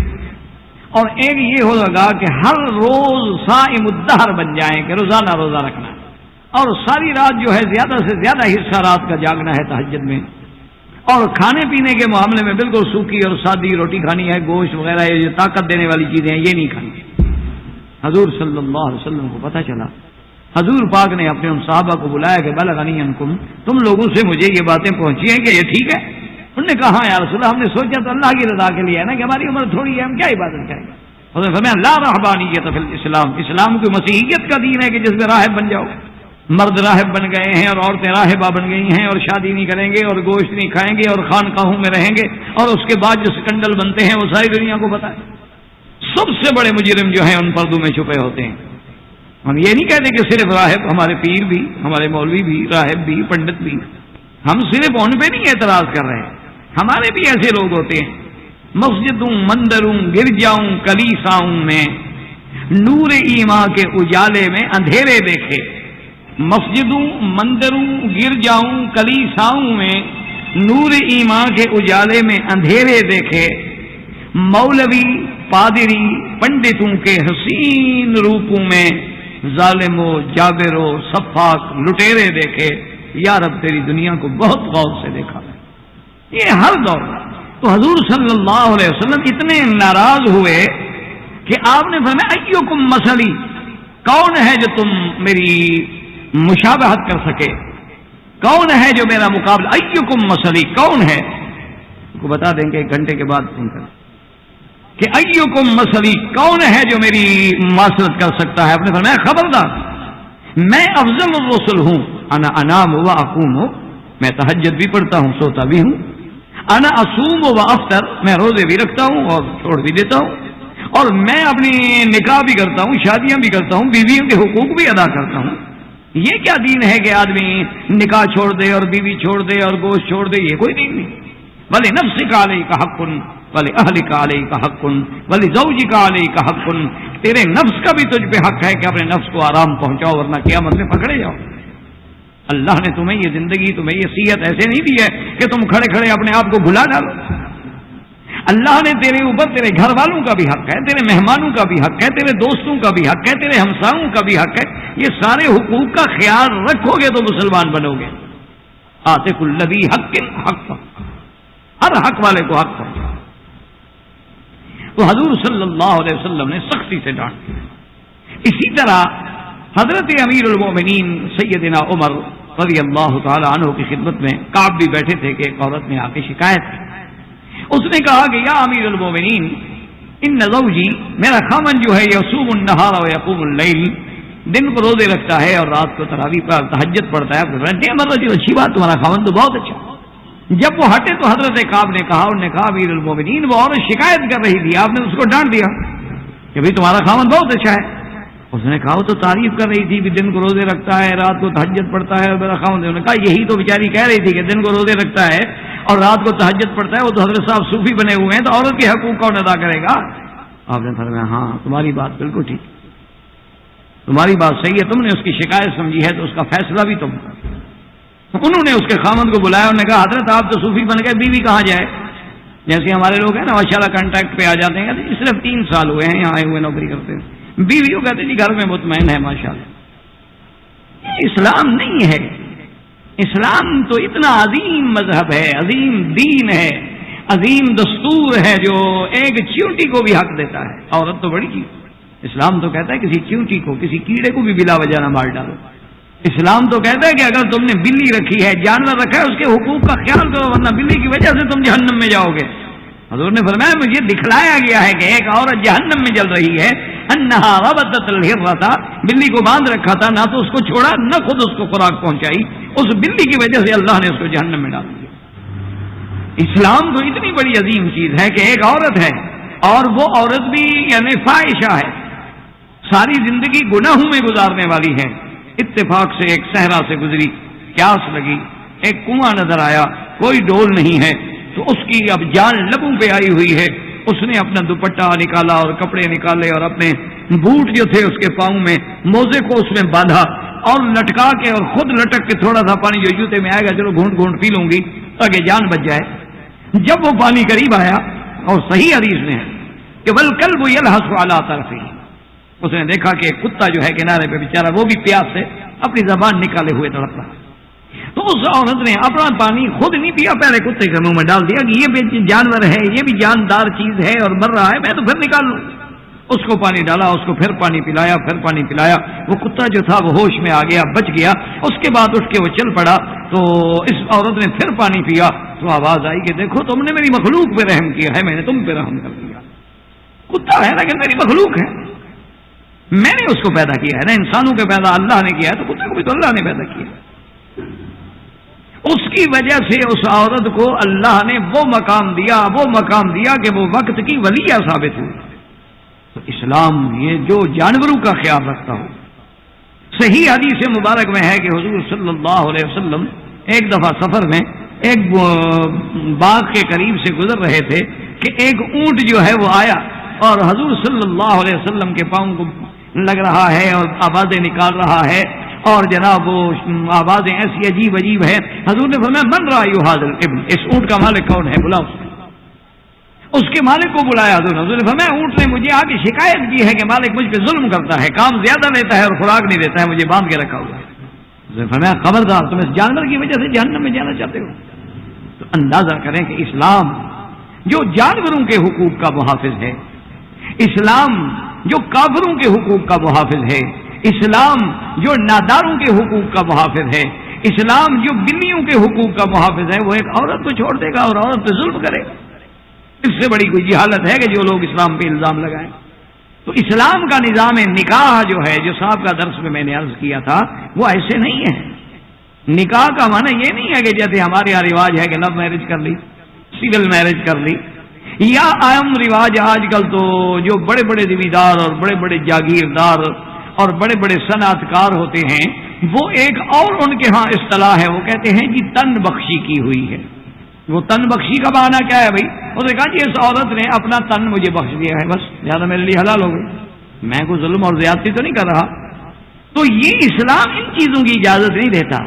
اور ایک یہ ہوگا کہ ہر روز صائم الدہر بن جائیں کہ روزانہ روزہ رکھنا ہے، اور ساری رات جو ہے زیادہ سے زیادہ حصہ رات کا جاگنا ہے تہجد میں، اور کھانے پینے کے معاملے میں بالکل سوکھی اور سادی روٹی کھانی ہے، گوشت وغیرہ یہ طاقت دینے والی چیزیں ہیں یہ نہیں کھانی۔ حضور صلی اللہ علیہ وسلم کو پتہ چلا، حضور پاک نے اپنے ان صحابہ کو بلایا کہ بلغنی انکم، تم لوگوں سے مجھے یہ باتیں پہنچی ہیں کہ یہ ٹھیک ہے؟ انہوں نے کہا ہاں یا رسول اللہ، ہم نے سوچا تو اللہ کی رضا کے لیے ہے نا کہ ہماری عمر تھوڑی ہے، ہم کیا عبادت کریں گے؟ حضور نے فرمایا لا رہبانیت فی الاسلام، اسلام کی مسیحیت کا دین ہے کہ جس میں راہب بن جاؤ، مرد راہب بن گئے ہیں اور عورتیں راہبہ بن گئی ہیں، اور شادی نہیں کریں گے اور گوشت نہیں کھائیں گے اور خانقاہوں میں رہیں گے، اور اس کے بعد جو سکنڈل بنتے ہیں وہ ساری دنیا کو پتہ ہے۔ سب سے بڑے مجرم جو ہیں ان پردوں میں چھپے ہوتے ہیں۔ ہم یہ نہیں کہتے کہ صرف راہب، ہمارے پیر بھی، ہمارے مولوی بھی، راہب بھی، پنڈت بھی، ہم صرف ان پہ نہیں اعتراض کر رہے، ہمارے بھی ایسے لوگ ہوتے ہیں، مسجدوں مندروں گرجاؤں کلیساؤں میں نور ایمان کے اجالے میں اندھیرے دیکھے، مسجدوں مندروں گرجاؤں کلیساؤں میں نور ایمان کے اجالے میں اندھیرے دیکھے، مولوی پادری پنڈتوں کے حسین روپوں میں ظالموں جابروں سفاک لٹیرے دیکھے، یا رب تیری دنیا کو بہت غور سے دیکھا، یہ ہر دور۔ تو حضور صلی اللہ علیہ وسلم اتنے ناراض ہوئے کہ آپ نے فرمایا ایکم مثلی، کون ہے جو تم میری مشابہت کر سکے، کون ہے جو میرا مقابلہ، ایکم مثلی کون ہے، کو بتا دیں گے 1 گھنٹے کے بعد فون کر کہ ایکم مثلی کون ہے جو میری مماثلت کر سکتا ہے۔ آپ نے فرمایا خبردار، میں افضل الرسل ہوں، انا انام و اقوم ہوں، میں تہجد بھی پڑھتا ہوں سوتا بھی ہوں، انا اصوم و افطر، میں روزے بھی رکھتا ہوں اور چھوڑ بھی دیتا ہوں، اور میں اپنی نکاح بھی کرتا ہوں، شادیاں بھی کرتا ہوں، بیویوں کے حقوق بھی ادا کرتا ہوں۔ یہ کیا دین ہے کہ آدمی نکاح چھوڑ دے اور بیوی چھوڑ دے اور گوشت چھوڑ دے، یہ کوئی دین نہیں۔ ولی نفسک علیک حق ولی اہلک علیک حق ولی زوجک علیک حق، تیرے نفس کا بھی تجھ پہ حق ہے کہ اپنے نفس کو آرام پہنچاؤ ورنہ قیامت میں پکڑے جاؤ۔ اللہ نے تمہیں یہ زندگی، تمہیں یہ صحت ایسے نہیں دی ہے کہ تم کھڑے کھڑے اپنے آپ کو بھلا ڈالو۔ اللہ نے تیرے اوپر تیرے گھر والوں کا بھی حق ہے، تیرے مہمانوں کا بھی حق ہے، تیرے دوستوں کا بھی حق ہے، تیرے ہمسایوں کا بھی حق ہے۔ یہ سارے حقوق کا خیال رکھو گے تو مسلمان بنو گے۔ آتے کل ذی حق حق، ہر حق والے کو حق پہنچاؤ۔ تو حضور صلی اللہ علیہ وسلم نے سختی سے ڈانٹ دیا۔ اسی طرح حضرت امیر المومنین سیدنا عمر رضی اللہ تعالی عنہ کی خدمت میں کعب بھی بیٹھے تھے کہ ایک عورت نے آ کے شکایت کی۔ اس نے کہا کہ یا امیر المومنین ان زوجی، میرا خامن جو ہے یصوم النہار و یقوم اللیل، دن کو روزے رکھتا ہے اور رات کو تراویح پر تہجد پڑھتا ہے۔ اچھی بات، تمہارا خامن تو بہت اچھا۔ جب وہ ہٹے تو حضرت کعب نے کہا، انہوں نے کہا امیر المومنین وہ عورت شکایت کر رہی تھی، آپ نے اس کو ڈانٹ دیا کہ بھئی تمہارا خامن بہت اچھا ہے۔ اس نے کہا وہ تو تعریف کر رہی تھی کہ دن کو روزے رکھتا ہے، رات کو تہجد پڑھتا ہے اور میرا خامن۔ انہوں نے کہا یہی تو بیچاری کہہ رہی تھی کہ دن کو روزے رکھتا ہے اور رات کو تہجد پڑھتا ہے، وہ تو حضرت صاحب صوفی بنے ہوئے ہیں، تو عورت کے حقوق کون ادا کرے گا؟ آپ نے فرمایا ہاں تمہاری بات بالکل ٹھیک، تمہاری بات صحیح ہے، تم نے اس کی شکایت سمجھی ہے تو اس کا فیصلہ بھی تم کرو۔ انہوں نے اس کے خامند کو بلایا، انہوں نے کہا حضرت آپ تو صوفی بن گئے، بیوی کہاں جائے؟ جیسے ہمارے لوگ ہیں نا ماشاءاللہ کانٹیکٹ پہ آ جاتے ہیں، صرف 3 سال ہوئے ہیں یہاں آئے ہوئے نوکری کرتے ہیں، بیویوں کہتے ہیں جی گھر میں مطمئن ہے ماشاءاللہ۔ یہ اسلام نہیں ہے۔ اسلام تو اتنا عظیم مذہب ہے، عظیم دین ہے، عظیم دستور ہے جو ایک چیونٹی کو بھی حق دیتا ہے۔ عورت تو بڑی چیز، اسلام تو کہتا ہے کسی چیونٹی کو، کسی کیڑے کو بھی بلا وجہ نہ مار ڈالو۔ اسلام تو کہتا ہے کہ اگر تم نے بلی رکھی ہے، جانور رکھا ہے، اس کے حقوق کا خیال کرو ورنہ بلی کی وجہ سے تم جہنم میں جاؤ گے۔ حضور نے فرمایا مجھے دکھلایا گیا ہے کہ ایک عورت جہنم میں جل رہی ہے، انہا ربطت الحرۃ، بلی کو باندھ رکھا تھا، نہ تو اس کو چھوڑا نہ خود اس کو خوراک پہنچائی، اس بلی کی وجہ سے اللہ نے اس کو جہنم میں ڈال دیا۔ اسلام تو اتنی بڑی عظیم چیز ہے کہ ایک عورت ہے اور وہ عورت بھی یعنی فاحشہ ہے، ساری زندگی گناہوں میں گزارنے والی ہے۔ اتفاق سے ایک صحرا سے گزری، پیاس لگی، ایک کنواں نظر آیا، کوئی ڈول نہیں ہے، تو اس کی اب جان لبوں پہ آئی ہوئی ہے۔ اس نے اپنا دوپٹہ نکالا اور کپڑے نکالے اور اپنے بوٹ جو تھے اس کے پاؤں میں، موزے کو اس میں باندھا اور لٹکا کے اور خود لٹک کے تھوڑا سا پانی جو جوتے میں آئے گا چلو گھونٹ گھونٹ پی لوں گی تاکہ جان بچ جائے۔ جب وہ پانی قریب آیا، اور صحیح حدیث میں ہے کہ والکلب یلحس علی طرفہ، اس نے دیکھا کہ ایک کتا جو ہے کنارے پہ بیچارہ وہ بھی پیاس سے اپنی زبان نکالے ہوئے تڑپ رہا، تو اس عورت نے اپنا پانی خود نہیں پیا، پہلے کتے کے منہ میں ڈال دیا کہ یہ بھی جانور ہے، یہ بھی جاندار چیز ہے اور مر رہا ہے، میں تو پھر نکال لوں۔ اس کو پانی ڈالا، اس کو پھر پانی پلایا، پھر پانی پلایا، وہ کتا جو تھا وہ ہوش میں آ گیا، بچ گیا۔ اس کے بعد اٹھ کے وہ چل پڑا، تو اس عورت نے پھر پانی پیا تو آواز آئی کہ دیکھو تم نے میری مخلوق پہ رحم کیا ہے، میں نے تم پہ رحم کر دیا۔ کتا ہے لیکن میری مخلوق ہے، میں نے اس کو پیدا کیا ہے نا، انسانوں کے پیدا اللہ نے کیا ہے تو کتے کو بھی تو اللہ نے پیدا کیا۔ اس کی وجہ سے اس عورت کو اللہ نے وہ مقام دیا کہ وہ وقت کی ولیہ ثابت ہوئی۔ تو اسلام یہ جو جانوروں کا خیال رکھتا ہو، صحیح حدیث مبارک میں ہے کہ حضور صلی اللہ علیہ وسلم ایک دفعہ سفر میں ایک باغ کے قریب سے گزر رہے تھے کہ ایک اونٹ جو ہے وہ آیا اور حضور صلی اللہ علیہ وسلم کے پاؤں کو لگ رہا ہے اور آوازیں نکال رہا ہے، اور جناب وہ آوازیں ایسی عجیب عجیب ہے. حضور نے فرمایا من رہا یو حاضر ابن، اس اونٹ کا مالک کون ہے، بلاؤ اس کے مالک کو بلایا. حضور نے فرمایا اونٹ نے مجھے آگے شکایت کی ہے کہ مالک مجھ پہ ظلم کرتا ہے، کام زیادہ لیتا ہے اور خوراک نہیں دیتا ہے، مجھے باندھ کے رکھا ہوا ہے. حضور نے فرمایا خبردار، تم اس جانور کی وجہ سے جہنم میں جانا چاہتے ہو. تو اندازہ کریں کہ اسلام جو جانوروں کے حقوق کا محافظ ہے، اسلام جو کافروں کے حقوق کا محافظ ہے، اسلام جو ناداروں کے حقوق کا محافظ ہے، اسلام جو بلیوں کے حقوق کا محافظ ہے، وہ ایک عورت کو چھوڑ دے گا اور عورت پہ ظلم کرے گا. اس سے بڑی کوئی جہالت ہے کہ جو لوگ اسلام پہ الزام لگائیں. تو اسلام کا نظام نکاح جو ہے، جو صاحب کا درس میں نے عرض کیا تھا، وہ ایسے نہیں ہے. نکاح کا معنی یہ نہیں ہے کہ جیسے ہمارے یہاں رواج ہے کہ لو میرج کر لی، سول میرج کر لی، یا عام رواج آج کل تو جو بڑے بڑے زمیندار اور بڑے بڑے جاگیردار اور بڑے بڑے صنعت کار ہوتے ہیں، وہ ایک اور ان کے ہاں اصطلاح ہے، وہ کہتے ہیں جی تن بخشی کی ہوئی ہے. وہ تن بخشی کا معنی کیا ہے بھائی؟ اس نے کہا جی اس عورت نے اپنا تن مجھے بخش دیا ہے، بس زیادہ میرے لیے حلال ہو گئی، میں کوئی ظلم اور زیادتی تو نہیں کر رہا. تو یہ اسلام ان چیزوں کی اجازت نہیں دیتا.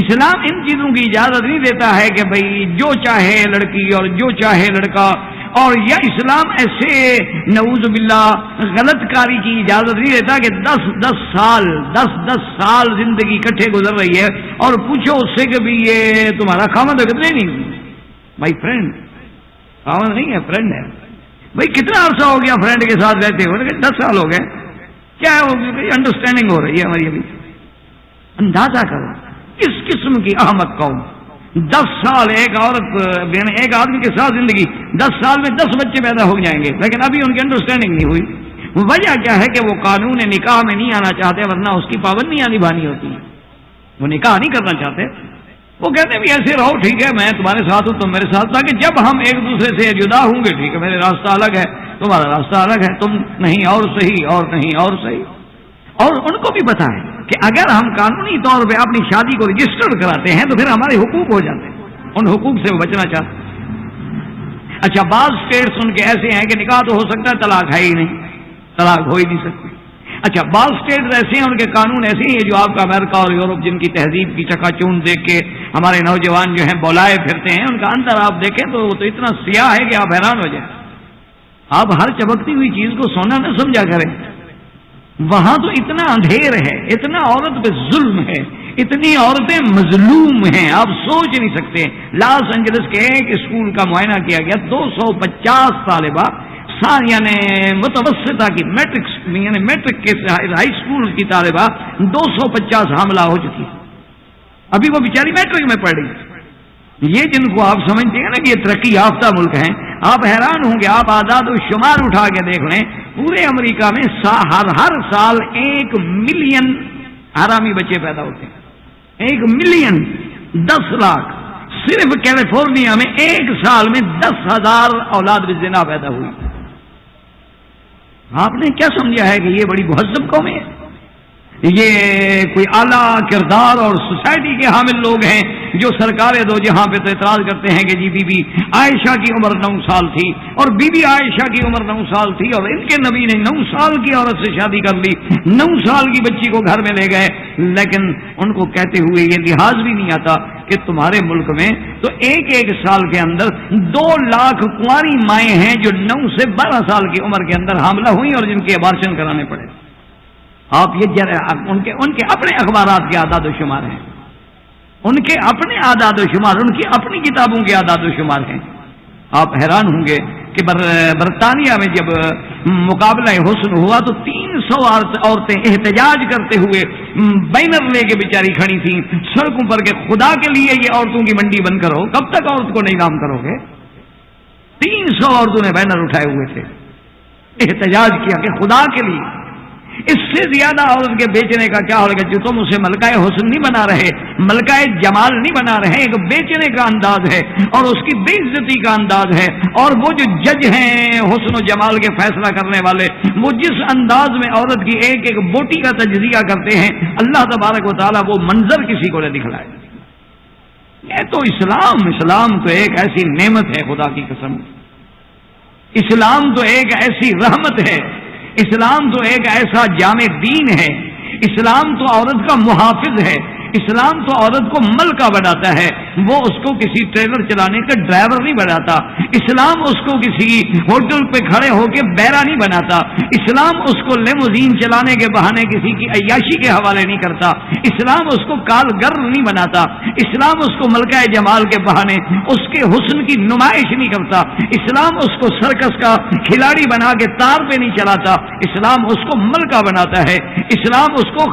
اسلام ان چیزوں کی اجازت نہیں دیتا ہے کہ بھائی جو چاہے لڑکی اور جو چاہے لڑکا، اور یا اسلام ایسے نعوذ باللہ غلط کاری کی اجازت نہیں دیتا کہ 10 سال زندگی کٹھے گزر رہی ہے اور پوچھو اس سے کہ بھی یہ تمہارا خامد ہے کتنے؟ نہیں بھائی، فرینڈ خامد نہیں ہے، فرینڈ ہے. بھائی کتنا عرصہ ہو گیا فرینڈ کے ساتھ رہتے ہوئے؟ 10 سال ہو گئے. کیا ہے؟ انڈرسٹینڈنگ ہو رہی ہے ہماری ابھی. اندازہ کرو کس قسم کی احمق قوم. 10 سال ایک عورت ایک آدمی کے ساتھ زندگی، 10 سال میں 10 بچے پیدا ہو جائیں گے، لیکن ابھی ان کی انڈرسٹینڈنگ نہیں ہوئی. وجہ کیا ہے کہ وہ قانون نکاح میں نہیں آنا چاہتے، ورنہ اس کی پابندیاں نبھانی ہوتی ہیں. وہ نکاح نہیں کرنا چاہتے، وہ کہتے ہیں بھی ایسے رہو، ٹھیک ہے میں تمہارے ساتھ ہوں تم میرے ساتھ، تاکہ جب ہم ایک دوسرے سے جدا ہوں گے، ٹھیک ہے میرے راستہ الگ ہے تمہارا راستہ الگ ہے، تم نہیں اور صحیح اور نہیں اور صحیح. اور ان کو بھی پتا ہے کہ اگر ہم قانونی طور پہ اپنی شادی کو رجسٹرڈ کراتے ہیں تو پھر ہمارے حقوق ہو جاتے ہیں، ان حقوق سے وہ بچنا چاہتے ہیں. اچھا بعض اسٹیٹس ان کے ایسے ہیں کہ نکاح تو ہو سکتا ہے، طلاق ہے ہی نہیں، طلاق ہو ہی نہیں سکتی. اچھا بعض اسٹیٹس ایسے ہیں، ان کے قانون ایسے ہیں جو آپ کا امریکہ اور یورپ جن کی تہذیب کی چکا چون دیکھ کے ہمارے نوجوان جو ہیں بولائے پھرتے ہیں، ان کا اندر آپ دیکھیں تو وہ تو اتنا سیاہ ہے کہ آپ حیران ہو جائیں. آپ ہر چمکتی ہوئی چیز کو سونا نہ سمجھا کریں. وہاں تو اتنا اندھیر ہے، اتنا عورت پہ ظلم ہے، اتنی عورتیں مظلوم ہیں، آپ سوچ نہیں سکتے. لاس اینجلس کے ایک اسکول کا معائنہ کیا گیا، 250 طالبہ یعنی متوسطہ کی میٹرک کے ہائی اسکول کی طالبہ 250 حاملہ ہو چکی. ابھی وہ بیچاری میٹرک میں پڑھ رہی. یہ جن کو آپ سمجھتے ہیں نا کہ یہ ترقی یافتہ ملک ہیں، آپ حیران ہوں گے. آپ اعداد و شمار اٹھا کے دیکھ لیں، پورے امریکہ میں ہر سال 1 ملین حرامی بچے پیدا ہوتے ہیں. 1 ملین 10 لاکھ. صرف کیلیفورنیا میں ایک سال میں 10,000 اولاد بالزنا پیدا ہوئی. آپ نے کیا سمجھا ہے کہ یہ بڑی مہذب قوم ہے؟ یہ کوئی اعلیٰ کردار اور سوسائٹی کے حامل لوگ ہیں جو سرکار دو جہاں پہ تو اعتراض کرتے ہیں کہ جی بی بی عائشہ کی عمر 9 سال تھی اور بی بی عائشہ کی عمر 9 سال تھی اور ان کے نبی نے 9 سال کی عورت سے شادی کر لی، 9 سال کی بچی کو گھر میں لے گئے. لیکن ان کو کہتے ہوئے یہ لحاظ بھی نہیں آتا کہ تمہارے ملک میں تو ایک سال کے اندر 2 لاکھ کنواری مائیں ہیں جو 9 سے 12 سال کی عمر کے اندر حاملہ ہوئی اور جن کے ابارشن کرانے پڑے. آپ یہ ان کے اپنے اخبارات کے اعداد و شمار ہیں، ان کے اپنے اعداد و شمار، ان کی اپنی کتابوں کے اعداد و شمار ہیں. آپ حیران ہوں گے کہ برطانیہ میں جب مقابلہ حسن ہوا تو 300 عورتیں احتجاج کرتے ہوئے بینر لے کے بیچاری کھڑی تھیں سڑکوں پر کہ خدا کے لیے یہ عورتوں کی منڈی بند کرو، کب تک عورت کو نیلام کرو گے؟ 300 عورتوں نے بینر اٹھائے ہوئے تھے، احتجاج کیا کہ خدا کے لیے اس سے زیادہ عورت کے بیچنے کا کیا ہوگا؟ جو تم اسے ملکہ حسن نہیں بنا رہے، ملکہ جمال نہیں بنا رہے، ایک بیچنے کا انداز ہے اور اس کی بے عزتی کا انداز ہے. اور وہ جو جج ہیں حسن و جمال کے فیصلہ کرنے والے، وہ جس انداز میں عورت کی ایک ایک بوٹی کا تجزیہ کرتے ہیں، اللہ تبارک و تعالیٰ وہ منظر کسی کو نہ دکھلائے. یہ تو اسلام تو ایک ایسی نعمت ہے، خدا کی قسم، اسلام تو ایک ایسی رحمت ہے، اسلام تو ایک ایسا جامع دین ہے، اسلام تو عورت کا محافظ ہے، اسلام تو عورت کو ملکہ بناتا ہے، وہ اس کو کسی ٹریلر چلانے کا ڈرائیور نہیں بناتا، اسلام اس کو کسی ہوٹل پہ کھڑے ہو کے بیرا نہیں بناتا، اسلام اس کو لیموزین چلانے کے بہانے کسی کی عیاشی کے حوالے نہیں کرتا، اسلام اس کو کالگر نہیں بناتا، اسلام اس کو ملکہ جمال کے بہانے اس کے حسن کی نمائش نہیں کرتا، اسلام اس کو سرکس کا کھلاڑی بنا کے تار پہ نہیں چلاتا، اسلام اس کو ملکہ بناتا ہے، اسلام اس کو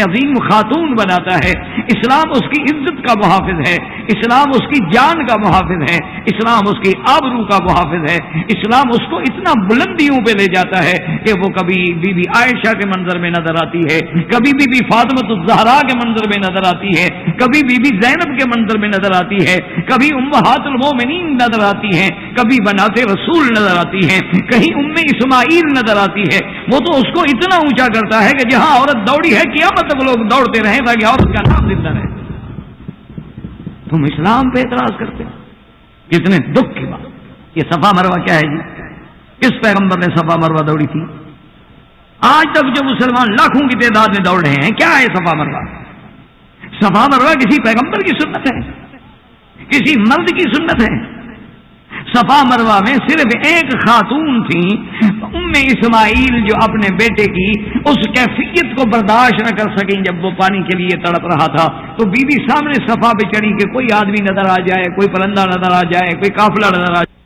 عظیم خاتون بناتا ہے، اسلام اس کی عزت کا محافظ ہے، اسلام اس کی جان کا محافظ ہے، اسلام اس کی آبرو کا محافظ ہے، اسلام اس کو اتنا بلندیوں پہ لے جاتا ہے کہ وہ کبھی بی بی عائشہ کے منظر میں نظر آتی ہے، کبھی بی بی فاطمۃ الزہرا کے منظر میں نظر آتی ہے، کبھی بی بی زینب کے منظر میں نظر آتی ہے، کبھی امہات المومنین نظر آتی ہیں، کبھی بنات رسول نظر آتی ہیں، کہیں ام اسماعیل نظر آتی ہے، وہ تو اس کو اتنا اونچا کرتا ہے کہ جہاں عورت دوڑی ہے قیامت تک لوگ دوڑتے رہیں تاکہ عورت کا نام زندہ رہے۔ تم اسلام پہ اعتراض کرتے ہو، کتنے دکھ کی بات۔ یہ صفا مروہ کیا ہے جی؟ کس پیغمبر نے صفا مروہ دوڑی تھی؟ آج تک جو مسلمان لاکھوں کی تعداد میں دوڑ رہے ہیں، کیا ہے صفا مروہ؟ صفا مروہ کسی پیغمبر کی سنت ہے؟ کسی مرد کی سنت ہے؟ صفا مروہ میں صرف ایک خاتون تھی، ام اسماعیل، جو اپنے بیٹے کی اس کیفیت کو برداشت نہ کر سکیں جب وہ پانی کے لیے تڑپ رہا تھا، تو بی بی سامنے صفا پہ چڑھی کہ کوئی آدمی نظر آ جائے، کوئی پرندہ نظر آ جائے، کوئی قافلہ نظر آ جائے۔